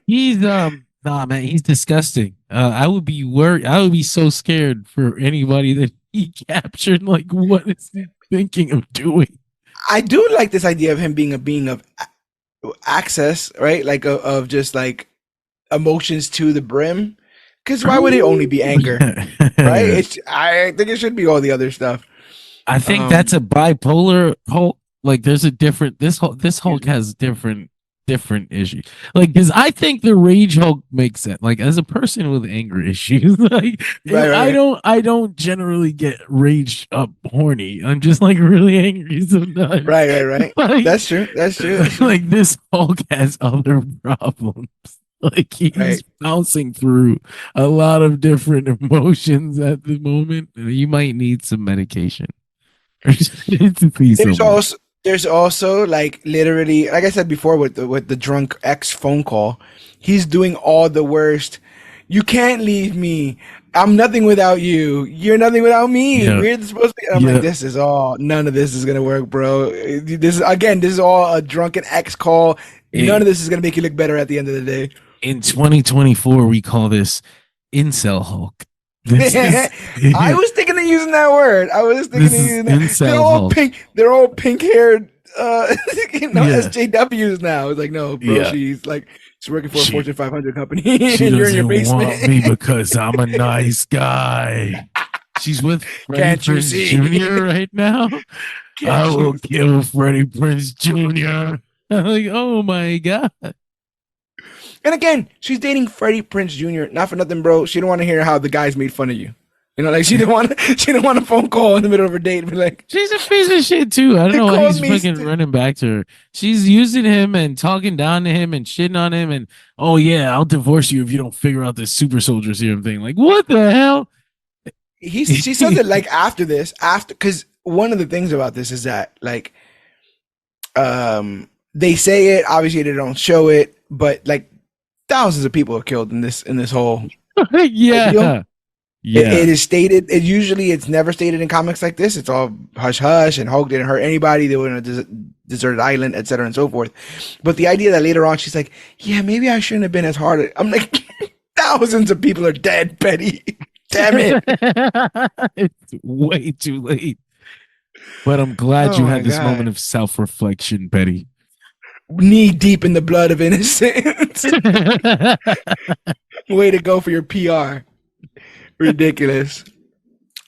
He's nah, man, he's disgusting. I would be worried. I would be so scared for anybody that he captured. Like, what is he thinking of doing? I do like this idea of him being a being of access, right? Like of just like emotions to the brim. Because why would it only be anger, right? I think it should be all the other stuff. I think that's a bipolar Hulk. Like, there's a different this Hulk has different issues. Like, because I think the Rage Hulk makes sense. Like, as a person with anger issues, like right. I don't generally get raged up horny. I'm just like really angry sometimes. Right. Like, that's true. Like, this Hulk has other problems. Like, he's bouncing through a lot of different emotions at the moment. You might need some medication. There's also like, literally, like I said before, with the drunk ex phone call, he's doing all the worst. You can't leave me. I'm nothing without you. You're nothing without me. Yeah. We're supposed to be. I'm like, none of this is gonna work, bro. This is all a drunken ex call. None of this is gonna make you look better at the end of the day. In 2024, we call this incel Hulk. I was thinking of using that word. They're all pink. They're all pink-haired, SJWs now. It's like, no, bro. She's working for a Fortune 500 company, and you're in your basement. Want me because I'm a nice guy. She's with Freddie Prinze Jr. right now. I will kill Freddie Prinze Jr. I'm like, oh my god. And again, she's dating Freddie Prinze Jr. Not for nothing, bro. She don't want to hear how the guys made fun of you. You know, like she didn't want a phone call in the middle of her date and be like, she's a piece of shit too. I don't know why called he's me. fucking running back to her. She's using him and talking down to him and shitting on him and oh yeah, I'll divorce you if you don't figure out this super soldier serum thing. Like what the hell? She says it like after because one of the things about this is that like they say it, obviously they don't show it, but like thousands of people are killed in this whole yeah. deal. Yeah. It is stated. It's never stated in comics like this. It's all hush hush, and Hulk didn't hurt anybody. They were in a deserted island, etc., and so forth. But the idea that later on she's like, "Yeah, maybe I shouldn't have been as hard." I'm like, thousands of people are dead, Betty. Damn it! It's way too late. But I'm glad you had this moment of self-reflection, Betty. Knee deep in the blood of innocence. Way to go for your PR. Ridiculous.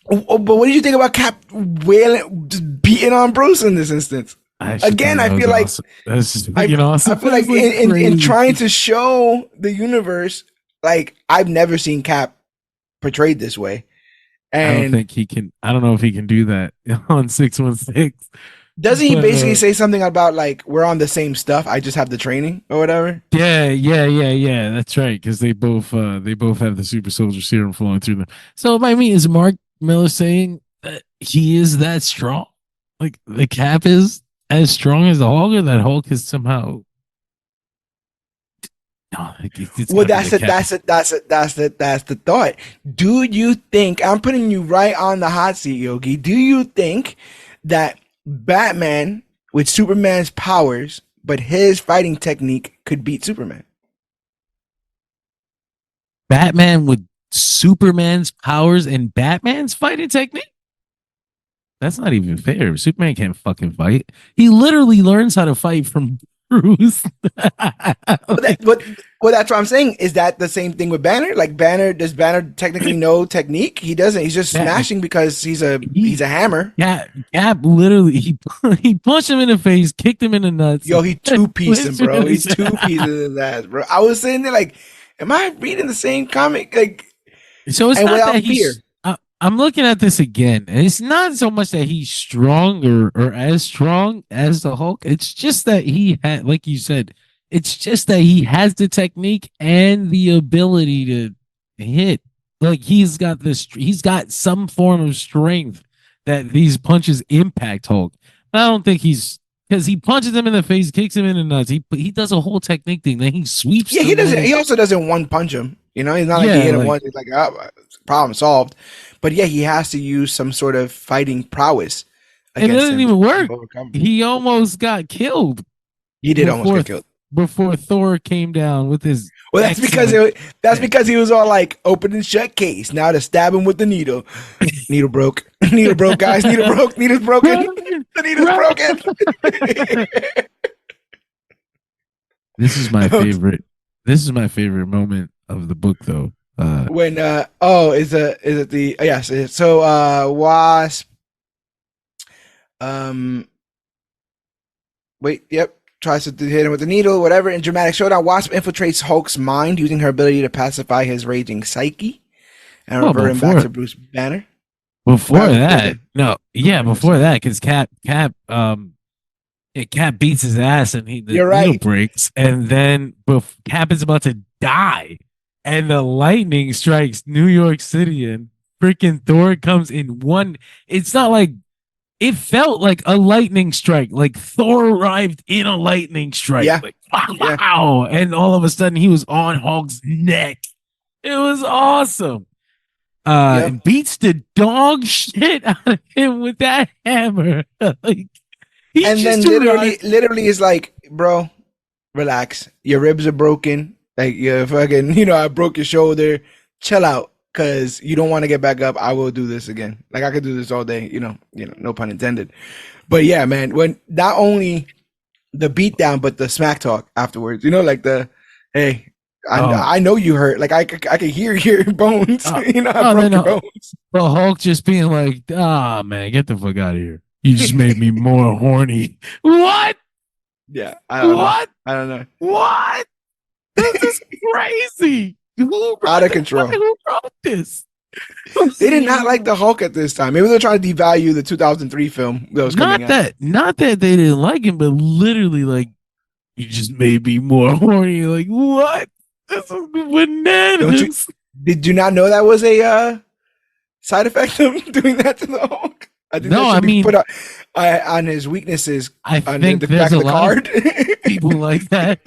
But what do you think about Cap wailing, just beating on Bruce in this instance? Again, I feel like awesome. I feel like in trying to show the universe, like I've never seen Cap portrayed this way. And I don't think he can. I don't know if he can do that on 616. Doesn't he basically say something about like we're on the same stuff? I just have the training or whatever. Yeah. That's right. Because they both have the super soldier serum flowing through them. So I mean, is Mark Miller saying that he is that strong? Like the Cap is as strong as the Hulk, or that Hulk is somehow? No, well, that's the thought. Do you think I'm putting you right on the hot seat, Yogi? Do you think that Batman with Superman's powers, but his fighting technique could beat Superman? Batman with Superman's powers and Batman's fighting technique? That's not even fair. Superman can't fucking fight. He literally learns how to fight from Bruce. Well, that's what I'm saying. Is that the same thing with Banner? Like does Banner technically know technique? He doesn't. He's just smashing because he's a hammer. Yeah, Cap literally he punched him in the face, kicked him in the nuts. Yo, he two-piecing, bro. He's two-piecing in that, bro. I was sitting there like, am I reading the same comic? Like, so it's not that he's. I'm looking at this again, and it's not so much that he's strong or as strong as the Hulk. It's just that he had, like you said, it's just that he has the technique and the ability to hit. Like he's got some form of strength that these punches impact Hulk. But I don't think because he punches him in the face, kicks him in the nuts. He does a whole technique thing. Then he sweeps. Yeah, he doesn't. He also doesn't one punch him. You know, he's not like he hit him once. He's like, oh, problem solved. But yeah, he has to use some sort of fighting prowess. It doesn't even work. He almost got killed. He did almost get killed before Thor came down with his. Well, that's because he was all like open and shut case. Now to stab him with the needle. Needle broke. Needle broke, guys. Needle broke. Needle's broken. The needle's broken. This is my favorite. This is my favorite moment of the book, though. When is it the yes? So Wasp. Tries to hit him with the needle, whatever. In dramatic showdown, Wasp infiltrates Hulk's mind using her ability to pacify his raging psyche and revert him back to Bruce Banner. Before that, because Cap beats his ass and the needle breaks, and then Cap is about to die, and the lightning strikes New York City, and freaking Thor comes in one. It's not like. It felt like a lightning strike. Like Thor arrived in a lightning strike. Yeah. Like, wow. Yeah. And all of a sudden he was on Hulk's neck. It was awesome. And beats the dog shit out of him with that hammer. Like, and then literally is like, bro, relax. Your ribs are broken. Like you're fucking, I broke your shoulder. Chill out. Cause you don't want to get back up. I will do this again. Like I could do this all day, no pun intended. But yeah, man, when not only the beatdown, but the smack talk afterwards, like the, hey, I know you hurt. Like I can hear your bones. I broke your bones. The Hulk just being like, man, get the fuck out of here. You just made me more horny. What? Yeah. I don't know. What? This is crazy. Out of control. Who wrote this? They did not like the Hulk at this time. Maybe they're trying to devalue the 2003 film that was coming out. Not that they didn't like him, but literally, like, you just made me more horny. Like, what? This is Don't you? bananas. Did you not know that was a side effect of doing that to the Hulk? I think No, that I should be mean, put on his weaknesses I on think the there's back a of the lot of card. people like that.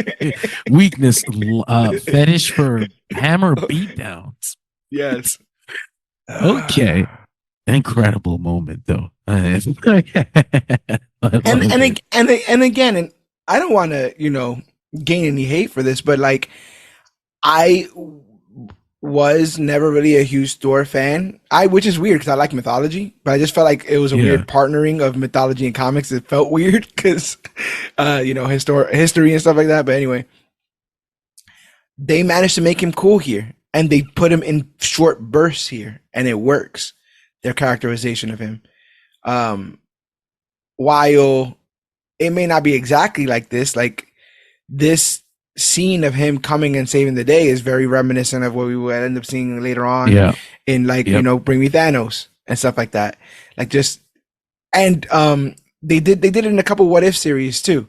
Weakness, fetish for hammer beatdowns. Yes. Okay. Incredible moment, though. I and love and it. and again, and I don't want to gain any hate for this, but like I was never really a huge Thor fan. Which is weird because I like mythology, but I just felt like it was a Yeah. weird partnering of mythology and comics. It felt weird because, history and stuff like that. But anyway, they managed to make him cool here, and they put him in short bursts here, and it works. Their characterization of him, um, while it may not be exactly like this scene of him coming and saving the day is very reminiscent of what we would end up seeing later on Yeah. in Yep. Bring Me Thanos and stuff like that. Like just and they did it in a couple What If series too.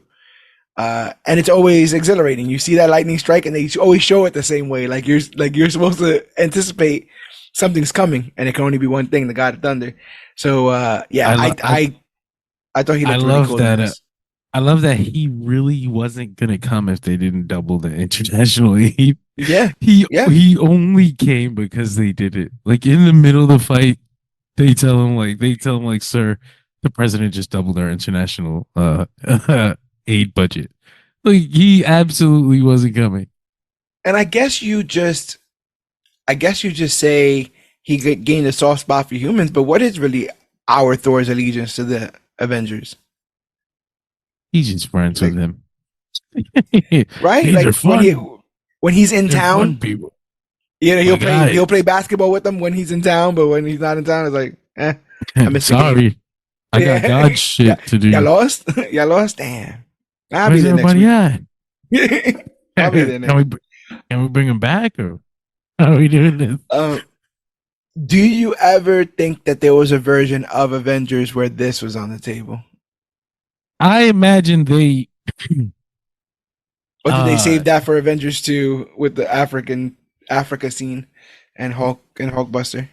And it's always exhilarating. You see that lightning strike and they always show it the same way. Like you're supposed to anticipate something's coming and it can only be one thing, the God of Thunder. So yeah, I, lo- I thought he I looked really love cool in that. this. I love that he really wasn't gonna come if they didn't double the international. Yeah. Yeah. He only came because they did it. Like in the middle of the fight, they tell him like, sir, the president just doubled our international aid budget. Like he absolutely wasn't coming. And I guess you just say he gained a soft spot for humans, but what is really our Thor's allegiance to the Avengers? He's just friends with Like, him. right? These are Like fun. when he's in They're fun town, people. he'll My play guy. basketball with them when he's in town, but when he's not in town, it's like, I missed the game. Sorry. I got Yeah, God yeah, shit to you do. lost, you lost. Damn, I'll be Where's there next everybody week. at? I'll be there next. Can we bring him back or how are we doing this? Um, do you ever think that there was a version of Avengers where this was on the table? I imagine they Or did they uh save that for Avengers 2 with the Africa scene and Hulkbuster?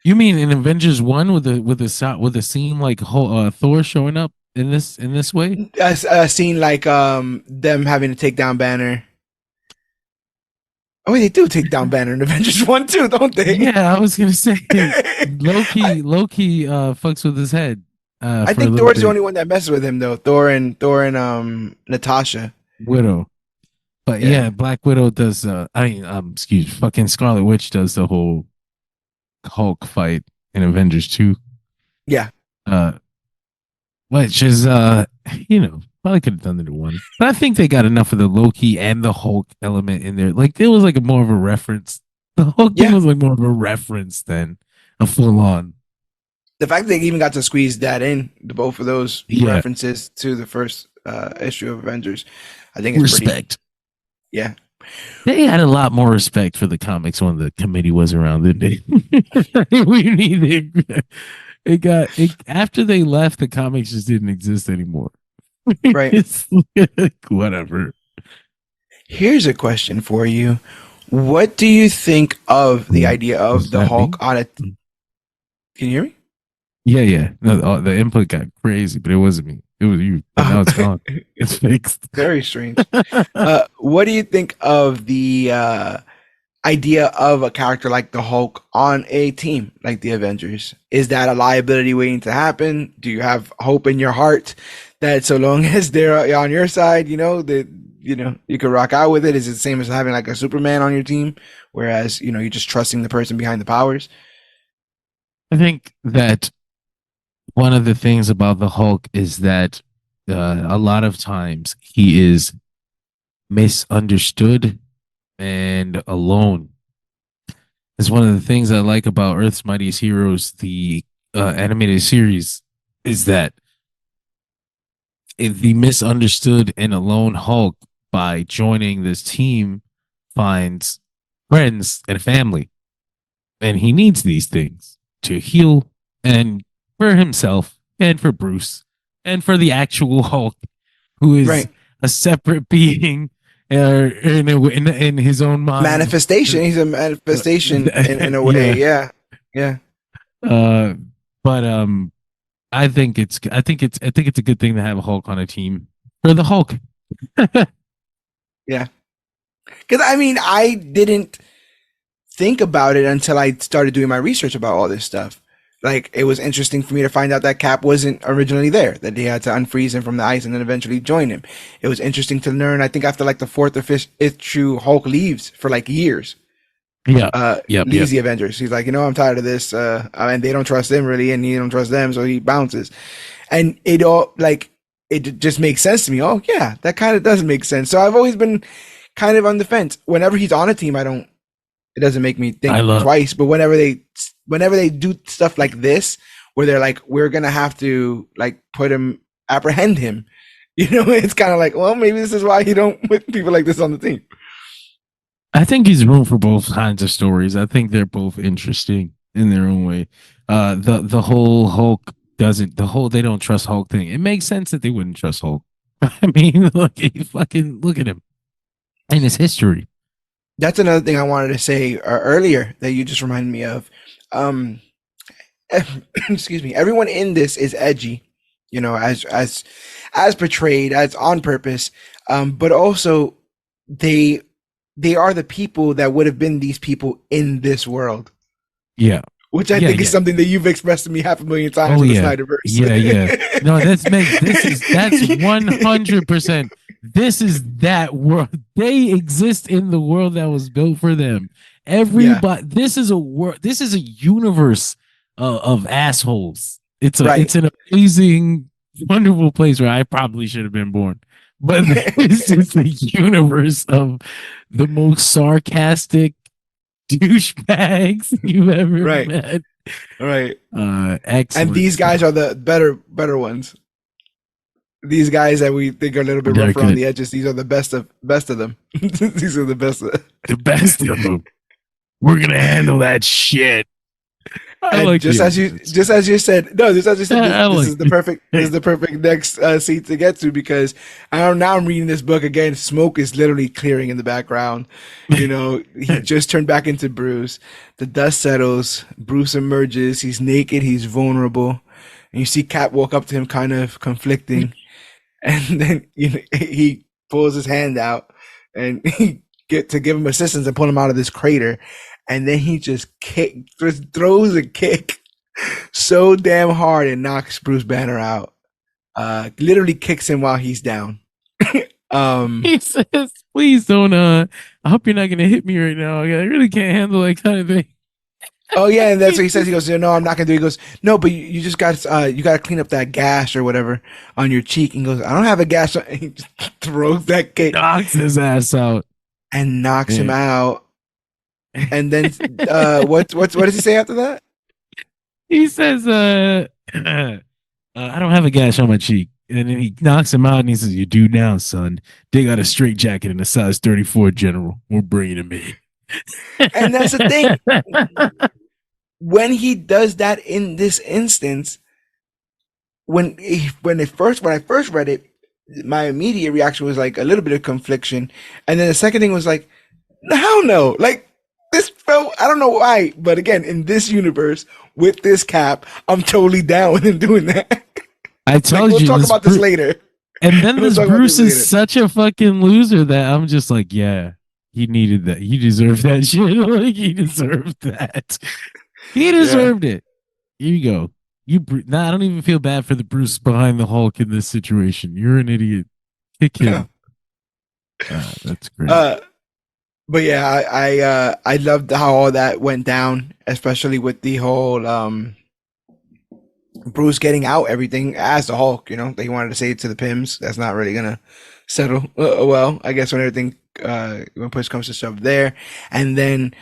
you mean in Avengers 1 with with a scene like Thor showing up in this way? A scene like them having to take down Banner. Oh, wait, they do take down Banner in Avengers 1 too, don't they? Yeah, I was gonna say Loki fucks with his head I for a think little Thor's the bit. only one that messes with him though. Thor and Natasha. Widow. But Yeah. yeah, Black Widow does excuse fucking Scarlet Witch does the whole Hulk fight in Avengers 2. Yeah. Uh which is probably could have done it in one. But I think they got enough of the Loki and the Hulk element in there. Like it was like a more of a reference. The Hulk thing Yeah. was like more of a reference than a full on. The fact that they even got to squeeze that in, the both of those Yeah. references to the first issue of Avengers, I think it's pretty. Respect. Yeah. They had a lot more respect for the comics when the committee was around, didn't they? We needed after they left, the comics just didn't exist anymore. Right. It's whatever. Here's a question for you. What do you think of the idea Was of the that me? Hulk on a? Can you hear me? Yeah, yeah. No, the input got crazy, but it wasn't me. It was you. But now it's gone. It's fixed. Very strange. What do you think of the idea of a character like the Hulk on a team like the Avengers? Is that a liability waiting to happen? Do you have hope in your heart that so long as they're on your side, that you can rock out with it? Is it the same as having like a Superman on your team, whereas you're just trusting the person behind the powers? I think that one of the things about the Hulk is that a lot of times he is misunderstood and alone. It's one of the things I like about Earth's Mightiest Heroes, the animated series, is that the misunderstood and alone Hulk, by joining this team, finds friends and family. and he needs these things to heal and for himself and for Bruce and for the actual Hulk, who is Right. a separate being in his own mind. Manifestation. He's a manifestation in a way. Yeah. Yeah. Yeah. Uh, but I think it's a good thing to have a Hulk on a team for the Hulk. Yeah. Because I mean, I didn't think about it until I started doing my research about all this stuff. Like, it was interesting for me to find out that Cap wasn't originally there, that they had to unfreeze him from the ice and then eventually join him. It was interesting to learn, I think after like the fourth or fifth issue, Hulk leaves for like years. Yeah. Yep. Leaves the Avengers. He's like, I'm tired of this. And they don't trust him really, and he don't trust them, so he bounces. And it all, like, it just makes sense to me. Oh yeah, that kind of does make sense. So I've always been kind of on the fence. Whenever he's on a team, it doesn't make me think twice. But whenever they do stuff like this, where they're like, we're gonna have to like apprehend him, it's kind of like, well, maybe this is why you don't put people like this on the team. I think he's room for both kinds of stories. I think they're both interesting in their own way. The whole Hulk they don't trust Hulk thing. It makes sense that they wouldn't trust Hulk. I mean, look at him and his history. That's another thing I wanted to say earlier that you just reminded me of. Excuse me. Everyone in this is edgy, as portrayed, as on purpose. But also they are the people that would have been these people in this world. Yeah. Which I think is something that you've expressed to me 500,000 times in the Snyderverse. Yeah. No, that's 100%. This is that world. They exist in the world that was built for them. Everybody, this is a world. This is a universe of assholes. It's an amazing, wonderful place where I probably should have been born. But this is the universe of the most sarcastic douchebags you've ever met. Right. Excellent. And these guys are the better ones. These guys that we think are a little bit rougher on the edges, these are the best of them. These are the best of them. We're gonna handle that shit. Just as you said, this is the perfect next seat to get to, because now I'm reading this book again. Smoke is literally clearing in the background. He just turned back into Bruce. The dust settles. Bruce emerges. He's naked. He's vulnerable. And you see Cap walk up to him, kind of conflicting, and then he pulls his hand out and he to give him assistance and pull him out of this crater. And then he just throws a kick so damn hard and knocks Bruce Banner out. Literally kicks him while he's down. He says, "Please don't. I hope you're not gonna hit me right now. I really can't handle that kind of thing." Oh yeah, and that's what he says. He goes, "No, I'm not gonna do it." He goes, "No, but you just got to clean up that gash or whatever on your cheek." And he goes, "I don't have a gash." And he just throws that kick, knocks his ass out, and knocks him out. And then what does he say after that? He says, I don't have a gash on my cheek. And then he knocks him out and he says, "You do now, son. They got a straight jacket and a size 34 general. We're bringing him in." And that's the thing. When he does that in this instance, when I first read it, my immediate reaction was like a little bit of confliction. And then the second thing was like, hell no. Like, this felt, I don't know why, but again, in this universe with this Cap, I'm totally down with him doing that. I told you. We'll talk about this later. And then this Bruce is such a fucking loser that I'm just like, yeah, he needed that. He deserved that shit. Like, he deserved that. He deserved it. Here you go. I don't even feel bad for the Bruce behind the Hulk in this situation. You're an idiot. Kick him. That's great. But yeah, I loved how all that went down, especially with the whole Bruce getting out everything as the Hulk. That he wanted to say it to the Pims. That's not really gonna settle well, I guess, when everything when push comes to shove there. And then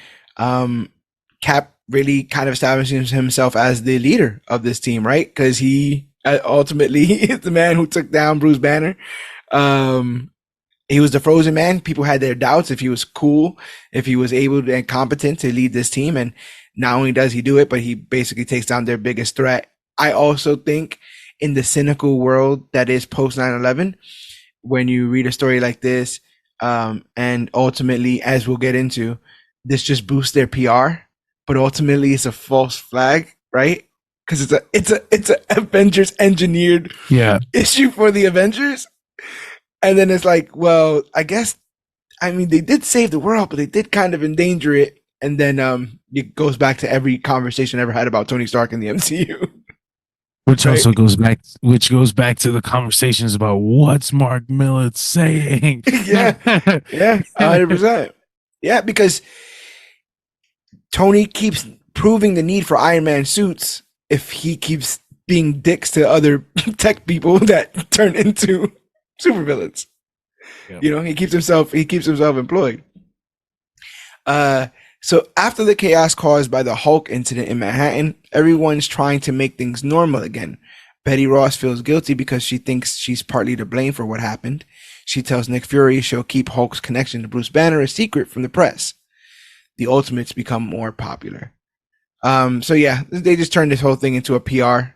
Cap really kind of establishes himself as the leader of this team, right? Because he ultimately is the man who took down Bruce Banner. He was the Frozen Man. People had their doubts if he was cool, if he was able and competent to lead this team. And not only does he do it, but he basically takes down their biggest threat. I also think in the cynical world that is post 9/11, when you read a story like this, and ultimately, as we'll get into, this just boosts their PR, but ultimately it's a false flag, right? Because it's a Avengers engineered Yeah. issue for the Avengers, and then it's like, well, I guess, I mean, they did save the world, but they did kind of endanger it. And then it goes back to every conversation I ever had about Tony Stark in the MCU. Which Right? also goes back to the conversations about what's Mark Millett saying. Yeah, yeah, 100%. Yeah, because Tony keeps proving the need for Iron Man suits if he keeps being dicks to other tech people that turn into supervillains. Yep. You know, he keeps himself employed. Uh, so after the chaos caused by the Hulk incident in Manhattan, everyone's trying to make things normal again. Betty Ross feels guilty because she thinks she's partly to blame for what happened. She tells Nick Fury she'll keep Hulk's connection to Bruce Banner a secret from the press. The Ultimates become more popular. So yeah, they just turned this whole thing into a PR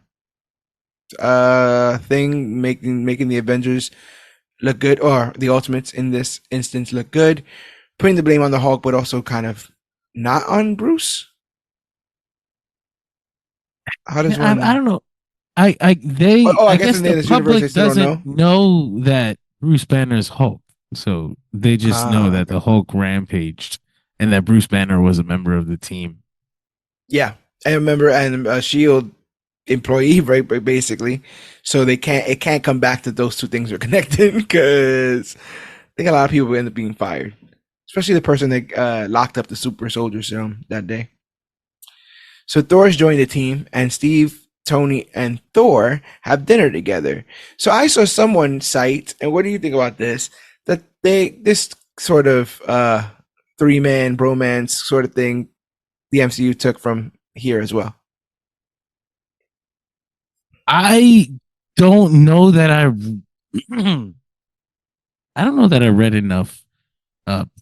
thing, making the Avengers look good, or the Ultimates in this instance look good, putting the blame on the Hulk, but also kind of not on Bruce. How does I one? don't know. Oh, I I guess guess in the this universe they public still don't doesn't know. know that Bruce Banner's Hulk, so they just know Ah, that okay. the Hulk rampaged and that Bruce Banner was a member of the team. Yeah, I remember, and a Shield employee, right? Basically, so it can't come back to those two things are connected because I think a lot of people end up being fired, especially the person that locked up the super soldier serum that day. So Thor's joined the team, and Steve, Tony, and Thor have dinner together. So I saw someone cite, and what do you think about this? That this sort of three-man bromance sort of thing the MCU took from here as well. I don't know that I I don't know that I read enough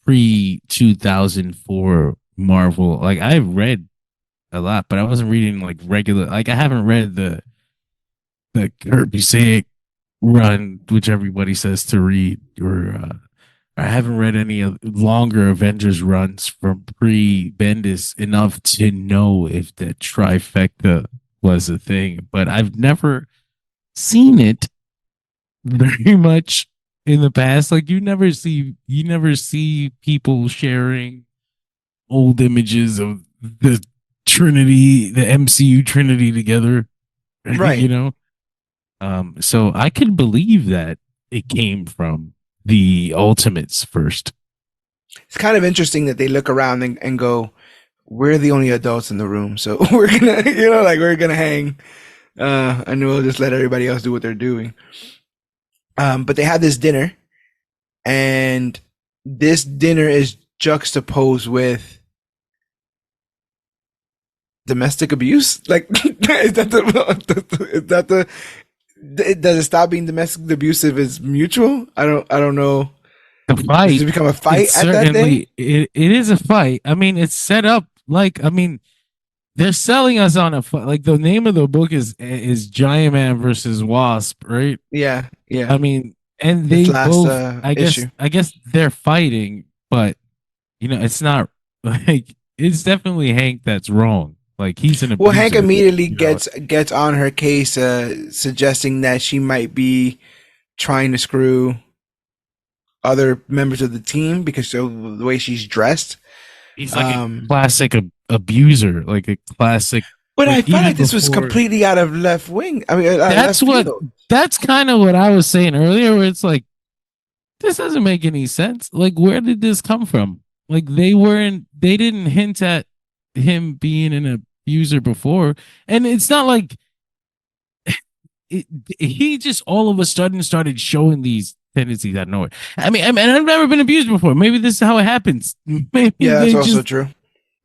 pre 2004 Marvel. Like I've read a lot, but I wasn't reading like regular. Like I haven't read the Kirby Busiek run, which everybody says to read, or I haven't read any of longer Avengers runs from pre Bendis enough to know if the trifecta was a thing. But I've never seen it very much in the past. Like you never see people sharing old images of the Trinity, the MCU Trinity together, you Right. know? So I could believe that it came from the Ultimates first. It's kind of interesting that they look around and go, "We're the only adults in the room, so we're gonna, like we're gonna hang, and we'll just let everybody else do what they're doing." But they have this dinner, and this dinner is juxtaposed with domestic abuse. Like, is that the is that the does it stop being domestic abusive is mutual? I don't know. The Does fight, it become a it's fight at that day? certainly it is a fight. I mean, it's set up like I mean, they're selling us on a fight. Like the name of the book is Giant Man versus Wasp, right? Yeah, yeah. I mean, and This they last both issue. I guess they're fighting, but it's not like it's definitely Hank that's wrong. Like he's an Well, Hank abuser. immediately You know, gets on her case, suggesting that she might be trying to screw other members of the team because of the way she's dressed. he's like a Um, classic abuser, like a classic, but I like felt even like this was before. completely out of left wing. I mean, out of That's left what field. that's kind of what I was saying earlier, where it's like this doesn't make any sense. Like, where did this come from? Like, they didn't hint at him being an abuser before, and it's not like it, he just all of a sudden started showing these tendencies out of nowhere. I mean, I've never been abused before. Maybe this is how it happens. Maybe Yeah, that's they also just true.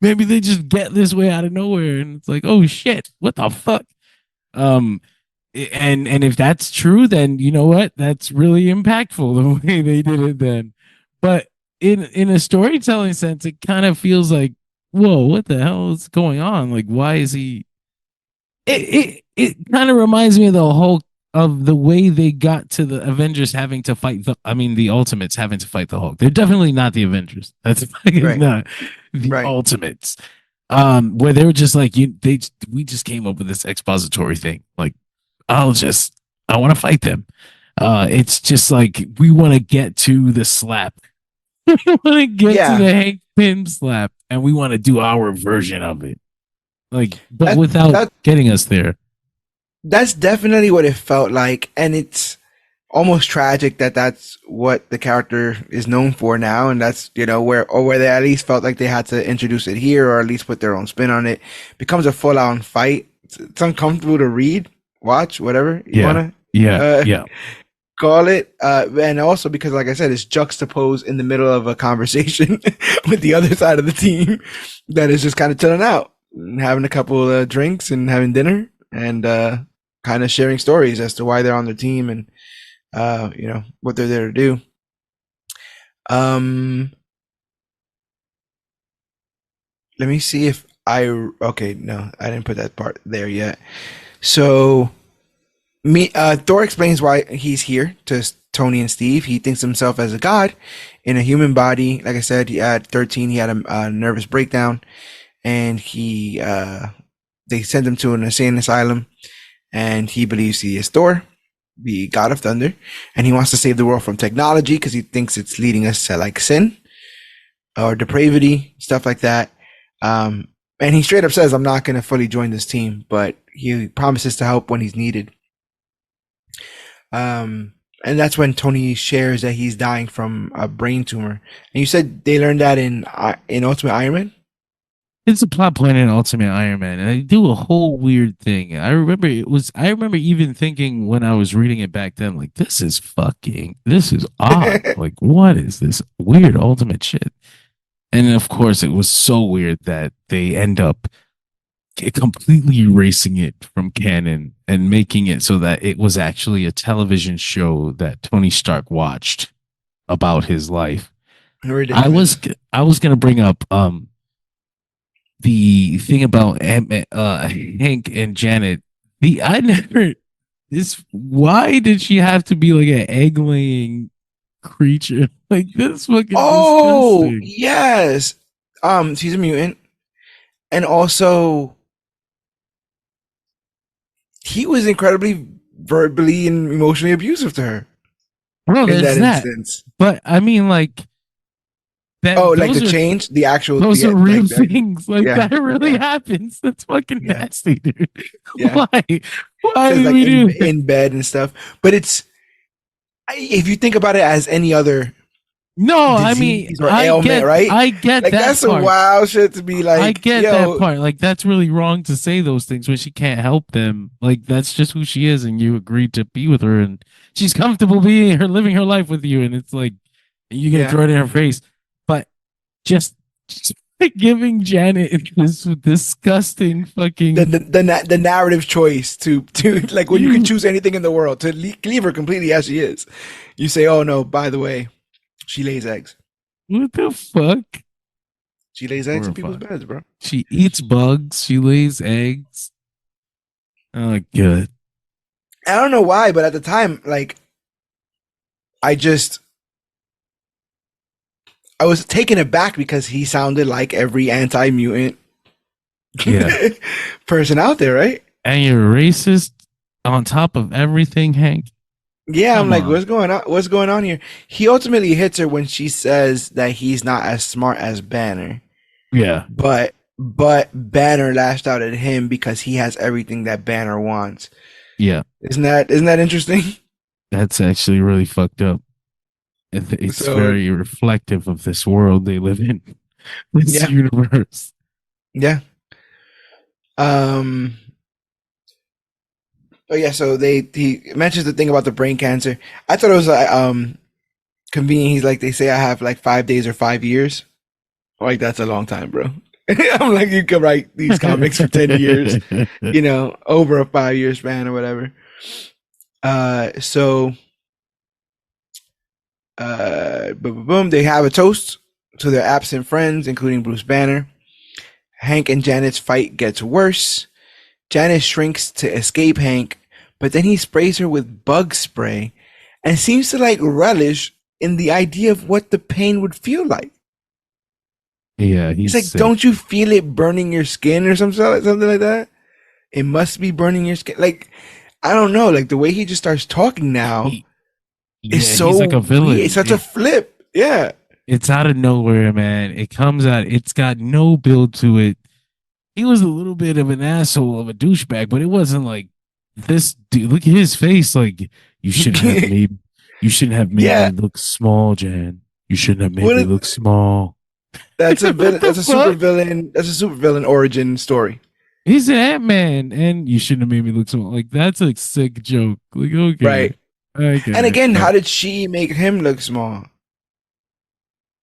maybe they just get this way out of nowhere, and it's like, oh shit, what the fuck? Um, and if that's true, then you know what? That's really impactful the way they did it then. But in a storytelling sense, it kind of feels like whoa, what the hell is going on? Like, why is he? It kind of reminds me of the whole of the way they got to the Avengers having to fight the Ultimates having to fight the Hulk. They're definitely not the Avengers. That's fucking Right. not the Right. Ultimates. Where they were just like we just came up with this expository thing. Like, I want to fight them. It's just like we want to get to the slap. We want to get to Yeah. the Hank Pym slap, and we want to do our version of it. Like, but That without that getting us there. that's definitely what it felt like, and it's almost tragic that that's what the character is known for now, and that's where they at least felt like they had to introduce it here or at least put their own spin on it. Becomes a full on fight. It's uncomfortable to read, watch, whatever you Yeah. wanna Yeah. uh, Yeah. call it, and also because, like I said, it's juxtaposed in the middle of a conversation with the other side of the team that is just kind of chilling out, and having a couple of drinks and having dinner and kind of sharing stories as to why they're on their team and what they're there to do. Um, Let me see if I okay. No, I didn't put that part there yet. So Thor explains why he's here to Tony and Steve. He thinks himself as a god in a human body. Like I said, he at 13, he had a nervous breakdown, and they sent him to an insane asylum, and he believes he is Thor, the god of thunder, and he wants to save the world from technology because he thinks it's leading us to like sin or depravity, stuff like that. And he straight up says, "I'm not going to fully join this team," but he promises to help when he's needed. And that's when Tony shares that he's dying from a brain tumor. And you said they learned that in Ultimate Iron Man. It's a plot point in Ultimate Iron Man, and they do a whole weird thing. I remember even thinking when I was reading it back then, like, this is odd. Like, what is this weird Ultimate shit? And of course, it was so weird that they end up completely erasing it from canon and making it so that it was actually a television show that Tony Stark watched about his life. I was Ridiculous. I was gonna bring up the thing about Hank and Janet. The I never this why did she have to be like an egg laying creature? Like this fucking Oh disgusting. yes. She's a mutant, and also he was incredibly verbally and emotionally abusive to her Bro, in there's that that. instance. But I mean like Oh, that like the change, the actual, those are real like the actual, things. Like yeah, that really yeah, happens. That's fucking yeah, nasty, dude. yeah. Why? Why Says did like we do that? in bed and stuff. But if you think about it as any other No, I mean, disease or ailment, right? I get Like that that's some part. wild shit to be I like, get that yo, part. Like that's really wrong to say those things when she can't help them. Like that's just who she is, and you agreed to be with her, and she's comfortable being her, living her life with you, and it's like you're gonna yeah. throw it in her face. But just giving Janet this disgusting fucking The narrative choice to like when you can you. choose anything in the world to leave her completely as she is, you say, oh no, by the way, she lays eggs. What the fuck? She lays eggs in people's Horrifying. beds, bro. She eats bugs. She lays eggs. Oh, good. I don't know why, but at the time, like I just I was taken aback because he sounded like every anti mutant Yeah. person out there, right? And you're racist on top of everything, Hank. Yeah, I'm Come like, on. what's going on? What's going on here? He ultimately hits her when she says that he's not as smart as Banner, Yeah. but Banner lashed out at him because he has everything that Banner wants. Yeah. Isn't that interesting? That's actually really fucked up. It's So very reflective of this world they live in, this yeah, universe. yeah. Um. Oh yeah. So he mentions the thing about the brain cancer. I thought it was convenient. He's like, they say I have like 5 days or 5 years. Like that's a long time, bro. I'm like, you could write these comics for 10 years, over a 5 year span or whatever. So boom, boom, boom. They have a toast to their absent friends, including Bruce Banner. Hank and Janet's fight gets worse. Janet shrinks to escape Hank, but then he sprays her with bug spray and seems to like relish in the idea of what the pain would feel like. Yeah, He's he's like, sick. don't you feel it burning your skin or something like that? It must be burning your skin. Like, I don't know. Like the way he just starts talking now He, is yeah, so he's like a weird. It's villain. such a flip. Yeah. It's out of nowhere, man. It comes out. It's got no build to it. He was a little bit of an asshole of a douchebag, but it wasn't like this dude. Look at his face. Like you shouldn't have made. You shouldn't have made Yeah. me look small, Jan. You shouldn't have made What me is, look small. that's a What villain. the That's a super fuck? villain. That's a super villain origin story. He's an Ant Man, and you shouldn't have made me look small. Like that's a sick joke. Like okay, Right. I get And it. again, how But did she make him look small?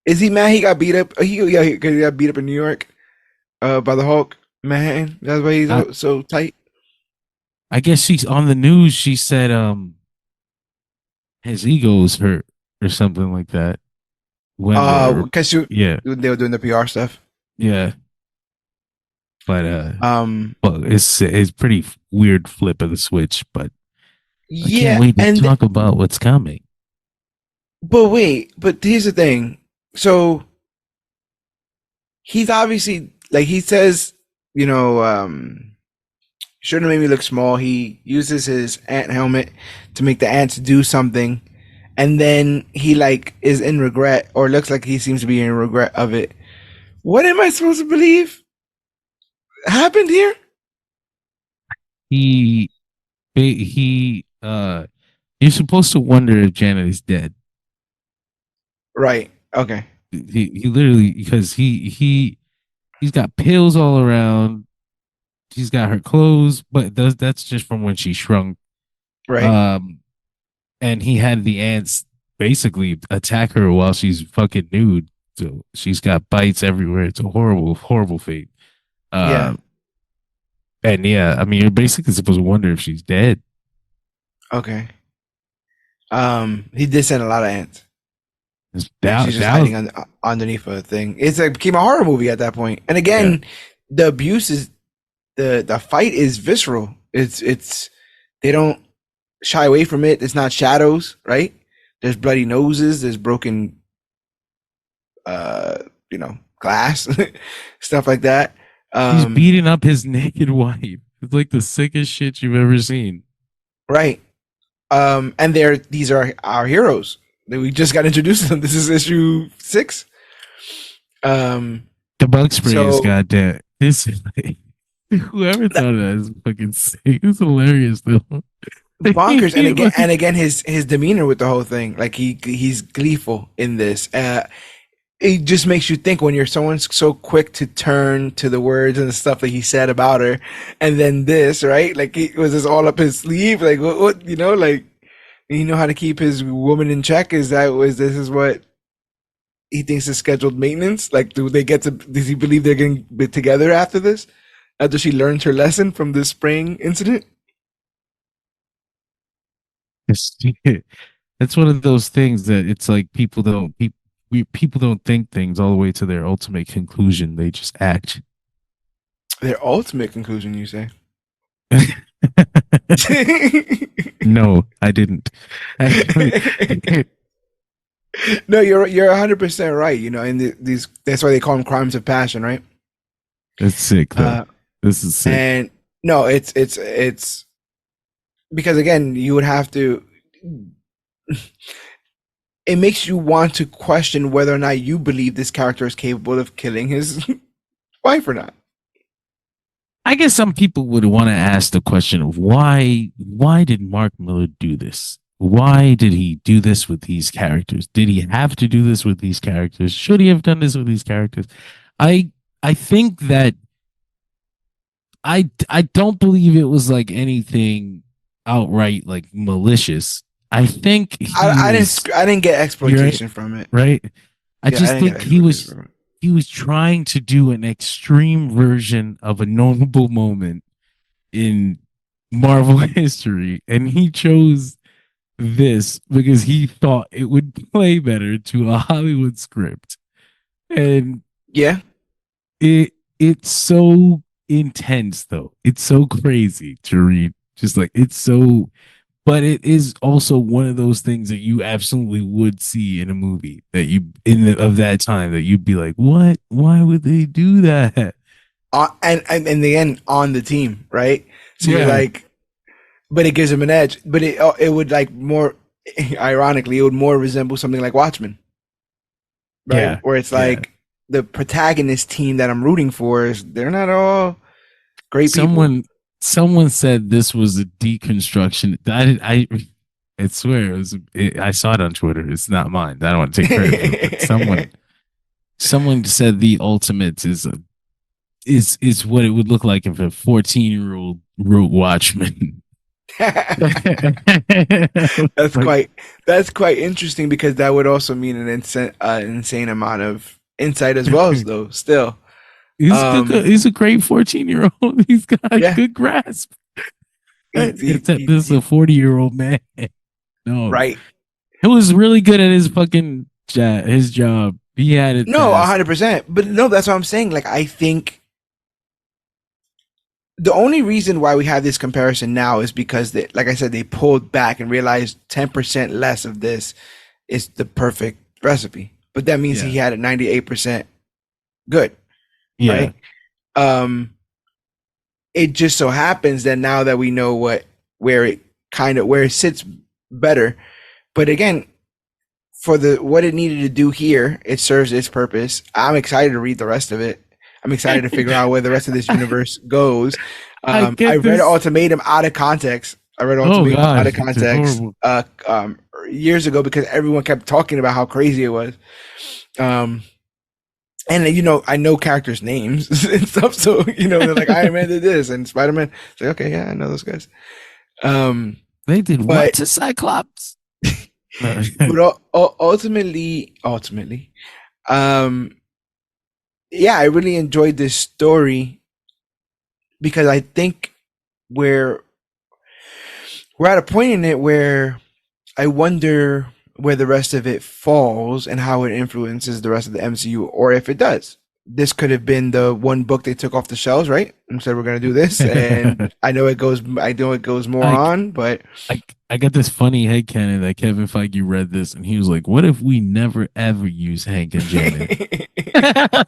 Is he mad he got beat up? He got beat up in New York by the Hulk. Man, that's why he's I, so tight. I guess she's on the news. She said his ego is hurt or something like that. When they're Because yeah they were doing the PR stuff. yeah, but Um, well, it's pretty weird flip of the switch. But I can't yeah, wait to talk about what's coming. but wait, but here's the thing. So he's obviously like he says, you know, shouldn't have made me look small. He uses his ant helmet to make the ants do something, and then he like is in regret, or looks like he seems to be in regret of it. What am I supposed to believe happened here? He you're supposed to wonder if Janet is dead. Right. Okay. He literally because he's got pills all around. She's got her clothes, but that's just from when she shrunk. Right. Um, and he had the ants basically attack her while she's fucking nude. So she's got bites everywhere. It's a horrible, horrible fate. Yeah. Uh, and yeah, I mean, you're basically supposed to wonder if she's dead. Okay. He did send a lot of ants. Like she's just That was hiding underneath a thing. It's like became a horror movie at that point. And yeah. again, the abuse is the fight is visceral. It's they don't shy away from it. It's not shadows, right? There's bloody noses. There's broken, uh, glass, stuff like that. He's beating up his naked wife. It's like the sickest shit you've ever seen. Right. And these are our heroes. We just got introduced to them. This is issue 6. The bug spray is So goddamn. This is like, whoever thought of that is fucking sick. It's hilarious though. bonkers, and again, his demeanor with the whole thing, like he's gleeful in this. It just makes you think when you're someone so quick to turn to the words and the stuff that he said about her, and then this, right? Like, was this all up his sleeve? Like, what like, you know how to keep his woman in check? This is what he thinks is scheduled maintenance? Like, does he believe they're getting together after this? After she learns her lesson from this spraying incident? It's one of those things that it's like people don't think things all the way to their ultimate conclusion. They just act. Their ultimate conclusion, you say? No, I didn't. Actually, No, you're 100% right. And these that's why they call them crimes of passion, right? it's sick though. Uh, This is sick. and no, it's because again, you would have to. It makes you want to question whether or not you believe this character is capable of killing his wife or not. I guess some people would want to ask the question of why did Mark Miller do this? Why did he do this with these characters? Did he have to do this with these characters? Should he have done this with these characters? I I think that I don't believe it was like anything outright like malicious. I think he I was didn't get right, exploitation from it. right. I Yeah, I just didn't get think exploitation from it. he was trying to do an extreme version of a notable moment in Marvel history, and he chose this because he thought it would play better to a Hollywood script. And Yeah, it it's so intense though. It's so crazy to read. Just like it's so, but it is also one of those things that you absolutely would see in a movie that you of that time that you'd be like, what? Why would they do that? And in the end, on the team, right? So you're Yeah, like, but it gives him an edge. But it would like more, ironically, it would more resemble something like Watchmen, right? yeah, Where it's yeah. like the protagonist team that I'm rooting for is they're not all great people. Someone someone said this was a deconstruction. I swear I saw it on Twitter. It's not mine. I don't want to take credit for it, but someone said the ultimate is what it would look like if a 14-year-old wrote Watchmen. that's Like quite that's quite interesting because that would also mean insane amount of insight as well as though still. Um, he's a great 14-year-old. He's got yeah, good grasp. he, he, Except he, this is a he 40-year-old man. No. right. It was really good at his fucking his job. He had it No, fast. 100%. But no, that's what I'm saying. Like, I think the only reason why we have this comparison now is because they, like I said, they pulled back and realized 10% less of this is the perfect recipe. But that means Yeah. he had it 98% good, Yeah. right? Um, it just so happens that now that we know where it sits better. But again, for the what it needed to do here, it serves its purpose. I'm excited to read the rest of it. I'm excited to figure out where the rest of this universe goes. I I get read this. Ultimatum out of context. I read Oh Ultimatum out of gosh, it's context horrible. years ago because everyone kept talking about how crazy it was. Um, and I know characters' names and stuff, so they're like Iron Man did this and Spider Man. It's like, okay, yeah, I know those guys. Um, They did what but to Cyclops? No. but ultimately, um, yeah, I really enjoyed this story because I think we're we're at a point in it where I wonder where the rest of it falls and how it influences the rest of the MCU, or if it does. This could have been the one book they took off the shelves, right? And said we're gonna do this, and I know it goes. I know it goes more I, on, but I got this funny headcanon that Kevin Feige read this and he was like, "What if we never ever use Hank and Janet?"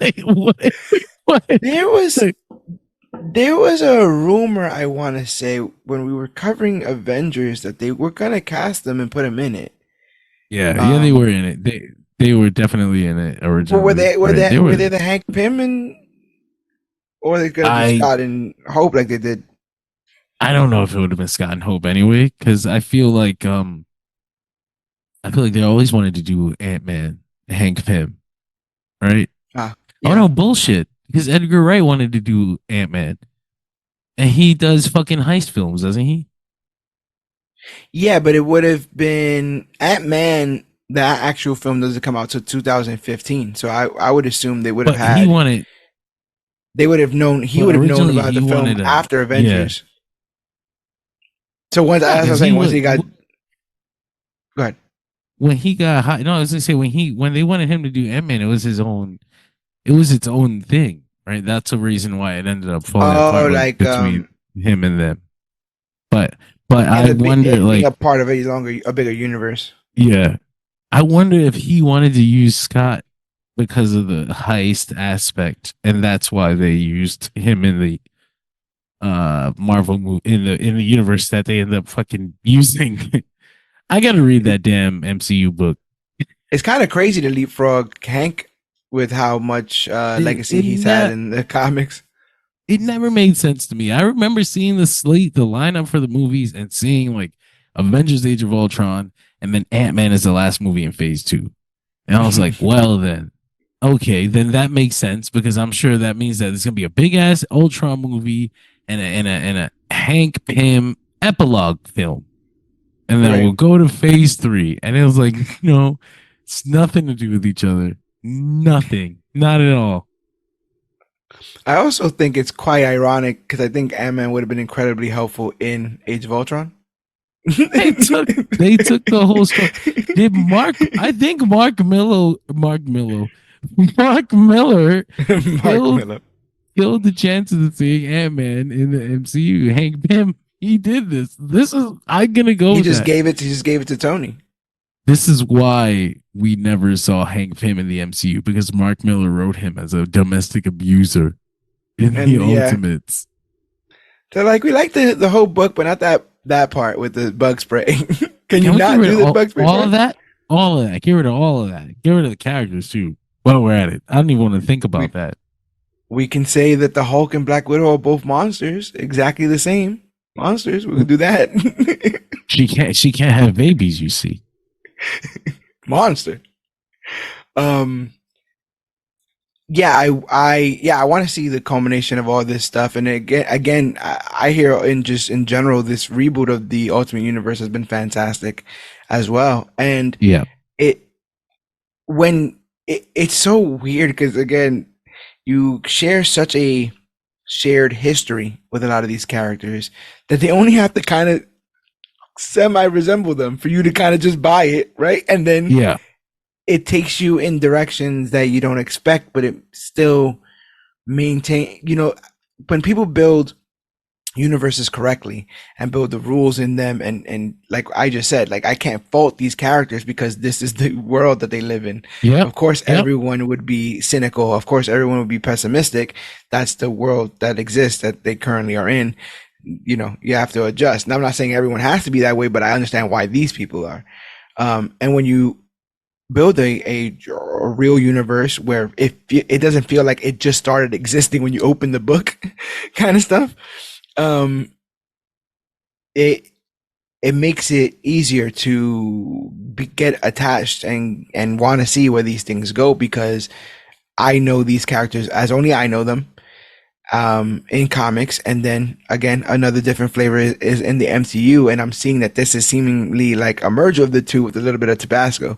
Like, what? What? there was Like, there was a rumor I want to say when we were covering Avengers that they were gonna cast them and put them in it. yeah, they Um, were in it. They were definitely in it but were originally, they were right? they They were were. they the Hank Pym and or are they gonna do I Scott and Hope like they did? I don't know if it would have been Scott and Hope anyway, because I feel like they always wanted to do Ant Man, Hank Pym, right? Ah, Oh yeah. no, bullshit. Because Edgar Wright wanted to do Ant Man, and he does fucking heist films, doesn't he? Yeah, but it would have been Ant Man. That actual film doesn't come out till 2015, so I would assume But he wanted, they would have known he but would have known originally about he the film wanted a after yeah, Avengers. So once yeah, as I was because saying, once he got go ahead. when he got hot. No, I was gonna say when they wanted him to do Ant Man, it was his own. It was its own thing, right? That's the reason why it ended up falling Oh, apart, like like between him and them. But I it wonder, being like, a part of a bigger universe. yeah, I wonder if he wanted to use Scott because of the heist aspect, and that's why they used him in the Marvel movie in the universe that they end up fucking using. I got to read that damn MCU book. It's kind of crazy to leapfrog Hank with how much It legacy it, he's had ne- in the comics. it never made sense to me. I remember seeing the slate, the lineup for the movies, and seeing like Avengers: Age of Ultron, and then Ant Man is the last movie in Phase Two, and I was like, well then. Okay, then that makes sense because I'm sure that means that it's gonna be a big ass Ultron movie and a Hank Pym epilogue film, and then Right. we'll go to Phase Three. And it was like, no, it's nothing to do with each other, nothing, not at all. I also think it's quite ironic because I think Ant Man would have been incredibly helpful in Age of Ultron. They took they took the whole story. Did Mark? I think Mark Miller Mark killed Miller. killed the chances of seeing Ant-Man in the MCU. Hank Pym, he did this. I'm gonna go He with just that. gave it. He just gave it to Tony. This is why we never saw Hank Pym in the MCU, because Mark Miller wrote him as a domestic abuser in the And yeah, Ultimates. they're like, we like the whole book, but not that part with the bug spray. Can you Can we get not rid do of the bug spray all of part? that? All of that. Get rid of all of that. Get rid of the characters too. While we're at it, I don't even want to think We about that. we can say that the Hulk and Black Widow are both monsters, exactly the same monsters. We can do that. She can't have babies. You see. Monster. Um. Yeah, I want to see the culmination of all this stuff. And again, I hear in general, this reboot of the Ultimate Universe has been fantastic as well. And Yeah. it when it's so weird because again, you share such a shared history with a lot of these characters that they only have to kind of semi resemble them for you to kind of just buy it, right? And then Yeah. it takes you in directions that you don't expect, but it still maintain, when people build universes correctly and build the rules in them, and like I just said, like I can't fault these characters because this is the world that they live in. Yep. Of course Yep. everyone would be cynical, of course everyone would be pessimistic. That's the world that exists, that they currently are in. You have to adjust. Now I'm not saying everyone has to be that way, but I understand why these people are. And when you build a real universe where it doesn't feel like it just started existing when you open the book, kind of stuff, um, it it makes it easier to get attached and want to see where these things go because I know these characters as only I know them in comics, and then again another different flavor is in the MCU, and I'm seeing that this is seemingly like a merger of the two with a little bit of Tabasco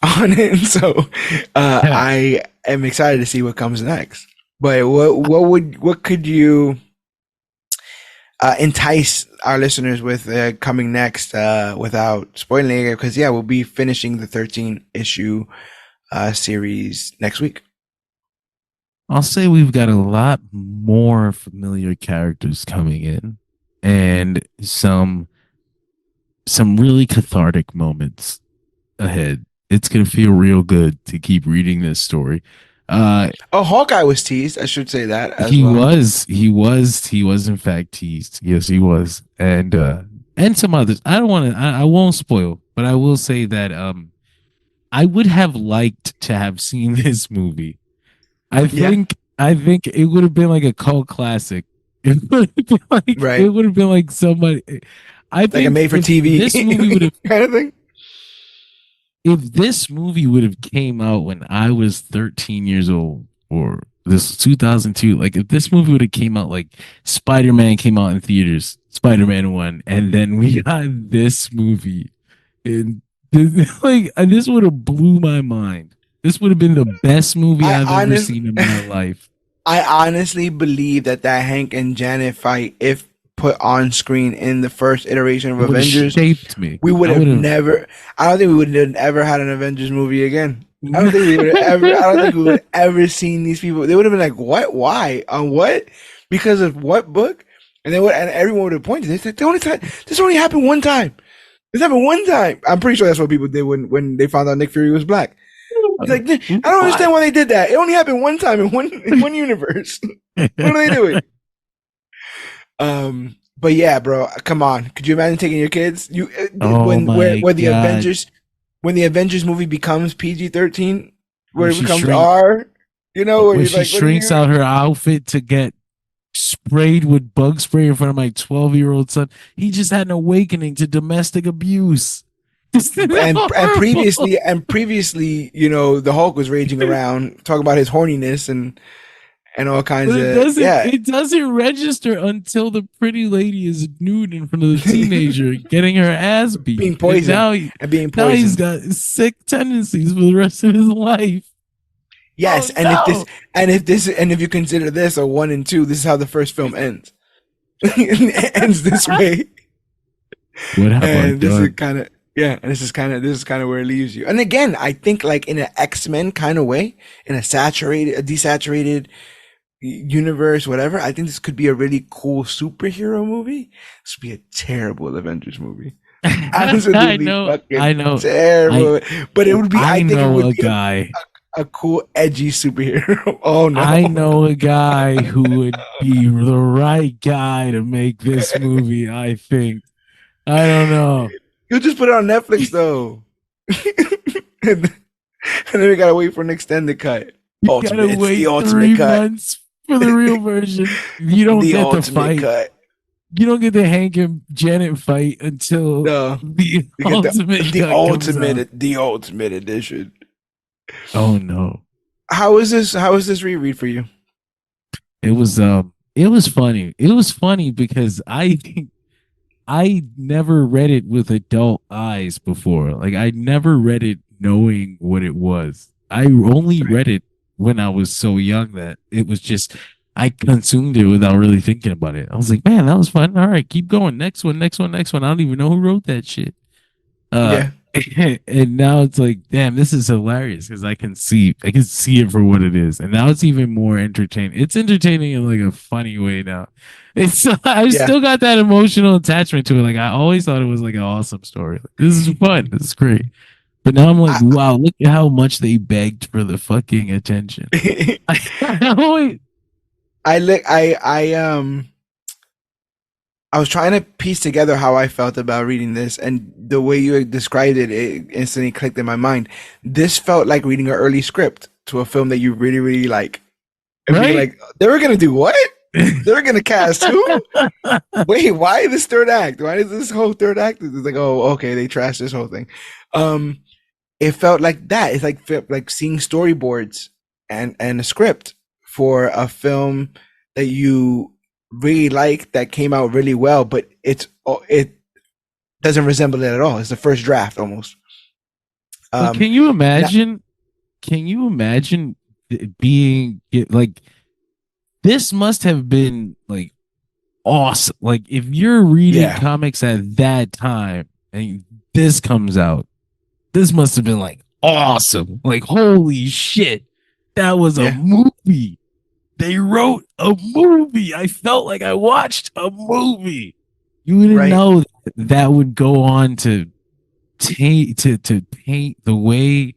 on it. So Yeah. I am excited to see what comes next. But what could you entice our listeners with coming next without spoiling it? Because yeah, we'll be finishing the 13 issue series next week. I'll say we've got a lot more familiar characters coming in, and some really cathartic moments ahead. It's gonna feel real good to keep reading this story. Oh, Hawkeye was teased. I should say that as he well. was, he was, he was in fact teased. Yes, he was, and some others. I don't want to. I won't spoil, but I will say that I would have liked to have seen this movie. I Yeah, think I think it would have been like a cult classic. It right. would have been like somebody. I Like a think made for TV kind of thing. if this movie would have came out when I was 13 years old, or this was 2002, like if this movie would have came out like Spider-Man came out in theaters, Spider-Man 1, and then we got this movie, and this would have blew my mind. This would have been the best movie I I've ever honest, seen in my life. I honestly believe that Hank and Janet fight, if put on screen in the first iteration of It would have Avengers, shaped me. we would I have would have. never. I don't think we would have ever had an Avengers movie again. I don't think we would have ever. I don't think we would have ever seen these people. They would have been like, "What? Why? On what? Because of what book?" And everyone would have pointed. They said, This only happened one time. This happened one time." I'm pretty sure that's what people did when they found out Nick Fury was black. It's like, I don't understand why they did that. It only happened one time in one universe. What are they doing? But yeah, bro, come on. Could you imagine taking your kids? Oh When my where the god! Avengers, when the Avengers movie becomes PG-13, where Where it she becomes shrink, R, where where you're she like, what are shrinks you? out her outfit to get sprayed with bug spray in front of my 12-year-old son. He just had an awakening to domestic abuse. And Horrible. previously, the Hulk was raging around, talking about his horniness and all kinds But of yeah, it doesn't register until the pretty lady is nude in front of the teenager getting her ass beat. being And poisoned and being now he's poisoned. got sick tendencies for the rest of his life. Oh Yes, no. and if you consider this a 1 and 2, this is how the first film ends. It ends this way, What have I and this is done? kind of yeah, and this is kind of where it leaves you. And again, I think like in an X-Men kind of way, in a desaturated, universe, whatever, I think this could be a really cool superhero movie. This would be a terrible Avengers movie. I Absolutely know, fucking I terrible. But it would be, I I think it know would a be guy. a cool, edgy superhero. Oh no. I know a guy who would be the right guy to make this movie. I think. I don't know. You'll just put it on Netflix though. and, then we gotta wait for an extended cut. You Ultimate, gotta it's the wait ultimate three cut. months for the real version. You don't The get the ultimate fight. cut. You don't get the Hank and Janet fight until No, the we get ultimate cut comes out. the ultimate edition. Oh no. How is this? How is this reread for you? It was funny. It was funny because I never read it with adult eyes before. Like I never read it knowing what it was. I only Right. read it when I was so young that it was just I consumed it without really thinking about it. I was like, man, that was fun. All right, keep going. Next one, next one, next one. I don't even know who wrote that shit. Uh Yeah, and now it's like, damn, this is hilarious because I can see it for what it is. And now it's even more entertaining. It's entertaining in like a funny way now. It's I yeah. still got that emotional attachment to it. Like I always thought it was like an awesome story. Like, this is fun. This is great. But now I'm like, I, wow, look at how much they begged for the fucking attention. I always, I look. I was trying to piece together how I felt about reading this, and the way you described it, it instantly clicked in my mind. This felt like reading an early script to a film that you really, really like. And being right? like, they were gonna do what? They were gonna cast who? Wait, why this third act? Why is this whole third act? It's like, oh, okay, they trashed this whole thing. Um, it felt like that. It's like seeing storyboards and a script for a film that you really like that came out really well, but it doesn't resemble it at all. It's the first draft almost. But Um, can you now, imagine? Can you imagine like this must have been like awesome. Like if you're reading yeah, comics at that time and this comes out, this must have been like awesome. Like holy shit, that was a yeah, movie. They wrote a movie. I felt like I watched a movie. You didn't right. know that would go on to to paint the way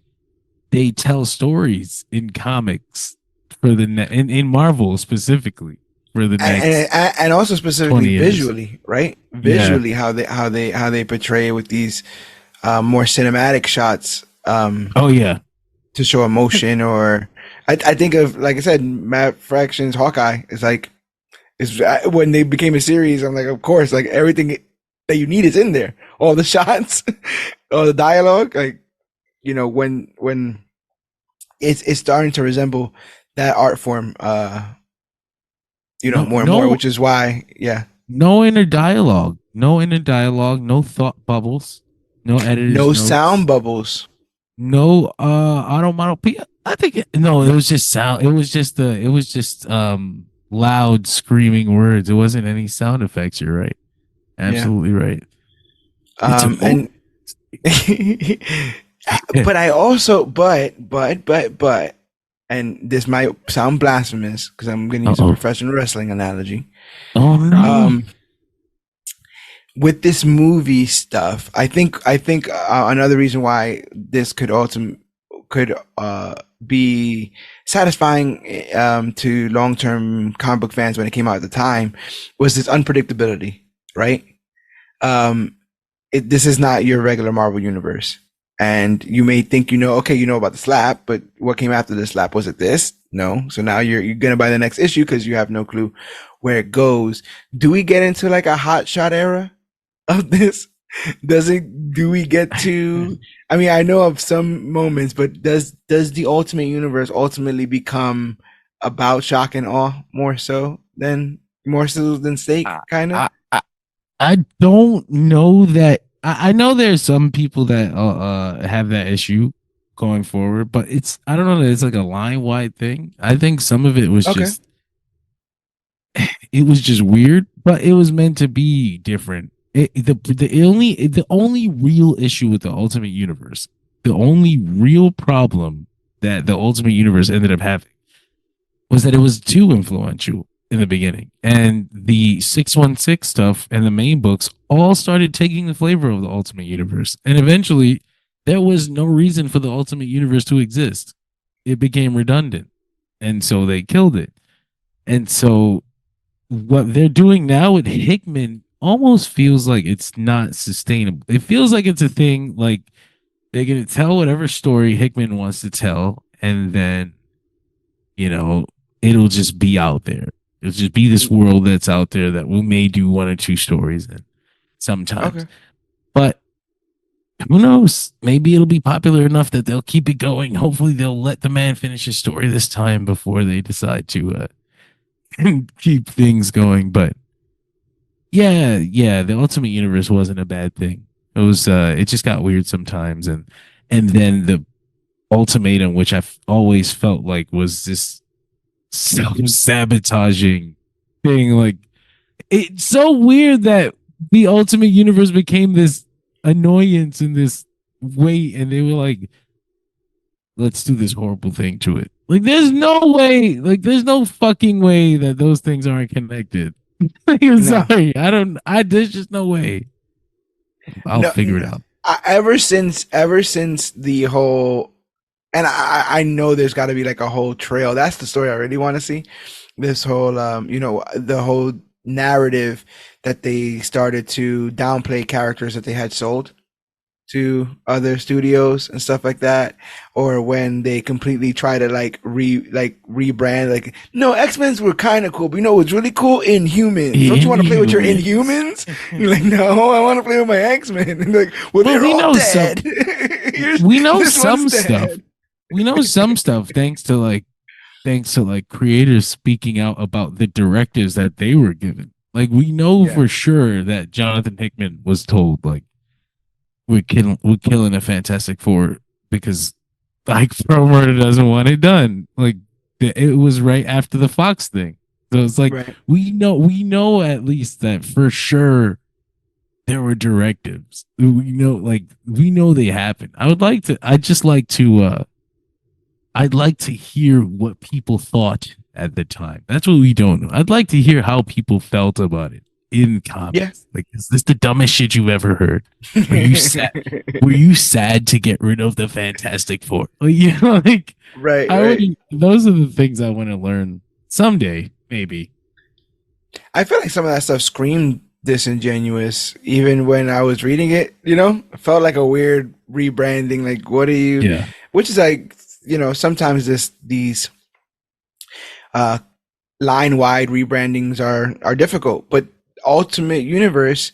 they tell stories in comics for in Marvel specifically for the next And also specifically 20 years. visually, right? Yeah. Visually, how they portray with these more cinematic shots Oh yeah. to show emotion, or I think of, like I said, Matt Fraction's Hawkeye is like is when they became a series. I'm like, of course, like everything that you need is in there, all the shots, all the dialogue, like when it's starting to resemble that art form, No more and more, no which is why, yeah, no inner dialogue. No inner dialogue, no thought bubbles, no editor's no notes, sound bubbles. no automatopoeia. I think no, it was just sound. It was just loud screaming words. It wasn't any sound effects, you're right. Yeah. Absolutely right. It's a movie. And but I also, but, and this might sound blasphemous because I'm going to use a Uh-oh. professional wrestling analogy. Oh no. Um, with this movie stuff, I think another reason why this could be satisfying to long term comic book fans when it came out at the time was this unpredictability, right? Um, this is not your regular Marvel universe. And you may think okay, about the slap, but what came after the slap? Was it this? No. So now you're gonna buy the next issue because you have no clue where it goes. Do we get into like a hot shot era of this? Do we get to, I mean, I know of some moments, but does the Ultimate Universe ultimately become about shock and awe more so than stake, I, kind of? I, I I don't know that. I know there's some people that have that issue going forward, but I don't know that it's like a line wide thing. I think some of Okay. it was just weird, but it was meant to be different. The only real issue with the Ultimate Universe, the only real problem that the Ultimate Universe ended up having was that it was too influential in the beginning. And the 616 stuff and the main books all started taking the flavor of the Ultimate Universe. And eventually, there was no reason for the Ultimate Universe to exist. It became redundant. And so they killed it. And so what they're doing now with Hickman almost feels like it's not sustainable. It feels like it's a thing like they're going to tell whatever story Hickman wants to tell. And then you know, it'll just be out there. It'll just be this world that's out there that we may do one or two stories in sometimes. Okay. But who knows? Maybe it'll be popular enough that they'll keep it going. Hopefully, they'll let the man finish his story this time before they decide to keep things going. But yeah, the Ultimate Universe wasn't a bad thing. It was. It just got weird sometimes, and then the ultimatum, which I've always felt like was this self-sabotaging thing. Like it's so weird that the Ultimate Universe became this annoyance and this weight, and they were like, let's do this horrible thing to it. Like there's no way, like there's no fucking way that those things aren't connected. I'm No. sorry. There's just no way. I'll No. figure it out. Ever since the whole, and I know there's got to be like a whole trail. That's the story I really want to see. This whole, the whole narrative that they started to downplay characters that they had sold to other studios and stuff like that, or when they completely try to rebrand. Like, no, X-Men's were kind of cool, but what's really cool? Inhumans. Don't you want to play with your Inhumans? You're like, no, I want to play with my X-Men. And like, well, they're all dead. We know This some one's stuff. dead. We know some stuff thanks to creators speaking out about the directives that they were given. Like we know Yeah. for sure that Jonathan Hickman was told like we're killing a Fantastic Four because like Murder doesn't want it done. Like it was right after the Fox thing. So it's like Right. we know at least that for sure there were directives. We know they happened. I'd like to hear what people thought at the time. That's what we don't know. I'd like to hear how people felt about it in Yeah. comics. Like, is this the dumbest shit you've ever heard? Were you sad? Were you sad to get rid of the Fantastic Four? Like Right. I Right. would. Those are the things I want to learn someday, maybe. I feel like some of that stuff screamed disingenuous even when I was reading it. It felt like a weird rebranding. Like, what are you, Yeah. which is like, sometimes these uh line wide rebrandings are difficult, but Ultimate Universe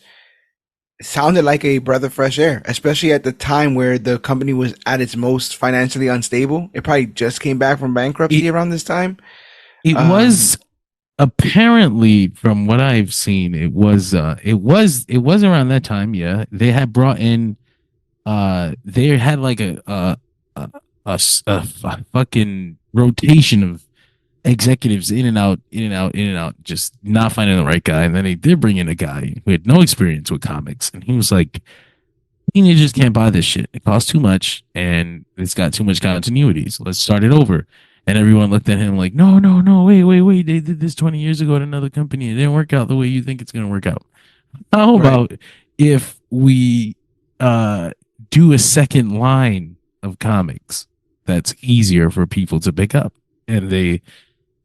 sounded like a breath of fresh air, especially at the time where the company was at its most financially unstable. It probably just came back from bankruptcy around this time. It Um, was apparently from what I've seen, it was around that time. Yeah, they had brought in they had like a, a fucking rotation of executives in and out, in and out, in and out, just not finding the right guy. And then they did bring in a guy who had no experience with comics, and he was like, teenagers can't buy this shit. It costs too much and it's got too much continuity. So let's start it over. And everyone looked at him like, no, no, no, wait. They did this 20 years ago at another company. It didn't work out the way you think it's going to work out. How right, about if we uh, do a second line of comics that's easier for people to pick up? And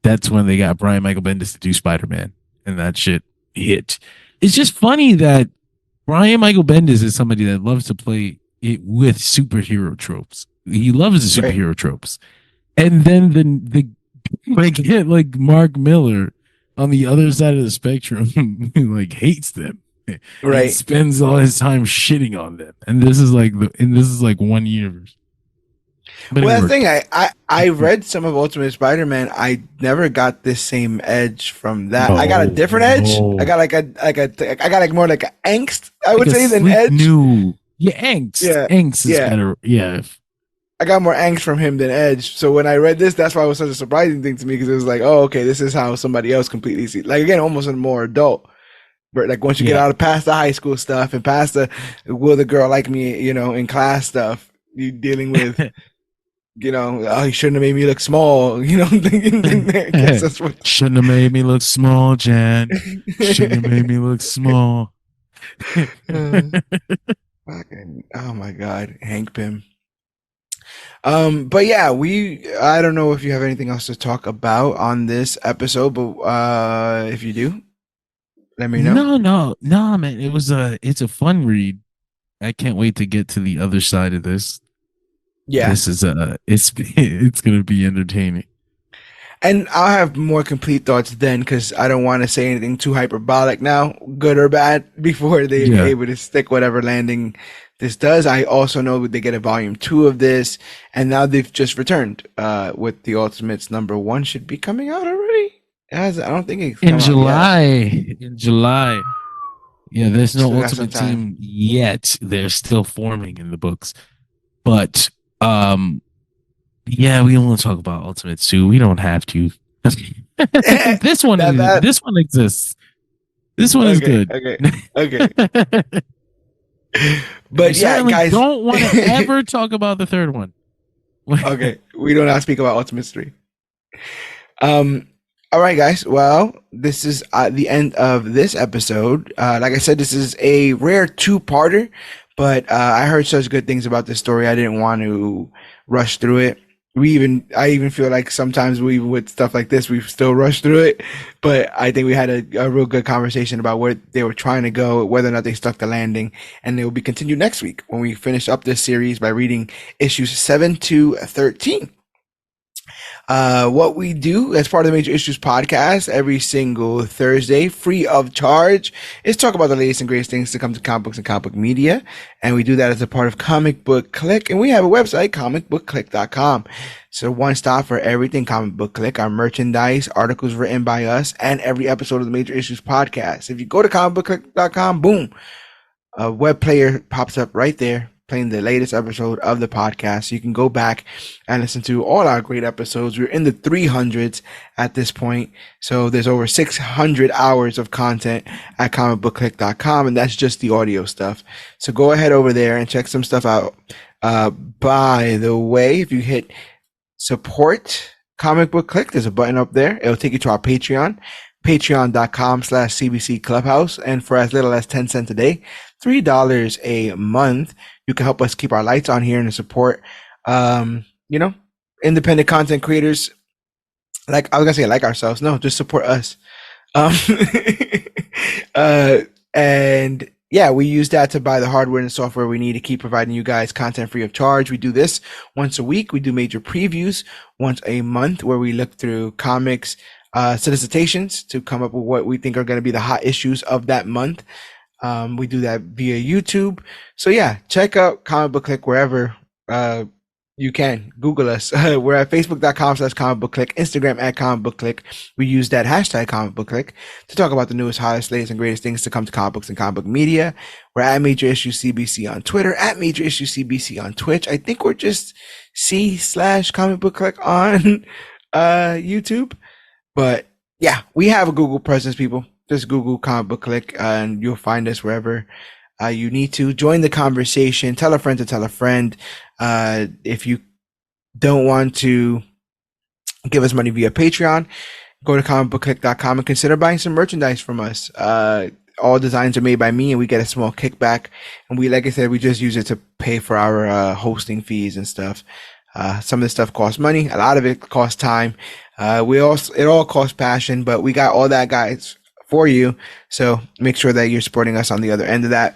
that's when they got Brian Michael Bendis to do Spider-Man. And that shit hit. It's just funny that Brian Michael Bendis is somebody that loves to play it with superhero tropes. He loves the right, superhero tropes. And then the like hit like Mark Miller on the other side of the spectrum like hates them and right. spends all his time shitting on them. And this is like one universe. But it Well, the worked. thing I read some of Ultimate Spider-Man. I never got this same edge from that. I got a No, different edge. I no. got I got like more like a angst, I Like would a say, than sleek edge. new. Yeah, angst. Yeah, Angst is yeah. better. Yeah. I got more angst from him than edge. So when I read this, that's why it was such a surprising thing to me, because it was like, oh, okay, this is how somebody else completely sees. Like, again, almost a more adult. But like once you get Yeah. out of past the high school stuff and past the will the girl like me, in class stuff, you dealing with Oh, he shouldn't have made me look small. I guess that's what. Shouldn't have made me look small, Jan. Shouldn't have made me look small. Fucking, oh my God, Hank Pym. But yeah, I don't know if you have anything else to talk about on this episode, but if you do, let me know. No, man. It's a fun read. I can't wait to get to the other side of this. Yeah. This is it's gonna be entertaining. And I'll have more complete thoughts then because I don't want to say anything too hyperbolic now, good or bad, before they're Yeah. able to stick whatever landing this does. I also know they get a volume 2 of this, and now they've just returned with the Ultimates #1 should be coming out already. I don't think it's In come out yet. July. In July. Yeah, there's no Still got some ultimate time. team yet. They're still forming in the books. But yeah, we don't want to talk about Ultimates too. We don't have to. this one That is bad? this one exists. This one is Okay, good. okay, okay. We But yeah, certainly guys. don't want to ever talk about the third one. Okay, we don't have to speak about Ultimates 3. Um, all right, guys. Well, this is the end of this episode. Like I said, this is a rare two-parter, but I heard such good things about this story. I didn't want to rush through it. I even feel like sometimes with stuff like this, we still rush through it. But I think we had a real good conversation about where they were trying to go, whether or not they stuck the landing, and it will be continued next week when we finish up this series by reading issues 7 to 13. What we do as part of the Major Issues podcast every single Thursday, free of charge, is talk about the latest and greatest things to come to comic books and comic book media. And we do that as a part of ComicBookClique. And we have a website, ComicBookClique.com. So one stop for everything Comic Book Clique, our merchandise, articles written by us, and every episode of the Major Issues podcast. If you go to ComicBookClique.com, boom, a web player pops up right there playing the latest episode of the podcast. So you can go back and listen to all our great episodes. We're in the 300s at this point. So there's over 600 hours of content at comicbookclick.com, and that's just the audio stuff. So go ahead over there and check some stuff out. By the way, if you hit support Comic Book Clique, there's a button up there. It'll take you to our Patreon. Patreon.com/CBC Clubhouse. And for as little as 10 cents a day, $3 a month, you can help us keep our lights on here and support, independent content creators. Like I was gonna say, like ourselves. No, just support us. Um, and yeah, we use that to buy the hardware and software we need to keep providing you guys content free of charge. We do this once a week. We do major previews once a month where we look through comics, solicitations to come up with what we think are going to be the hot issues of that month. We do that via YouTube. So yeah, check out Comic Book Clique wherever you can. Google us. We're at facebook.com/comicbookclick, Instagram at comicbookclick. We use that hashtag comicbookclick to talk about the newest, hottest, latest, and greatest things to come to comic books and comic book media. We're at Major Issue CBC on Twitter, at Major Issue CBC on Twitch. I think we're just C/comicbookclick on YouTube. But yeah, we have a Google presence, people. Just Google Comic Book Clique, and you'll find us wherever you need to. Join the conversation. Tell a friend to tell a friend. If you don't want to give us money via Patreon, go to comicbookclick.com and consider buying some merchandise from us. All designs are made by me, and we get a small kickback. And like I said, we just use it to pay for our hosting fees and stuff. Some of this stuff costs money. A lot of it costs time. It all costs passion, but we got all that, guys, for you. So make sure that you're supporting us on the other end of that.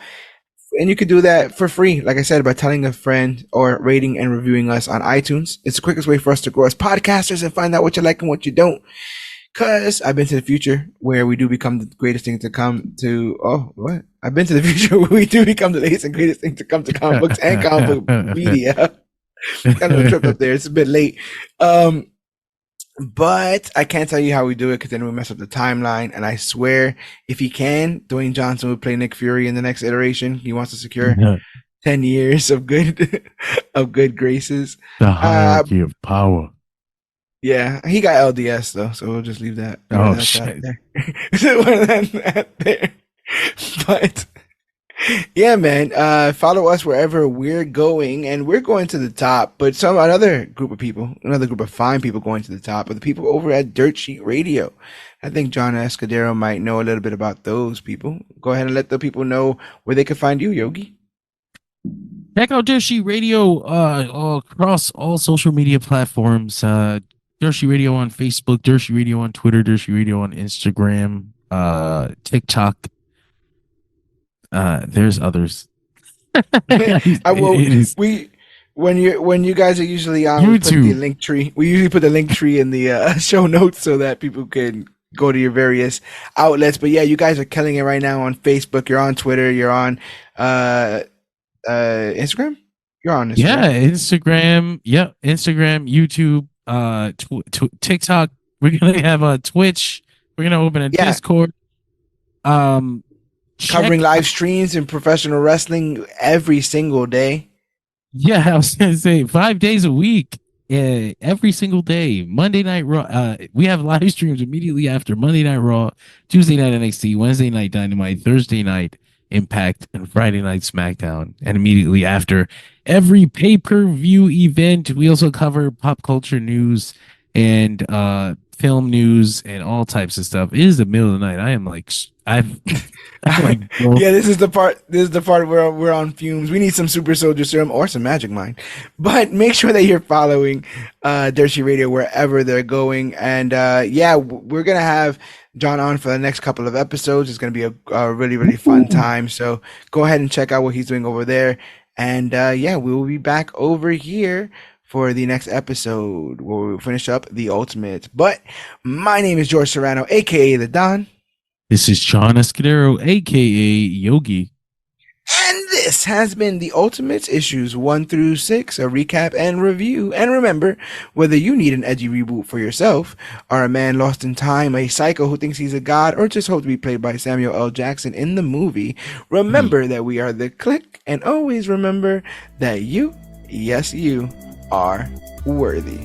And you can do that for free, like I said, by telling a friend or rating and reviewing us on iTunes. It's the quickest way for us to grow as podcasters and find out what you like and what you don't. Because I've been to the future where we do become the greatest thing to come to. Oh, what? I've been to the future where we do become the latest and greatest thing to come to comic books and comic book media. Kind of a trip up there. It's a bit late. But I can't tell you how we do it because then we mess up the timeline. And I swear, if he can, Dwayne Johnson would play Nick Fury in the next iteration. He wants to secure 10 years of good graces. The hierarchy of power. Yeah, he got LDS though, so we'll just leave that. Oh shit! There. There. But Yeah, man. Follow us wherever we're going, and we're going to the top. But another group of people, another group of fine people going to the top are the people over at DirtSheet Radio. I think John Escudero might know a little bit about those people. Go ahead and let the people know where they can find you, Yogi. Check out DirtSheet Radio across all social media platforms. DirtSheet Radio on Facebook, DirtSheet Radio on Twitter, DirtSheet Radio on Instagram, TikTok. There's others. I will. It is We when you guys are usually on, we put the YouTube. link tree. We usually put the link tree in the show notes so that people can go to your various outlets. But yeah, you guys are killing it right now on Facebook. You're on Twitter. You're on Instagram. You're on Yeah, Instagram. Instagram. Yep, Instagram, YouTube, TikTok. We're gonna have a Twitch. We're gonna open a Yeah, Discord. Um, covering check. live streams and professional wrestling every single day. Yeah, I was gonna say 5 days a week. Yeah, every single day. Monday Night Raw. We have live streams immediately after Monday Night Raw, Tuesday night NXT, Wednesday night Dynamite, Thursday night Impact, and Friday night SmackDown. And immediately after every pay-per-view event, we also cover pop culture news and film news and all types of stuff. It is the middle of the night. I am like I've I'm like bro, Yeah, this is the part. This is the part where we're on fumes. We need some super soldier serum or some magic mind. But make sure that you're following Dirty Radio wherever they're going. And yeah, we're gonna have John on for the next couple of episodes. It's gonna be a really really fun time. So go ahead and check out what he's doing over there. And yeah, we will be back over here for the next episode where we'll finish up the Ultimate. But my name is George Serrano, aka the Don. this is Sean Escudero, aka Yogi. And this has been the Ultimates issues 1 through 6, a recap and review. And remember, whether you need an edgy reboot for yourself, are a man lost in time, a psycho who thinks he's a god, or just hope to be played by Samuel L. Jackson in the movie, remember that we are the Clique, and always remember that you, yes, you, are worthy.